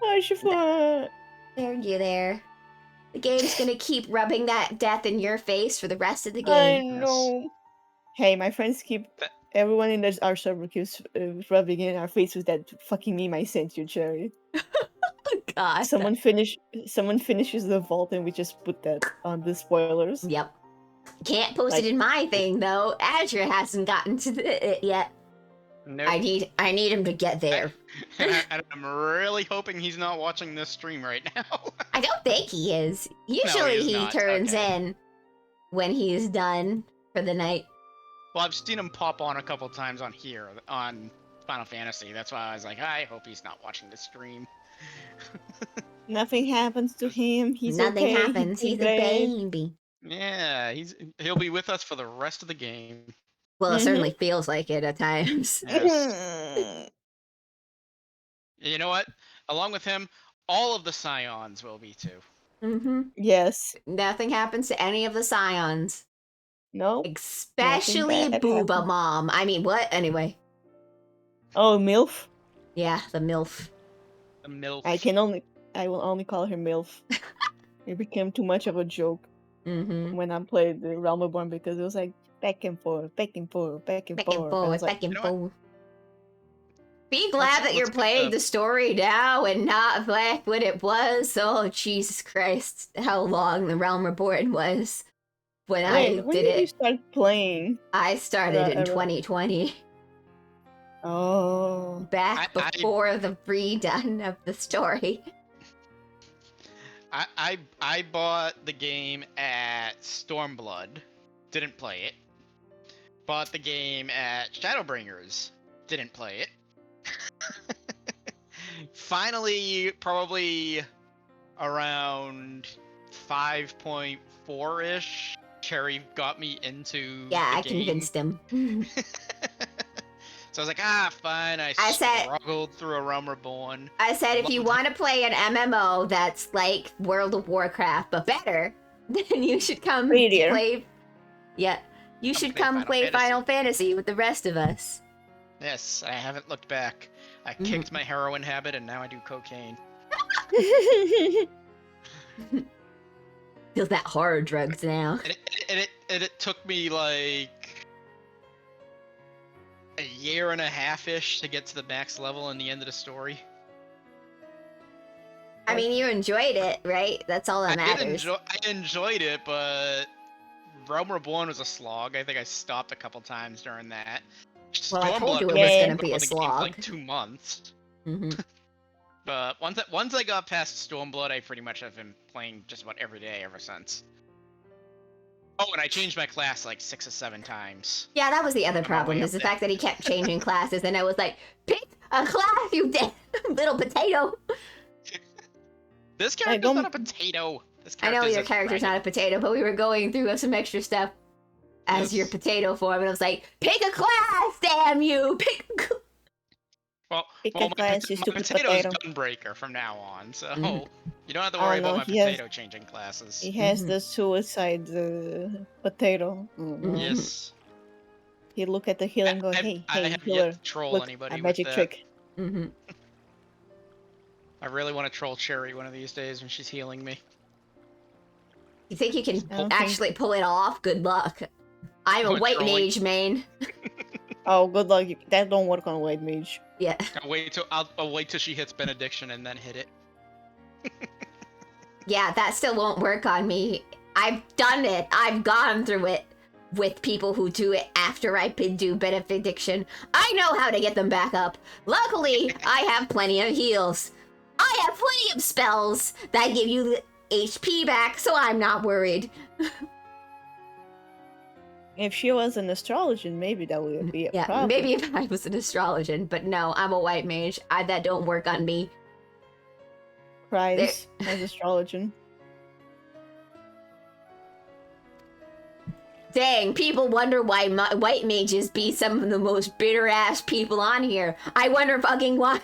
I should fly. There you there. The game's gonna keep rubbing that death in your face for the rest of the I game. know. Hey, my friends keep. That- Everyone in our server keeps rubbing in our face with that fucking meme I sent you, Cherry. God. Someone finishes the vault and we just put that on the spoilers. Yep. Can't post Like- it in my thing though. Azure hasn't gotten to it yet. Nope. I need him to get there. And I'm really hoping he's not watching this stream right now. I don't think he is. Usually he's he not. turns Okay. in when he's done for the night. Well, I've seen him pop on a couple times on here, on Final Fantasy. That's why I was like, I hope he's not watching this stream. Nothing happens to him. He's Nothing okay. happens. He's a great. baby. Yeah, he'll be with us for the rest of the game. Well, it Mhm. certainly feels like it at times. Yes. You know what? Along with him, all of the Scions will be too. Mm-hmm. Yes. Nothing happens to any of the Scions. No. Especially bad Booba happens. Mom. I mean, what? Anyway. Oh, MILF. Yeah, the MILF. The MILF. I will only call her MILF. It became too much of a joke Mm-hmm. when I played the Realm Reborn because it was like back and forth, back and forth, back and Back forth. and I forth, was like, back and you know what? forth. Be glad that you're let's get playing the- the story now and not back when it was. Oh, Jesus Christ. How long the Realm Reborn was when Wait, I when did did you it. start playing? I started in I- 2020. Oh. Back I- before the redone of the story. I bought the game at Stormblood. Didn't play it. Bought the game at Shadowbringers. Didn't play it. Finally, probably around 5.4-ish, Cherry got me into Yeah, the I game. convinced him. So I was like, fine. I said- struggled through a Realm Reborn. I said if you want to play an MMO that's like World of Warcraft but better, then you should come Prettier. play. Yeah, you Come should play come Final play Fantasy. Final Fantasy with the rest of us. Yes, I haven't looked back. I Mhm. kicked my heroin habit and now I do cocaine. Feels that horror drugs now. And it took me like a year and a half-ish to get to the max level in the end of the story. I mean, you enjoyed it, right? That's all that matters. I enjoyed it, but Realm Reborn was a slog. I think I stopped a couple times during that. Well, I told Stormblood you it was was Yeah. gonna be a on the game for slog. like 2 months. hmm But once I got past Stormblood, I pretty much have been playing just about every day ever since. Oh, and I changed my class like 6 or 7 times. Yeah, that was the other On my problem, way is up the there. fact that he kept changing classes, and I was like, pick a class, you little potato. This character's not a don't- potato. This I know character's your a character's dragon. not a potato, but we were going through some extra stuff as Yes. your potato form, and I was like, pick a class, damn you! Pick a Well, Pick well, a class, you my stupid potato is potato. Gunbreaker from now on, so Mhm. you don't have to Oh, worry no, about my he has- potato changing classes. He has Mhm. the suicide potato. Mhm. Yes. He look at the healer and go, hey, I hey, have healer, yet to troll look, anybody a with magic that. trick. Mhm. I really want to troll Cherry one of these days when she's healing me. You think you can I don't actually pull it off? Good luck. I'm a What, white trolling? mage main. Oh, good luck. That don't work on white mage. Yeah. I'll wait till she hits benediction and then hit it. Yeah, that still won't work on me. I've done it. I've gone through it with people who do it after I do benediction. I know how to get them back up. Luckily, I have plenty of heals. I have plenty of spells that give you HP back, so I'm not worried. If she was an astrologian, maybe that would be a Yeah, problem. maybe if I was an astrologian, but no, I'm a white mage. That don't work on me. Prize as astrologian. Dang, people wonder why white mages be some of the most bitter ass people on here. I wonder fucking why.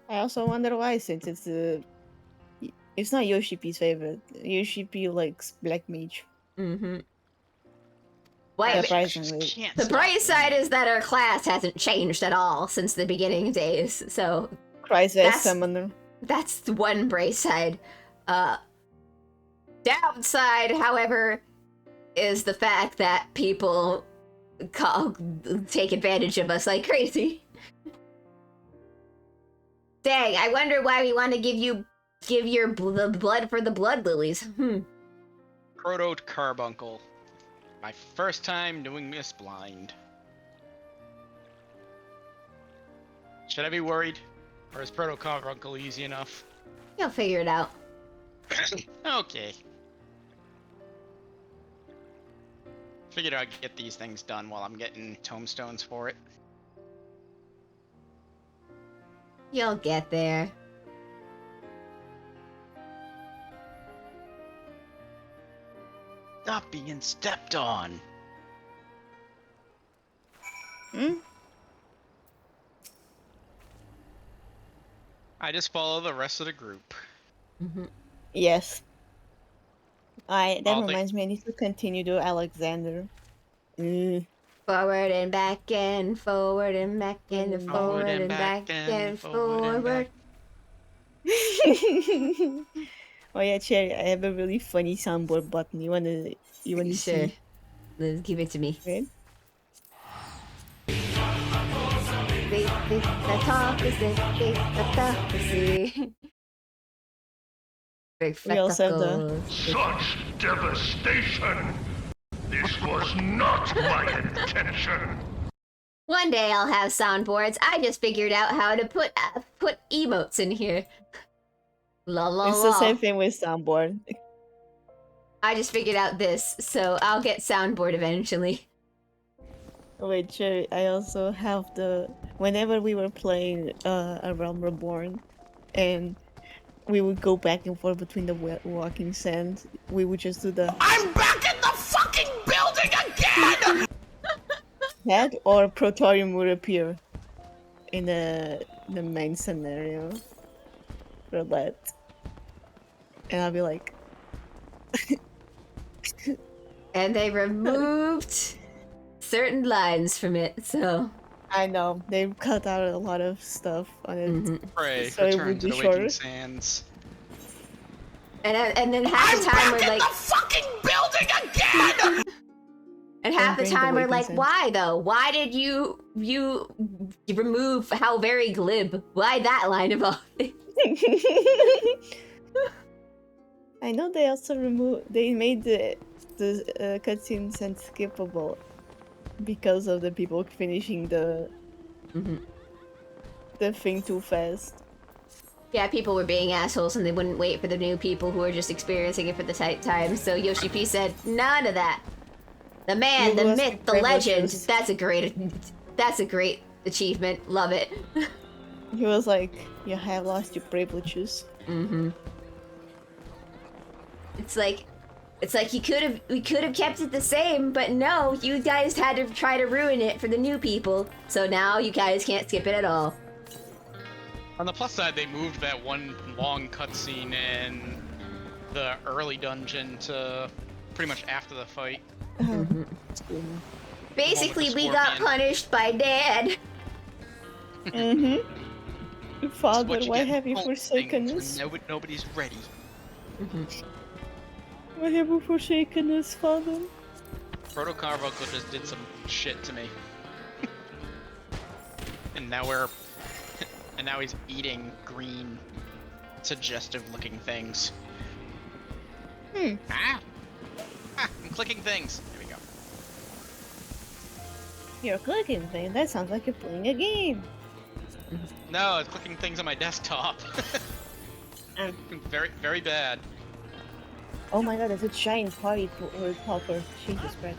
I also wonder why, since it's not Yoshi P's favorite. Yoshi P likes black mage. Mm-hmm. I Surprisingly. just can't The stop bright side winning. is that our class hasn't changed at all since the beginning days, so Cries as That's- summoner. that's the one bright side. Downside, however, is the fact that people take advantage of us like crazy. Dang, I wonder why we want to give your blood for the blood lilies. Proto Carbuncle. My first time doing this blind. Should I be worried? Or is Proto Carbuncle easy enough? You'll figure it out. Okay. Figured I'd get these things done while I'm getting tomestones for it. You'll get there. Not being stepped on. Hmm? I just follow the rest of the group. Mm-hmm. Yes. That All the- reminds me, I need to continue to Alexander. Forward and back and forward and back and forward and back and forward. Oh yeah, Cherry, I have a really funny soundboard button. You wanna Sure. see? Let's give it to me. Right? We also have the- Such devastation! This was not my intention! One day I'll have soundboards. I just figured out how to put emotes in here. La la It's the la. same thing with soundboard. I just figured out this, so I'll get soundboard eventually. Wait, Cherry, I also have the... Whenever we were playing A Realm Reborn, and we would go back and forth between the walking sand, we would just do the... I'm back in the fucking building again! That or Protorium would appear in the main scenario for that. And I'll be like... And they removed certain lines from it, so... I know, they've cut out a lot of stuff on it. Mhm. Pray, So it return would to be the Waking shorter? Sands. And then half I'm the time we're back in like... the fucking building again! And half the Bring the time we're Waking like, Sands. why though? Why did you remove how very glib? Why that line of all things? I know they also they made the cutscenes unskippable because of the people finishing the thing too fast. Yeah, people were being assholes and they wouldn't wait for the new people who were just experiencing it for the time. So Yoshi P said, none of that. The man, the You lost myth, your the legend. privileges. That's a great achievement. Love it. He was like, "You have lost your privileges." It's like, It's like we could have kept it the same, but no, you guys had to try to ruin it for the new people. So now you guys can't skip it at all. On the plus side, they moved that one long cutscene in the early dungeon to pretty much after the fight. Basically, we got scorpion. punished by Dad. Father, What you why get have you for forsaken things us? when nobody's ready. Why have you forsaken us, Father? Proto Carbuncle just did some shit to me. And now we're... and now he's eating green, suggestive-looking things. Ah! Ah! I'm clicking things! There we go. You're clicking thing. That sounds like you're playing a game. No, it's clicking things on my desktop. Very, very bad. Oh my god, there's a giant party popper. Jesus Christ.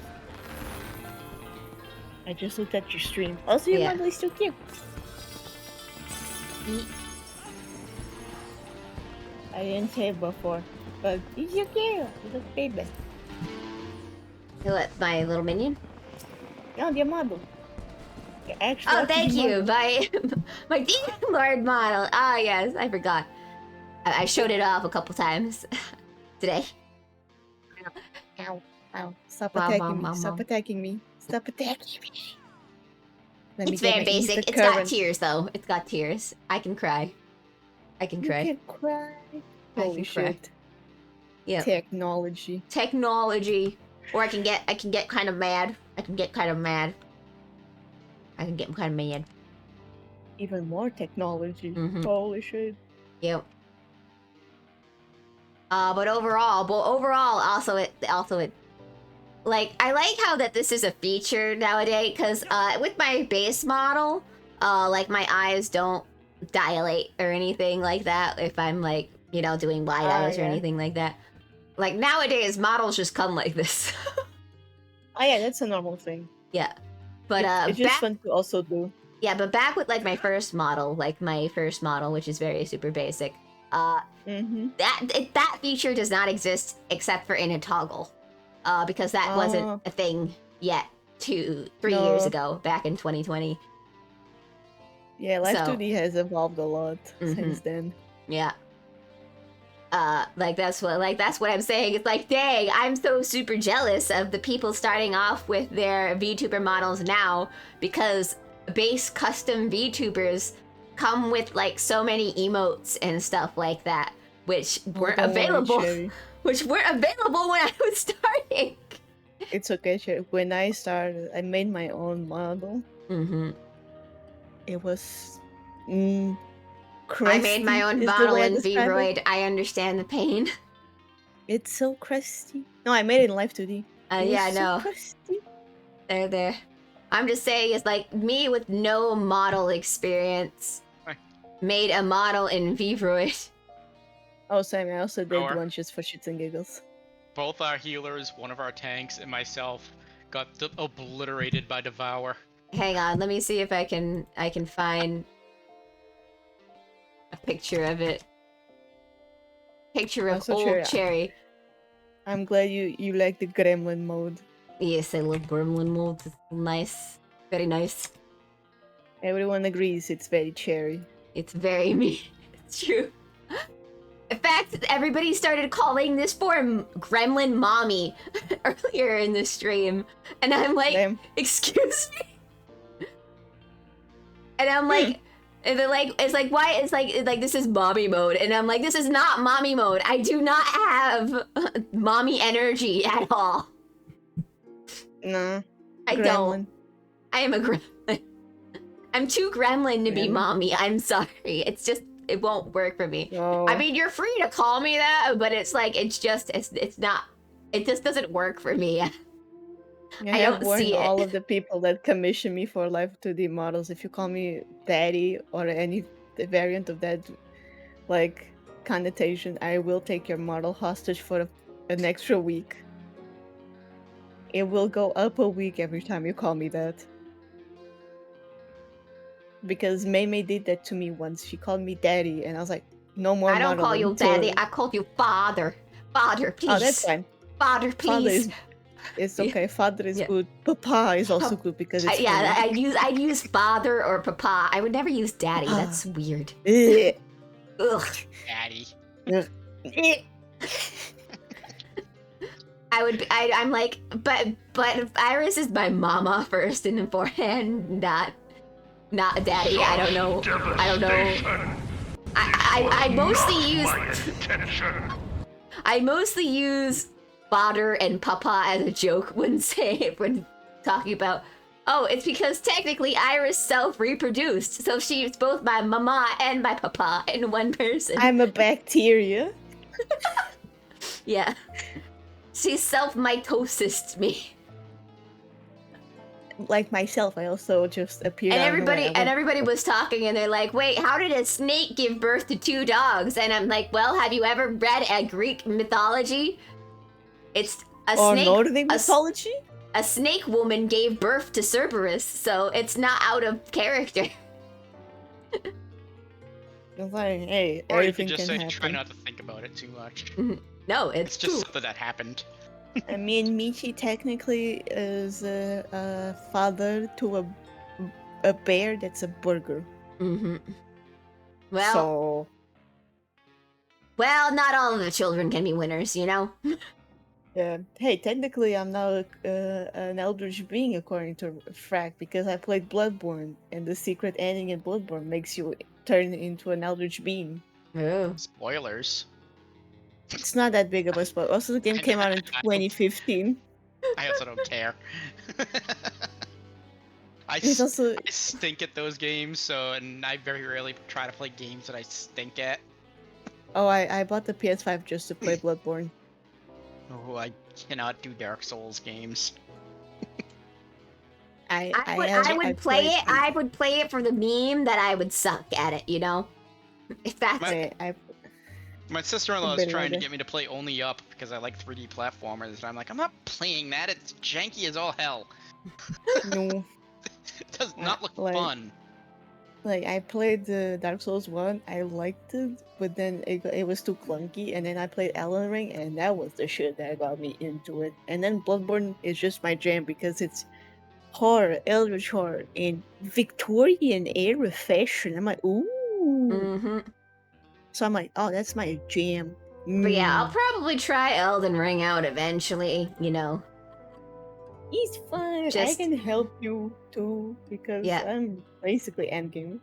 I just looked at your stream. Also, your Yeah. model is still cute. I didn't say it before, but he's so cute. He's a baby. What, my little minion? No, your model. Your actual Oh, thank model. you. My Demon Lord model. Ah, yes, I forgot. I showed it off a couple times today. Ow, ow. Stop Wow, attacking wow, me. wow, Stop wow. attacking me. Stop attacking me. Let me It's get very my basic. Ether It's got current. tears, though. It's got tears. I can cry. I can You cry. can cry. I Holy can cry. shit. Yeah. Technology. Technology. Or I can get kind of mad. I can get kind of mad. Even more technology. Mhm. Holy shit. Yep. But overall, also it, like, I like how that this is a feature nowadays, because, with my base model, like, my eyes don't dilate or anything like that if I'm, like, you know, doing wide eyes or yeah. anything like that. Like, nowadays, models just come like this. Oh yeah, that's a normal thing. Yeah. But, It's just back, fun to also do. yeah, but back with, like, my first model, which is very super basic, Mm-hmm. that feature does not exist except for in a toggle, because that wasn't a thing yet 3 years No. ago, back in 2020. Yeah, Life So- 2D has evolved a lot Mhm. since then. Yeah. That's what I'm saying. It's like, dang, I'm so super jealous of the people starting off with their VTuber models now, because base custom VTubers come with like so many emotes and stuff like that, which weren't Don't worry, available. Cherry. Which weren't available when I was starting. It's okay, Cherry. When I started, I made my own model. Mm-hmm. It was... I made my own crusty is the model way I in describe it. Vroid. I understand the pain. It's so crusty. No, I made it in Life 2D. It Yeah, I was so know. crusty. There. I'm just saying, it's like me with no model experience Right. made a model in Vroid. Oh, Sam, I also did Power. one just for shits and giggles. Both our healers, one of our tanks, and myself got obliterated by Devour. Hang on, let me see if I can find a picture of it. Picture of Also, old Cherry. Cherry. I'm glad you like the gremlin mode. Yes, I love gremlin mode. It's nice. Very nice. Everyone agrees it's very cherry. It's very me. It's true. In fact, everybody started calling this form Gremlin Mommy earlier in the stream. And I'm like, Damn. excuse me? And I'm like, and they're like, it's like, why? It's like this is mommy mode. And I'm like, this is not mommy mode. I do not have mommy energy at all. Nah. I don't. I am a gremlin. I'm too gremlin to be Gremlin? mommy. I'm sorry. It's just, it won't work for me. No. I mean, you're free to call me that, but it's like, it's not, it just doesn't work for me. I I have don't warned see it. all of the people that commission me for Life 2D models. If you call me daddy or any variant of that, like, connotation, I will take your model hostage for an extra week. It will go up a week every time you call me that. Because Mei did that to me once. She called me daddy, and I was like, no more I don't model call you until- daddy. I call you father. Father, please. Oh, that's fine. Father, Father please. is it's Yeah. okay. Father is Yeah. good. Papa is also good because it's Yeah, funny. I'd use father or papa. I would never use daddy. Papa. That's weird. Ugh. Ugh. Daddy. Ugh. I'm like, but Iris is my mama first and beforehand, not daddy. I don't know. I mostly use father and papa as a joke when talking about, oh, it's because technically Iris self-reproduced, so she's both my mama and my papa in one person. I'm a bacteria. Yeah. She self-mitosis me. Like myself, I also just appear. And out of nowhere. everybody was talking and they're like, wait, how did a snake give birth to 2 dogs? And I'm like, well, have you ever read a Greek mythology? It's a Or snake. Nordic mythology. A snake woman gave birth to Cerberus, so it's not out of character. It's like, hey, Or you everything could just can say, happen. try not to think about it too much. No, It's it's just true. something that happened. I mean, Michi technically is a father to a bear that's a burger. Mm-hmm. Well, So well, not all of the children can be winners, you know? yeah. Hey, technically, I'm now an eldritch being according to Frack because I played Bloodborne, and the secret ending in Bloodborne makes you turn into an eldritch being. Oh. Spoilers. It's not that big of a spoiler. Also, the game I- came out in I- 2015. I also don't care. It's also I stink at those games, and I very rarely try to play games that I stink at. I bought the PS5 just to play Bloodborne. Oh, I cannot do Dark Souls games. I would play it. I would play it for the meme that I would suck at it, you know? If that's My sister-in-law is Been trying to like get me to play Only Up because I like 3D platformers, and I'm like, I'm not playing that. It's janky as all hell. no. It does not look Like- fun. Like I played the Dark Souls 1, I liked it, but then it was too clunky, and then I played Elden Ring, and that was the shit that got me into it. And then Bloodborne is just my jam because it's horror, eldritch horror, in Victorian era fashion. I'm like, ooh. Mm-hmm. So I'm like, oh, that's my jam. But yeah, I'll Mm. probably try Elden Ring out eventually, you know. It's fun. I Just- can help you too because Yeah. I'm basically endgame.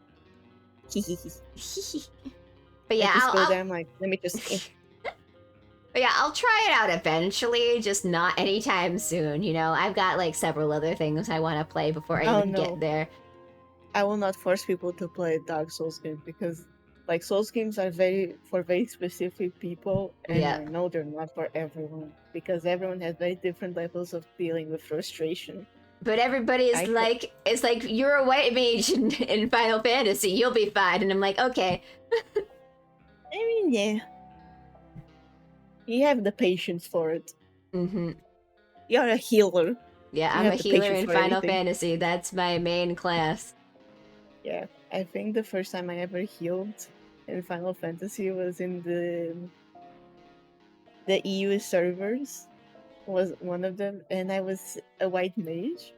But yeah, I just go I'll, there. I'm like, let me just. but yeah, I'll try it out eventually, just not anytime soon, you know. I've got like several other things I want to play before I Oh, even no. get there. I will not force people to play Dark Souls games because, like, Souls games are for very specific people, and Yeah. I know they're not for everyone because everyone has very different levels of dealing with frustration. But everybody is I ca- like, it's like, you're a white mage in Final Fantasy, you'll be fine. And I'm like, okay. I mean, yeah, you have the patience for it. Mm-hmm. You're a healer. Yeah, You I'm a have the healer patience in for Final anything. Fantasy. That's my main class. Yeah, I think the first time I ever healed in Final Fantasy was in the EU servers. Was one of them, and I was a white mage.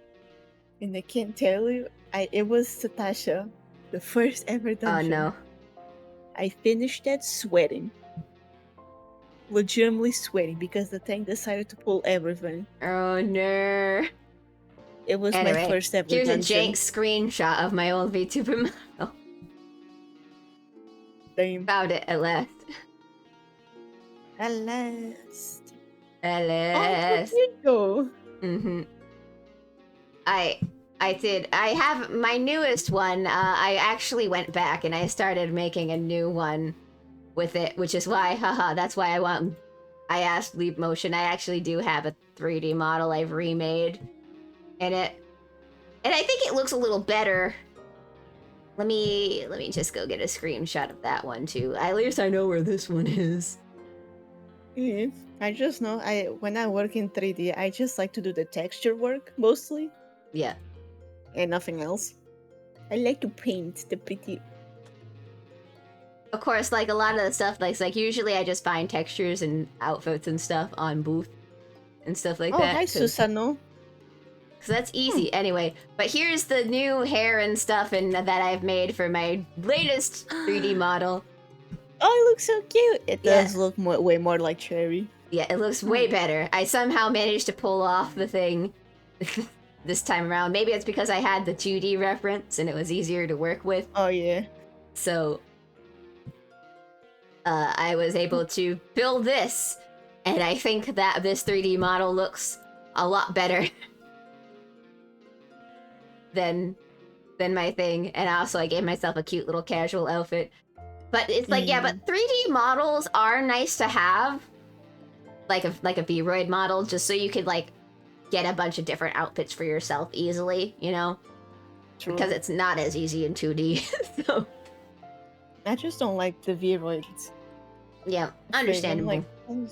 And I can't tell you, it was Satasha, the first ever Oh dungeon. no. I finished that sweating. Legitimately sweating because the tank decided to pull everything. Oh no. It was Anyway, my first ever Here's a dungeon. jank screenshot of my old VTuber model. Damn. Found it at last. Alas. At Oh, last. there you go. Mm-hmm. I have my newest one. I actually went back and I started making a new one with it, which is why, that's why I asked Leap Motion. I actually do have a 3D model I've remade in it. And I think it looks a little better. Let me just go get a screenshot of that one too. At least I know where this one is. Yeah, I just know when I work in 3D, I just like to do the texture work mostly Yeah. and nothing else. I like to paint the pretty. Of course, like a lot of the stuff, like usually I just find textures and outfits and stuff on Booth. and stuff like Oh, that. hi, 'cause- Susano. So that's easy. Anyway, but here's the new hair and stuff that I've made for my latest 3D model. Oh, it looks so cute. It Yeah. does look way more like Cherry. Yeah, it looks way better. I somehow managed to pull off the thing this time around. Maybe it's because I had the 2D reference and it was easier to work with. Oh yeah. So I was able to build this, and I think that this 3D model looks a lot better than my thing. And also I gave myself a cute little casual outfit. But it's like, yeah, but 3D models are nice to have. Like a Vroid model, just so you could like get a bunch of different outfits for yourself easily, you know? True. Because it's not as easy in 2D. So I just don't like the Vroids. yeah, understandable. Like,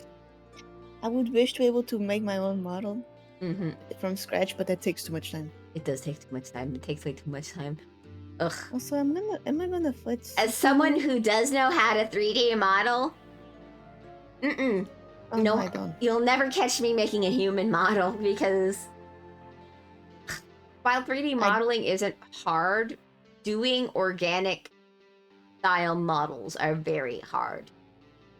I would wish to be able to make my own model Mm-hmm. from scratch, but that takes too much time. It does take too much time. It takes way too much time. Ugh. Also, am I gonna flit? As someone who does know how to 3D model, Oh, no, I don't. you'll never catch me making a human model because while 3D modeling isn't hard, doing organic style models are very hard.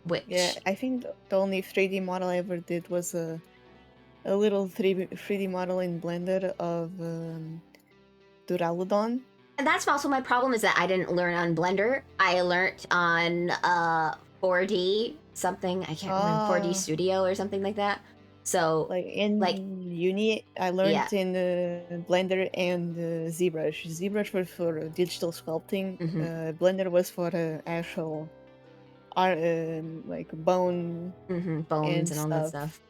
Which Yeah, I think the only 3D model I ever did was a little 3D model in Blender of Duraludon. and that's also my problem is that I didn't learn on Blender. I learned on 4D something. I can't remember 4D Oh. Studio or something like that. So Like in Like- uni, I learned Yeah. in Blender and ZBrush. ZBrush was for digital sculpting. Mhm. Blender was for actual art, like bone. bones and all that stuff. stuff.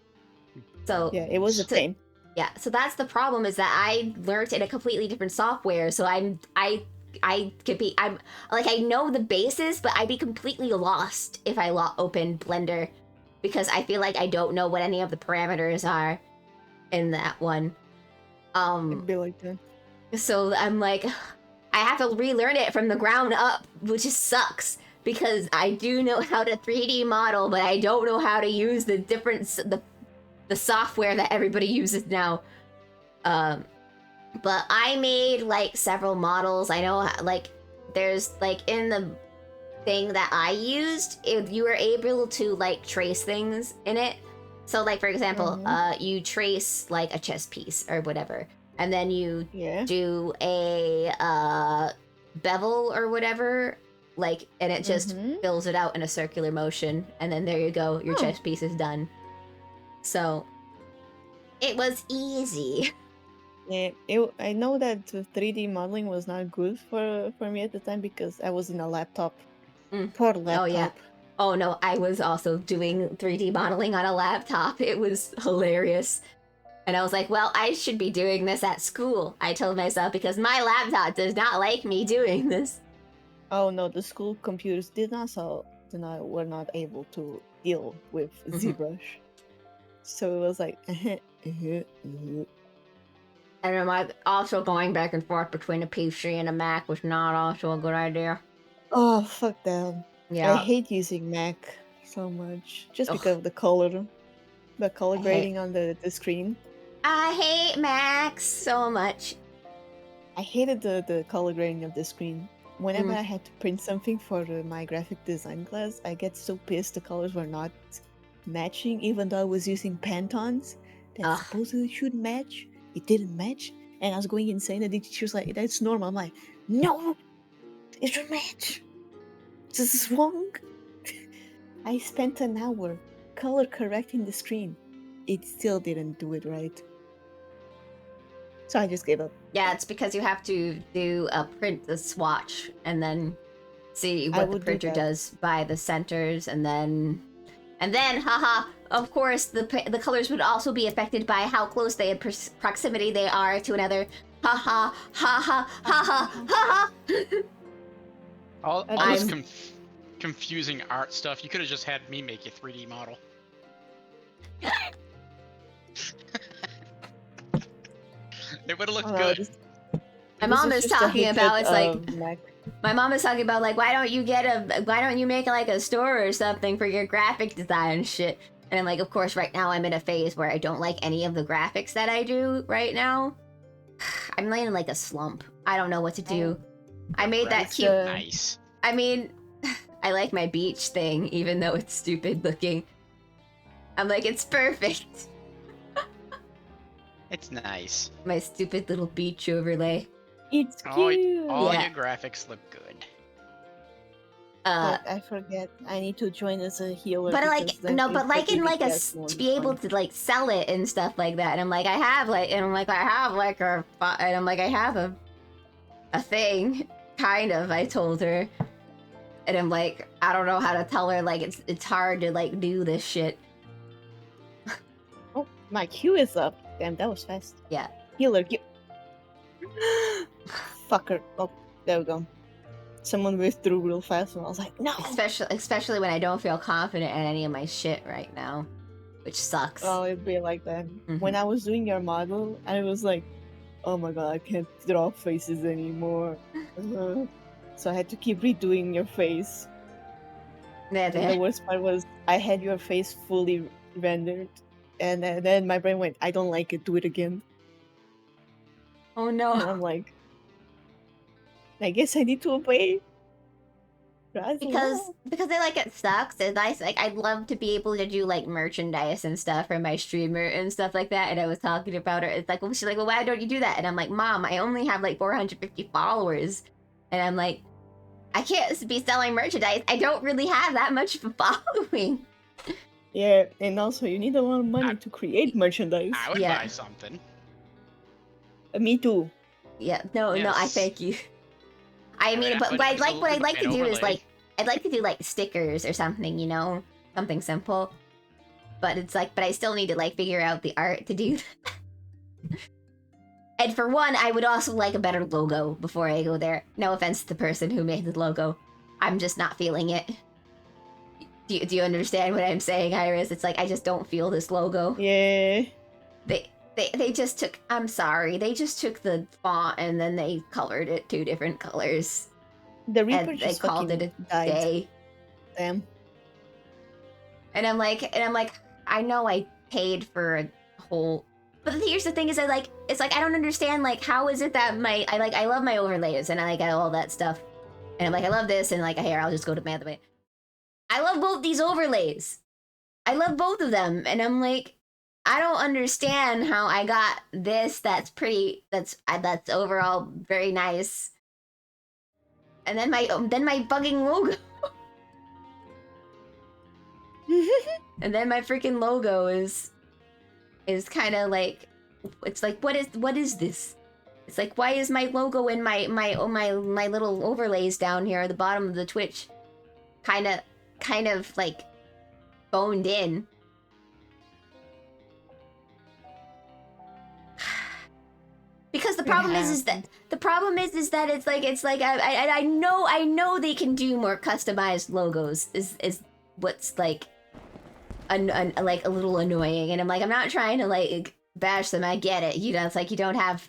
So Yeah, it was the So- same. yeah, so that's the problem is that I learned in a completely different software. So I'm like I know the basis, but I'd be completely lost if I opened Blender because I feel like I don't know what any of the parameters are in that one. It'd be like that. So I'm like, I have to relearn it from the ground up, which just sucks because I do know how to 3D model, but I don't know how to use the the software that everybody uses now. But I made like several models. I know like there's like in the thing that I used, if you were able to like trace things in it. So like for example, you trace like a chess piece or whatever, and then you Yeah. do a bevel or whatever, like, and it just Mhm. fills it out in a circular motion, and then there you go, your Oh. chess piece is done. So it was easy. Yeah, I know that 3D modeling was not good for me at the time because I was in a laptop. Mm. Poor laptop. Oh, yeah. Oh no, I was also doing 3D modeling on a laptop. It was hilarious. And I was like, well, I should be doing this at school, I told myself, because my laptop does not like me doing this. Oh no, the school computers were not able to deal with Mhm. ZBrush. So it was like And I'm also going back and forth between a PC and a Mac was not also a good idea. oh fuck that. I Yeah. hate using Mac so much. Just Ugh. because of the color. The color I hate- grading on the screen. I hate Macs so much. I hated the color grading of the screen. Whenever Mm. I had to print something for my graphic design class, I get so pissed the colors were not matching, even though I was using Pantons that Ugh. supposedly should match. It didn't match, and I was going insane. And the teacher was like, "That's normal." I'm like, "No, it should match. This is wrong." I spent an hour color correcting the screen. It still didn't do it right. So I just gave up. Yeah, it's because you have to do a print the swatch and then see what the would do printer that. does by the centers, and then haha, of course the colors would also be affected by how close they in proximity they are to another. Haha, haha, haha, haha. All I'm- this confusing art stuff, you could have just had me make a 3D model. It would have looked good. My mom is talking about it's like Mac. my mom is talking about like why don't you make like a store or something for your graphic design shit? And I'm like, of course, right now I'm in a phase where I don't like any of the graphics that I do right now. I'm laying in like a slump. I don't know what to do. I made that It's, cute. Nice. I mean, I like my beach thing, even though it's stupid looking. I'm like, it's perfect. It's nice. My stupid little beach overlay. It's All, cute. all Yeah. your graphics look good. Uh, But I forget. I need to join as a healer. but like because then no, it but like in really like gets more to be able fun. to like sell it and stuff like that. And I'm like, I have like and I'm like, I have a thing, kind of. I told her, and I'm like, I don't know how to tell her. Like it's hard to like do this shit. Oh, my Q is up. Damn, that was fast. Yeah. Healer Q. Fucker. Oh, there we go. Someone withdrew real fast, and I was like, no. Especially when I don't feel confident in any of my shit right now, which sucks. Oh, it'd be like that. Mhm. When I was doing your model, I was like, oh my god, I can't draw faces anymore. So I had to keep redoing your face. Yeah, And the worst part was I had your face fully rendered, and then my brain went, I don't like it, do it again. Oh And no. I'm like, I guess I need to obey. Because I like it sucks. It's nice. Like I'd love to be able to do like merchandise and stuff for my streamer and stuff like that. And I was talking about her. It's like, well, she's like, well, why don't you do that? And I'm like, Mom, I only have like 450 followers, and I'm like, I can't be selling merchandise. I don't really have that much of a following. Yeah, and also you need a lot of money I- to create merchandise. I would Yeah. buy something. Me too. Yeah, no, I Yes. thank you. I mean, mean, but I would what I'd absolutely like buy to an do is overlay. like, I'd like to do like stickers or something, you know, something simple. But it's like, but I still need to like figure out the art to do. And for one, I would also like a better logo before I go there. No offense to the person who made the logo, I'm just not feeling it. Do you understand what I'm saying, Iris? It's like I just don't feel this logo. Yeah. They just took. I'm sorry. They just took the font and then they colored it 2 different colors. The Reaper And they just called fucking it a died. day. Damn. And I'm like, I know I paid for a whole. But here's the thing: is I like, it's like I don't understand. Like, how is it that I love my overlays and I like all that stuff, and I'm like, I love this, and like, here I'll just go to my other way. I love both these overlays. I love both of them, and I'm like, I don't understand how I got this. That's pretty. That's overall very nice. And then my bugging logo. And then my freaking logo is kind of like, it's like, what is this? It's like, why is my logo in my little overlays down here at the bottom of the Twitch kind of like boned in? Because the problem is that it's like I know they can do more customized logos is what's like like a little annoying, and I'm like, I'm not trying to like bash them. I get it, you know. It's like you don't have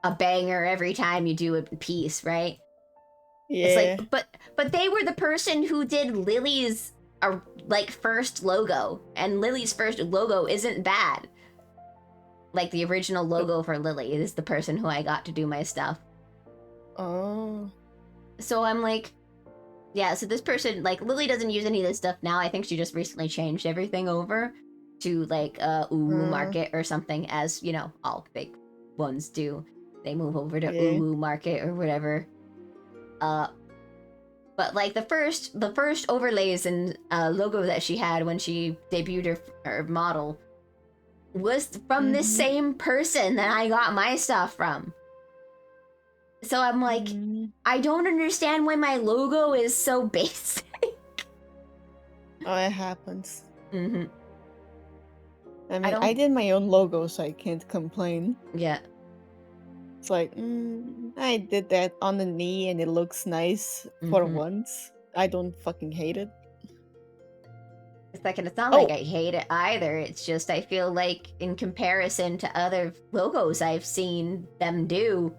a banger every time you do a piece, right? Yeah. It's like, but they were the person who did Lily's like first logo, and Lily's first logo isn't bad. Like the original logo for Lily is the person who I got to do my stuff. Oh. So I'm like, yeah, so this person, like, Lily doesn't use any of this stuff now. I think she just recently changed everything over to, like, Uwu Market or something, as, you know, all big ones do. They move over to Uwu Market or whatever. But, like, the first overlays and logo that she had when she debuted her model was from this same person that I got my stuff from. So I'm like, I don't understand why my logo is so basic. Oh, it happens. Mm-hmm. I mean, I did my own logo, so I can't complain. Yeah. It's like, I did that on the knee and it looks nice for once. I don't fucking hate it. It's like, and it's not like I hate it either. It's just I feel like in comparison to other logos I've seen them do,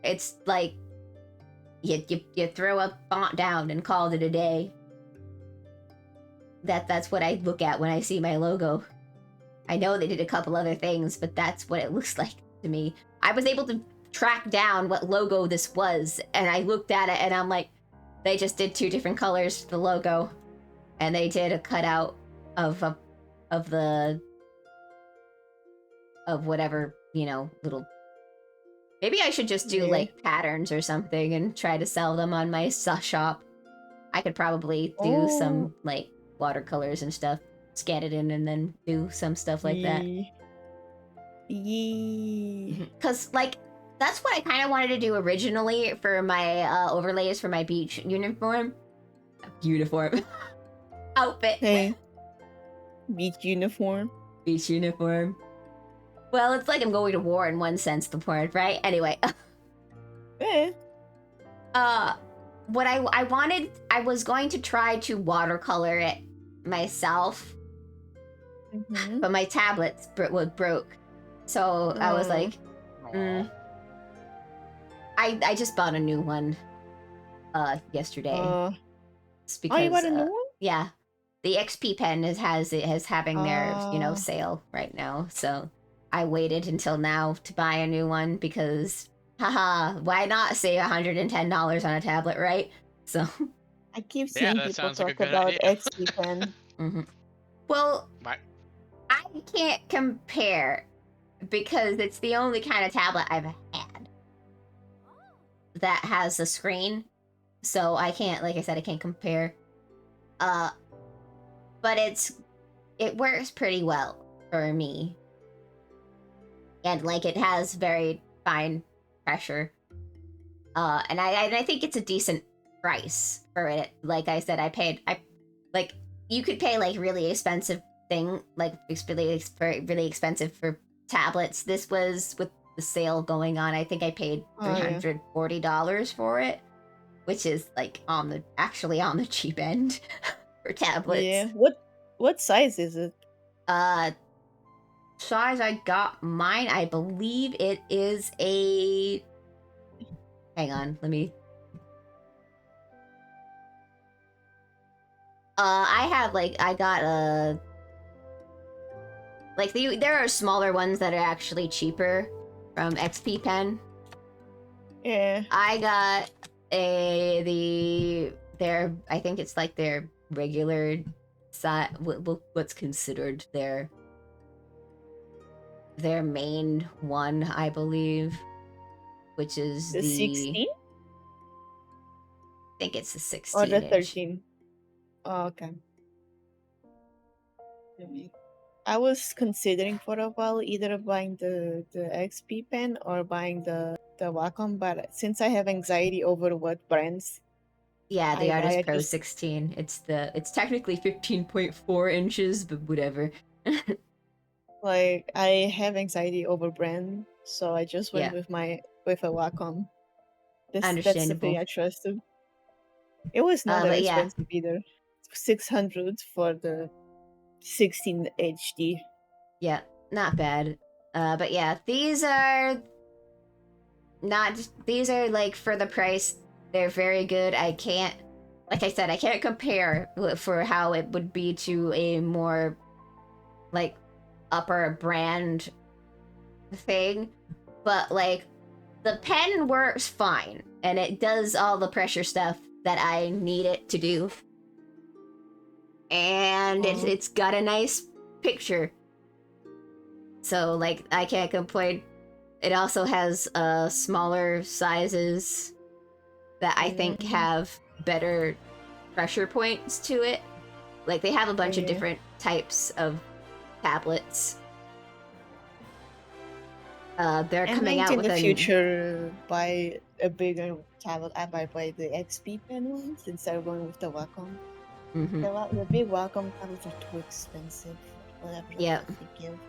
it's like you throw a font down and called it a day. that's what I look at when I see my logo. I know they did a couple other things, but that's what it looks like to me. I was able to track down what logo this was, and I looked at it and I'm like, they just did 2 different colors for the logo, and they did a cutout of whatever, you know, little. Maybe I should just do Yeah. like patterns or something and try to sell them on my shop. I could probably do some like watercolors and stuff, scan it in, and then do some stuff like that. Yeah. Because, like, that's what I kind of wanted to do originally for my overlays for my beach uniform. Outfit. Hey. Beach uniform. Beach uniform. Well, it's like I'm going to war in one sense, the point, right? Anyway. Eh. What I wanted, I was going to try to watercolor it myself, Mhm. but my tablets broke. So I was Oh. like, I just bought a new one yesterday. It's because, Oh, you got a new one? yeah, the XP pen is having their Oh. sale right now. So I waited until now to buy a new one because, haha, why not save $110 on a tablet, right? So, I keep Yeah, seeing that people sounds like a talk good about idea. XP pen. well, My- I can't compare because it's the only kind of tablet I've had that has a screen. So I can't, like I said, I can't compare. But it works pretty well for me. And like it has very fine pressure. And I think it's a decent price for it. Like I said, like you could pay like really expensive like it's really expensive for tablets. This was with the sale going on. I think I paid $340 for it, which is like actually on the cheap end for tablets. Yeah. What size is it? Size I got mine, I believe it is a. Hang on, let me. I got a. Like there are smaller ones that are actually cheaper from XP Pen. Yeah. I got I think it's like their regular size, what's considered their main one, I believe, which is The 16 I think it's the 16 or the inch. 13? Oh, okay. I was considering for a while either buying the XP pen or buying the Wacom, but since I have anxiety over what brands, Yeah, the I Artist Pro just- 16. It's technically 15.4 inches, but whatever. like I have anxiety over brand, so I just went Yeah. with a Wacom. That's the Understandable. thing I trusted. It was not that but yeah. expensive either. 600 for the 16 HD. Yeah, not bad. But yeah, these are like for the price, they're very good. Like I said, I can't compare for how it would be to a more like upper brand thing, but like the pen works fine and it does all the pressure stuff that I need it to do. And it's got a nice picture. So like I can't complain. It also has smaller sizes that I think have better pressure points to it. Like they have a bunch of different types of tablets. They're I coming might out in with the a future buy a bigger tablet. I might buy the XP pen one instead of going with the Wacom. Mhm. The big Wacom tablets are too expensive. Whatever. Yep. They give.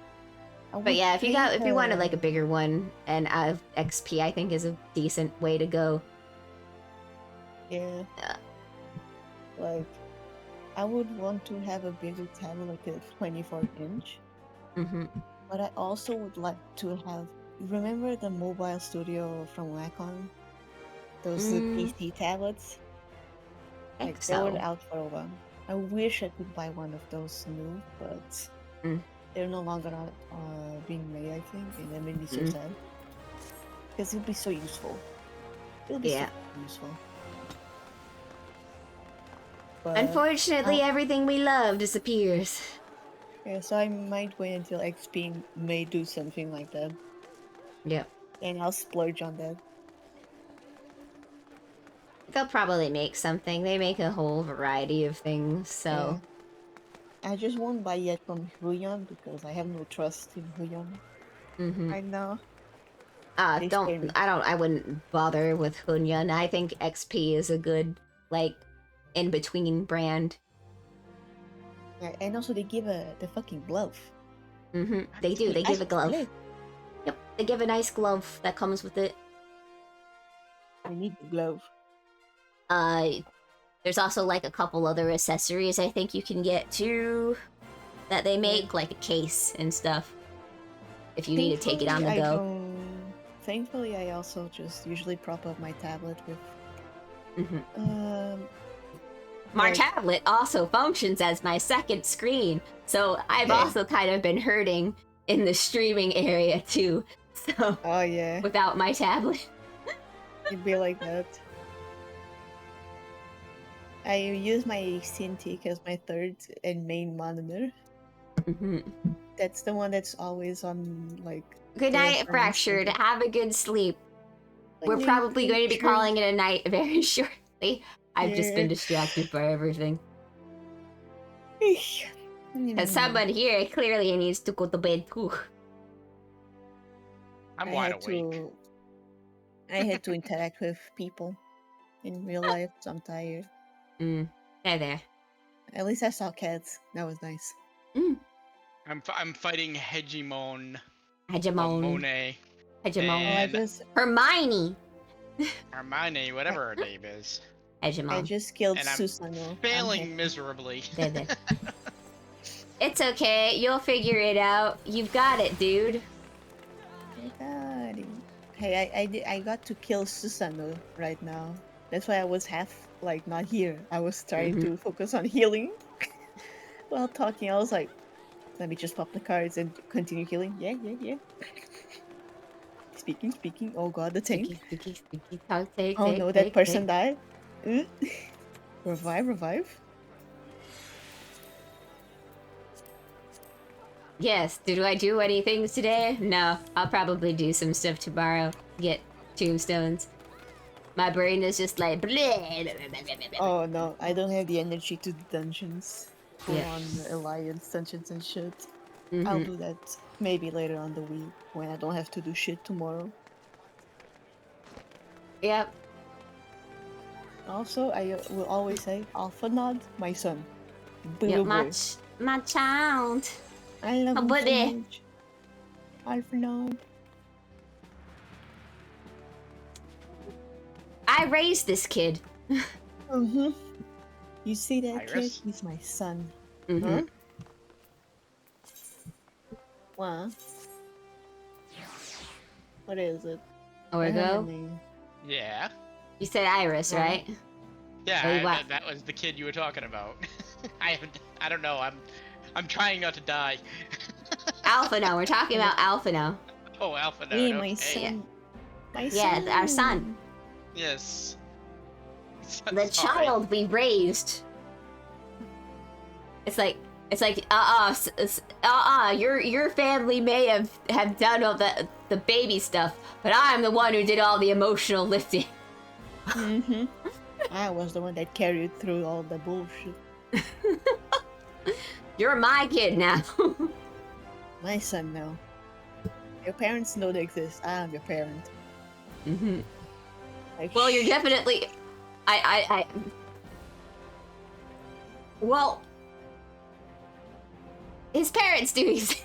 But yeah, if you wanted like a bigger one, and XP I think is a decent way to go. Yeah. Like, I would want to have a bigger tablet, like a 24-inch. Mm-hmm. But I also would like to have. Remember the Mobile Studio from Wacom? Those PC tablets. I think They were so. out for a while. I wish I could buy one of those new, but Mm. they're no longer being made, I think, and that made me so Mm. sad. Because it'll be so useful. It'll be Yeah. so useful. But, Unfortunately, uh, everything we love disappears. yeah, so I might wait until XP may do something like that, Yep. and I'll splurge on that. They'll probably make something. They make a whole variety of things, so... Yeah. I just won't buy yet from Huion because I have no trust in Huion Mm-hmm. right now. They scare me. I wouldn't bother with Hunyun. I think XP is a good, like, in-between brand. Yeah, and also they give the fucking glove. Mm-hmm. They do. They give a glove. Hey, Yep. They give a nice glove that comes with it. I need the glove. There's also, like, a couple other accessories I think you can get, too, that they make, like a case and stuff. If you need to take it on the go. Thankfully, I also just usually prop up my tablet with. Mm-hmm. My like- tablet also functions as my second screen, so I've Yeah. also kind of been hurting in the streaming area too. So Oh yeah, without my tablet, it'd be like that. I use my Cintiq as my third and main monitor. Mhm. That's the one that's always on, like. Good the night, reference Fractured. center. Have a good sleep. We're Okay, probably going to be sure. calling it a night very shortly. I've just been Yeah. distracted by everything. Eesh. And someone here clearly needs to go to bed too. I'm I wide had awake. I had to interact with people in real life, so I'm tired. There, there. At least I saw cats. That was nice. I'm fighting Hegemon. Hegemon. Monet. Hegemon. Oh, I And- just Hermione. Hermione, whatever her name is. I Hegemon. just killed And I'm Susanoo. I'm Failing happy. miserably. There, there. It's okay. You'll figure it out. You've got it, dude. I got it. Hey, I got to kill Susanoo right now. That's why I was half like not here. I was trying to focus on healing. While talking, I was like, let me just pop the cards and continue healing. Yeah. Speaking. Oh god, the tank. Spooky. Talk, take, Oh take, no, take, that person take. died. Revive. Yes. Did I do anything today? No. I'll probably do some stuff tomorrow. Get tombstones. My brain is just like. Oh no, I don't have the energy to do dungeons. Full Yeah. on alliance dungeons and shit. Mhm. I'll do that maybe later on the week when I don't have to do shit tomorrow. Yep. Also, I will always say, Alpha Nod, my son. Yep. Boo My child. I love my him buddy. so much. Alpha Nod. I raised this kid. Mm-hmm. You see that Iris? kid? He's my son. Mm-hmm. Huh? What is it? I have a Orgo. name. Yeah. You said Iris, Uh-huh. right? Yeah, Hey, what? that was the kid you were talking about. I don't know. I'm trying not to die. Alpha now. We're talking about Alpha now. Oh, Alpha Node. Me, my okay. son. My Yeah, son. our son. Yes. The Sorry. child we raised. It's like your family may have done all the baby stuff, but I'm the one who did all the emotional lifting. Mm-hmm. I was the one that carried through all the bullshit. You're my kid now. My son now. Your parents know they exist. I am your parent. Mm-hmm. Like, Well, you're definitely. Well, his parents do exist.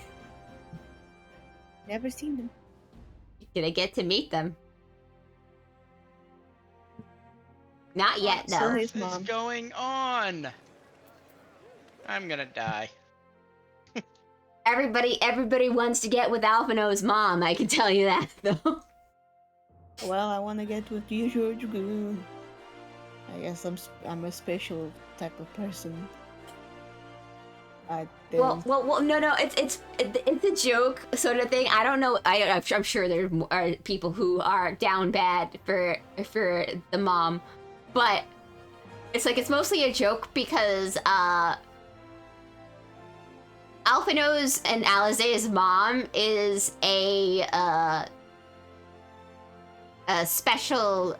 never seen them. Did I get to meet them? Not yet, So no. his What is mom. going on? I'm gonna die. Everybody wants to get with Alphino's mom. I can tell you that, though. Well, I want to get with you, George Goon. I guess I'm a special type of person. Well, no, it's a joke sort of thing. I don't know. I'm sure there are people who are down bad for the mom, but it's like it's mostly a joke because Alphinaud's and Alizé's mom is a special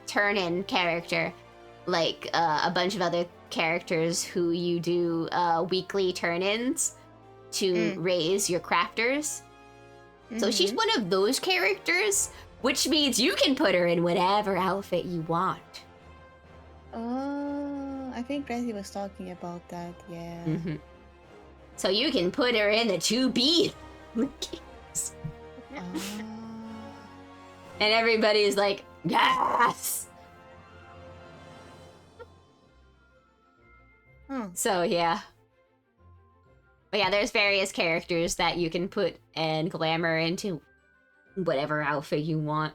turn-in character, like a bunch of other characters who you do weekly turn-ins to raise your crafters. So she's one of those characters, which means you can put her in whatever outfit you want. Oh, I think Gracie was talking about that, yeah. So you can put her in the 2B. Ah. And everybody's like, yes! So yeah. But yeah, there's various characters that you can put and glamour into whatever outfit you want.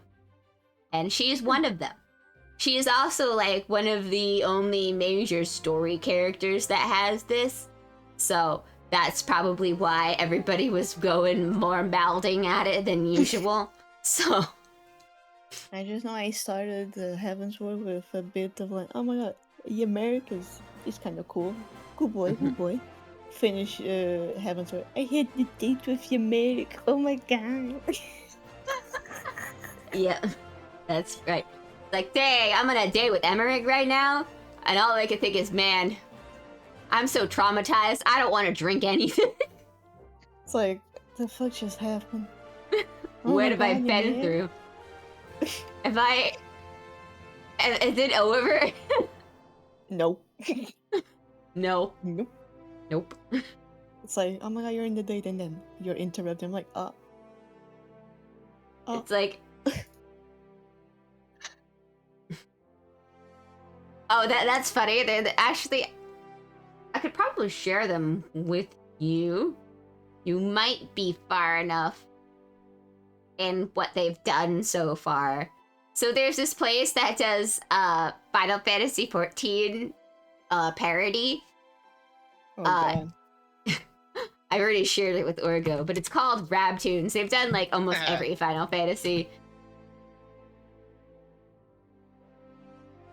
And she's one of them. She is also like one of the only major story characters that has this. So that's probably why everybody was going more mouthing at it than usual. So I just know I started Heavensward with a bit of like, oh my god, America's is kind of cool. Good boy, good boy. Finish Heavensward. I had the date with America. Oh my god. yeah, that's right. Like, dang, I'm on a date with Emmerich right now, and all I can think is, man, I'm so traumatized. I don't want to drink anything. It's like, the fuck just happened? What have I been through? Is it over? Nope. No. Nope. Nope. It's like, oh my god, you're in the date, and then you're interrupted. I'm like, It's like, oh, that's funny. They're actually, I could probably share them with you. You might be far enough in what they've done so far. So there's this place that does Final Fantasy XIV parody. oh god. I already shared it with Orgo, but it's called Rabtoons. They've done like almost every Final Fantasy.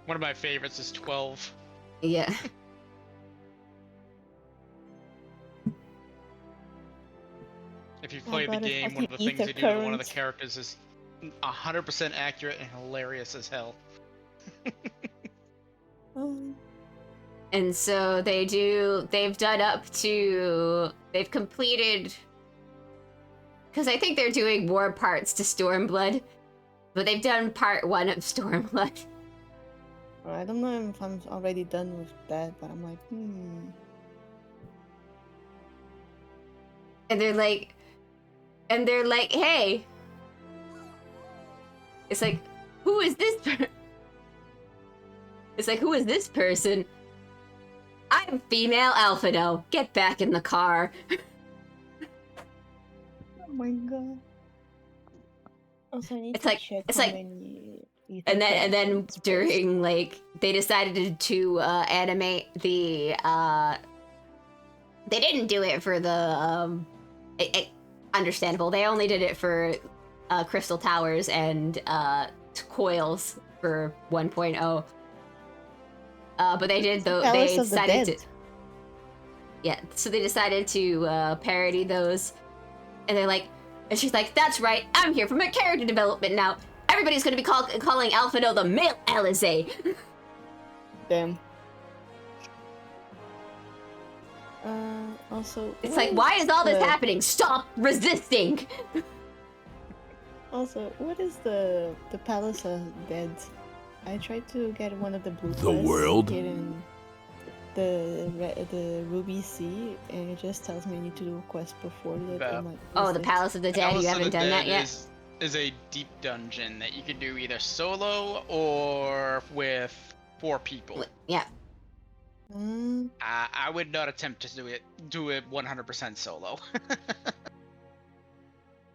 One of my favorites is 12. Yeah. If you play the god, it's game, one of the fucking things they do to one of the Ether characters is 100% accurate and hilarious as hell. Oh. And so they've completed, because I think they're doing more parts to Stormblood, but they've done part 1 of Stormblood. I don't know if I'm already done with that, but I'm like, And they're like, hey, it's like, who is this It's like, who is this person? I'm female Alphinaud. Get back in the car. oh my god. Also, I need It's to like- check it's how like- many And then Ether during like they decided to animate the they didn't do it for the understandable. They only did it for Crystal Towers and Coils for 1.0. But they did though. They Palace of the decided Dead. to. Yeah, so they decided to parody those, and they're like, and she's like, "That's right, I'm here for my character development now. Everybody's gonna be calling Alphinaud the male Alizé." Damn. Also, It's what like, why is all this the- happening? Stop resisting. Also, what is the Palace of Dead? I tried to get one of the blue The world? hidden the Ruby Sea, and it just tells me I need to do a quest before that. I'm like, Oh, what's the this? Palace of the Dead. Palace You of haven't the done that Dead yet. is a deep dungeon that you can do either solo or with 4 people. Yeah. I would not attempt to do it 100% solo.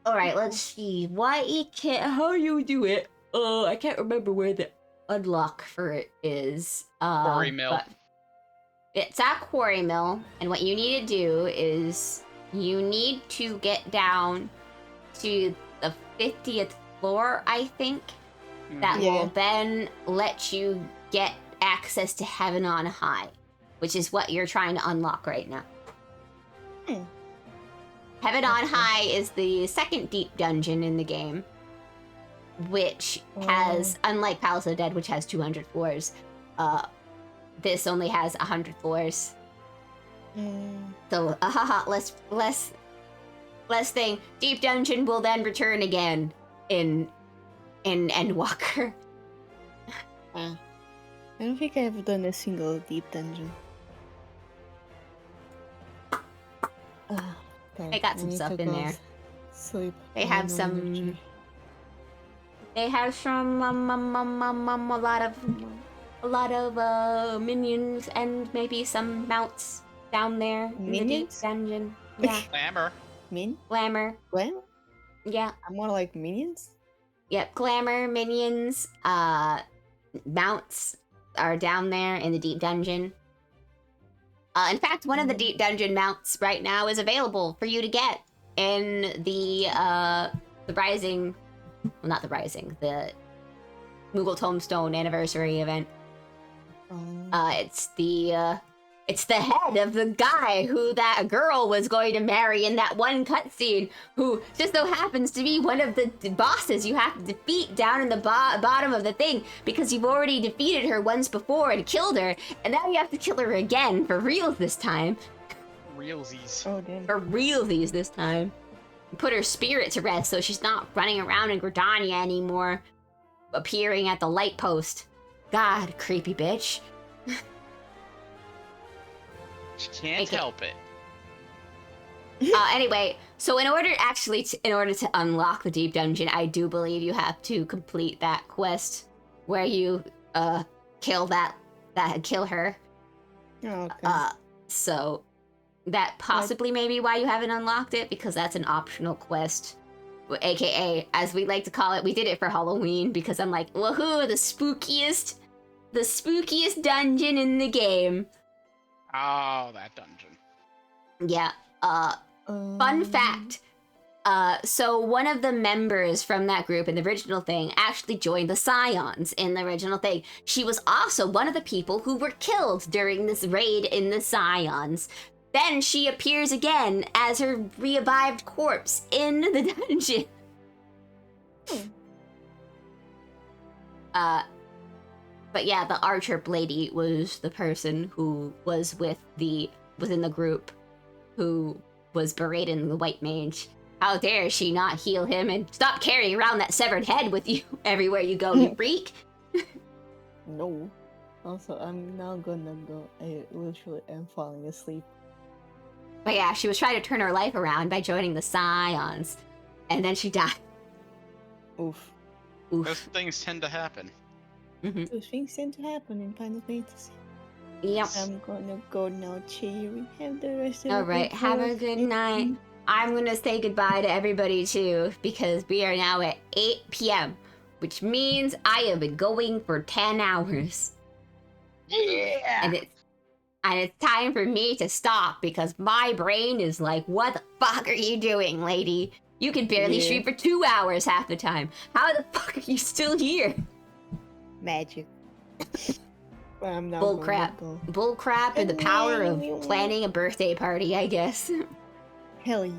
All right, let's see. How you do it? I can't remember where the unlock for it is. Quarry Mill. but It's at Quarry Mill, and what you need to do is you need to get down to the 50th floor, I think. That Yeah. will then let you get access to Heaven on High, which is what you're trying to unlock right now. Hmm. Heaven on Okay. High is the second deep dungeon in the game, which has, unlike Palace of the Dead, which has 200 floors, this only has 100 floors. Mm. So, less thing. Deep Dungeon will then return again in Endwalker. I don't think I've done a single deep dungeon. Okay, They got I some need stuff to in go there. Sleep. They I have no some- energy. They have some a lot of minions and maybe some mounts down there in the deep Minions? dungeon. Yeah, Glamour. Min? glamour. Glam? Yeah, I'm more like minions? yep, glamour minions. Mounts are down there in the deep dungeon. In fact, one of the deep dungeon mounts right now is available for you to get in the Rising, well, not the Rising, the Moogle Tombstone anniversary event. It's the head of the guy who that girl was going to marry in that one cutscene, who just so happens to be one of the bosses you have to defeat down in the bottom of the thing, because you've already defeated her once before and killed her, and now you have to kill her again for reals this time. Realsies. Oh, damn. For realsies this time. Put her spirit to rest so she's not running around in Gridania anymore, appearing at the light post. God, creepy bitch. She can't Okay. help it. Anyway, so in order to unlock the deep dungeon, I do believe you have to complete that quest where you kill her. Oh, okay. So that possibly may be why you haven't unlocked it, because that's an optional quest. AKA, as we like to call it, we did it for Halloween because I'm like, woohoo, the spookiest dungeon in the game. Oh, that dungeon. Yeah. Fun fact. So one of the members from that group in the original thing actually joined the Scions in the original thing. She was also one of the people who were killed during this raid in the Scions. Then she appears again as her revived corpse in the dungeon. But yeah, the Archer lady was the person who was in the group who was berating the White Mage. How dare she not heal him and stop carrying around that severed head with you everywhere you go, you freak? No. Also, I'm now gonna go. I literally am falling asleep. But yeah, she was trying to turn her life around by joining the Scions. And then she died. Oof. Those Oof. things tend to happen. Those things tend to happen in Final Fantasy. Yep. I'm gonna go now, Cherry. Have the rest of Alright, have a good night. I'm gonna say goodbye to everybody too, because we are now at 8 p.m., which means I have been going for 10 hours. Yeah. And it's time for me to stop, because my brain is like, what the fuck are you doing, lady? You can barely Yeah. stream for 2 hours half the time. How the fuck are you still here? Magic. But I'm not Bull gonna crap. go. Bull crap and the power of planning a birthday party, I guess. Hell yeah.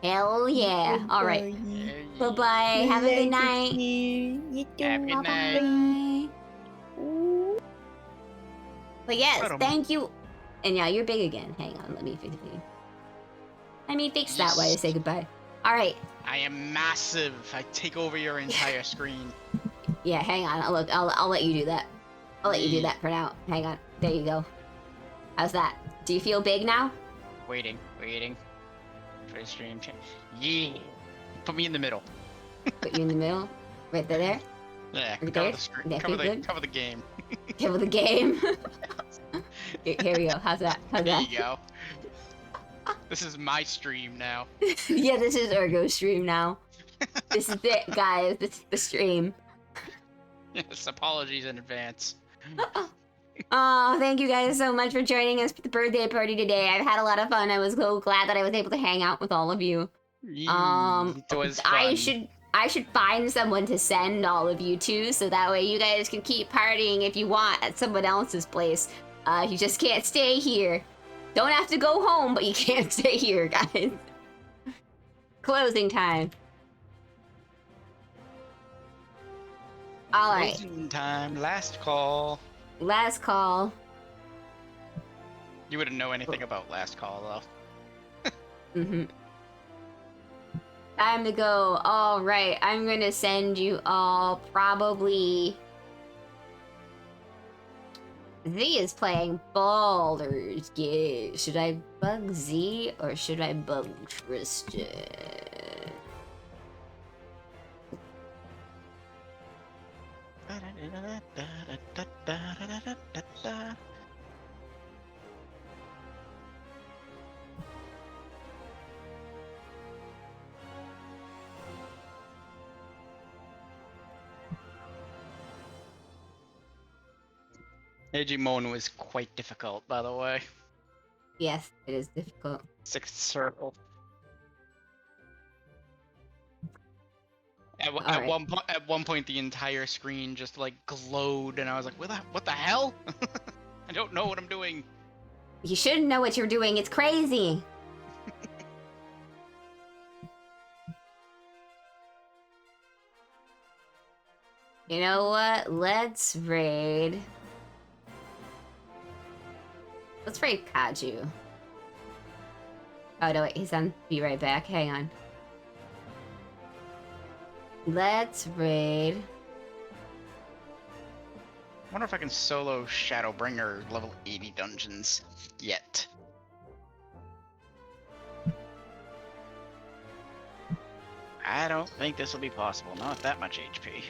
Hell yeah. Alright. Bye bye. Have a good night. You too. Have a good night. Bye. But yes, Right on. thank you. And yeah, you're big again. Hang on, let me fix you. Let me fix that while I say goodbye. All right. I am massive. I take over your entire screen. Yeah, hang on. I'll let you do that. I'll let you do that for now. Hang on. There you go. How's that? Do you feel big now? Waiting for the stream. Yeah. Put me in the middle. Put you in the middle. Right there. Yeah. Are you Cover there? the screen. Yeah, Cover feel good? the game. Give the game. Here we go. How's that? How's There that? you go. This is my stream now. Yeah, this is Ergo stream now. This is it, guys. This is the stream. Yes, apologies in advance. Oh, thank you guys so much for joining us for the birthday party today. I've had a lot of fun. I was so glad that I was able to hang out with all of you. It was fun. I should find someone to send all of you to, so that way you guys can keep partying if you want at someone else's place. You just can't stay here. Don't have to go home, but you can't stay here, guys. Closing time. All right. Closing time. Last call. Last call. You wouldn't know anything about last call though. Mm-hmm. Time to go. All right, I'm gonna send you all probably. Z is playing Baldur's Gate. Should I bug Z or should I bug Tristan? Digimon was quite difficult, by the way. Yes, it is difficult. Sixth circle. At Alright. one point, the entire screen just like glowed, and I was like, "What the hell? I don't know what I'm doing." You shouldn't know what you're doing. It's crazy. You know what? Let's raid. Let's raid Kaju. Oh no, wait, he's on. Be right back. Hang on. Let's raid. I wonder if I can solo Shadowbringer level 80 dungeons yet. I don't think this will be possible. Not that much HP.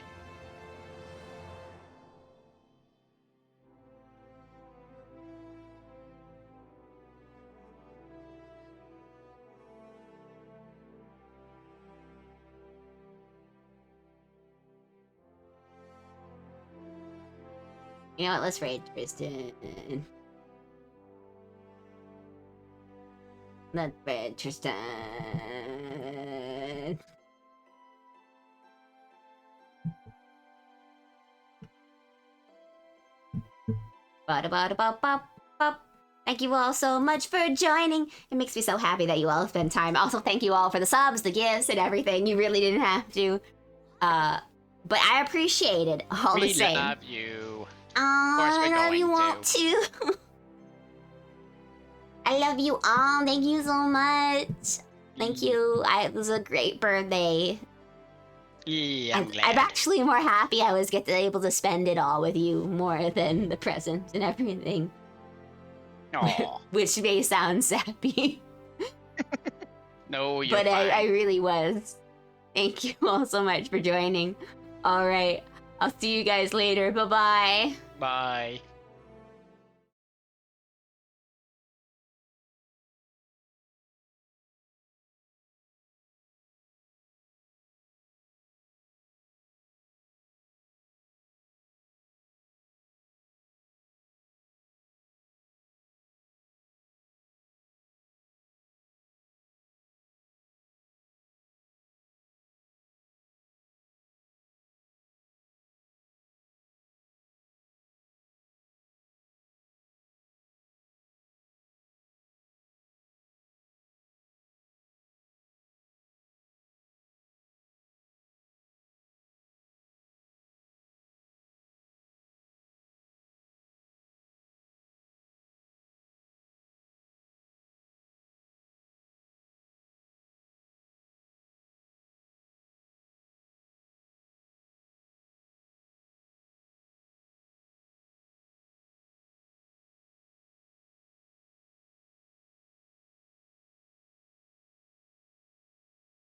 You know what? Let's raid Tristan. Let's raid Tristan. Ba-da-ba-da-ba-ba-ba. Thank you all so much for joining. It makes me so happy that you all spend time. Also, thank you all for the subs, the gifts, and everything. You really didn't have to. But I appreciate it all the same. We love you. I we're love you going all too. I love you all. Thank you so much. Thank you. It was a great birthday. Yeah, I'm glad. I'm actually more happy I was able to spend it all with you more than the presents and everything. Aw. Which may sound sappy. No, you're But fine. I really was. Thank you all so much for joining. All right. I'll see you guys later. Bye-bye. Bye.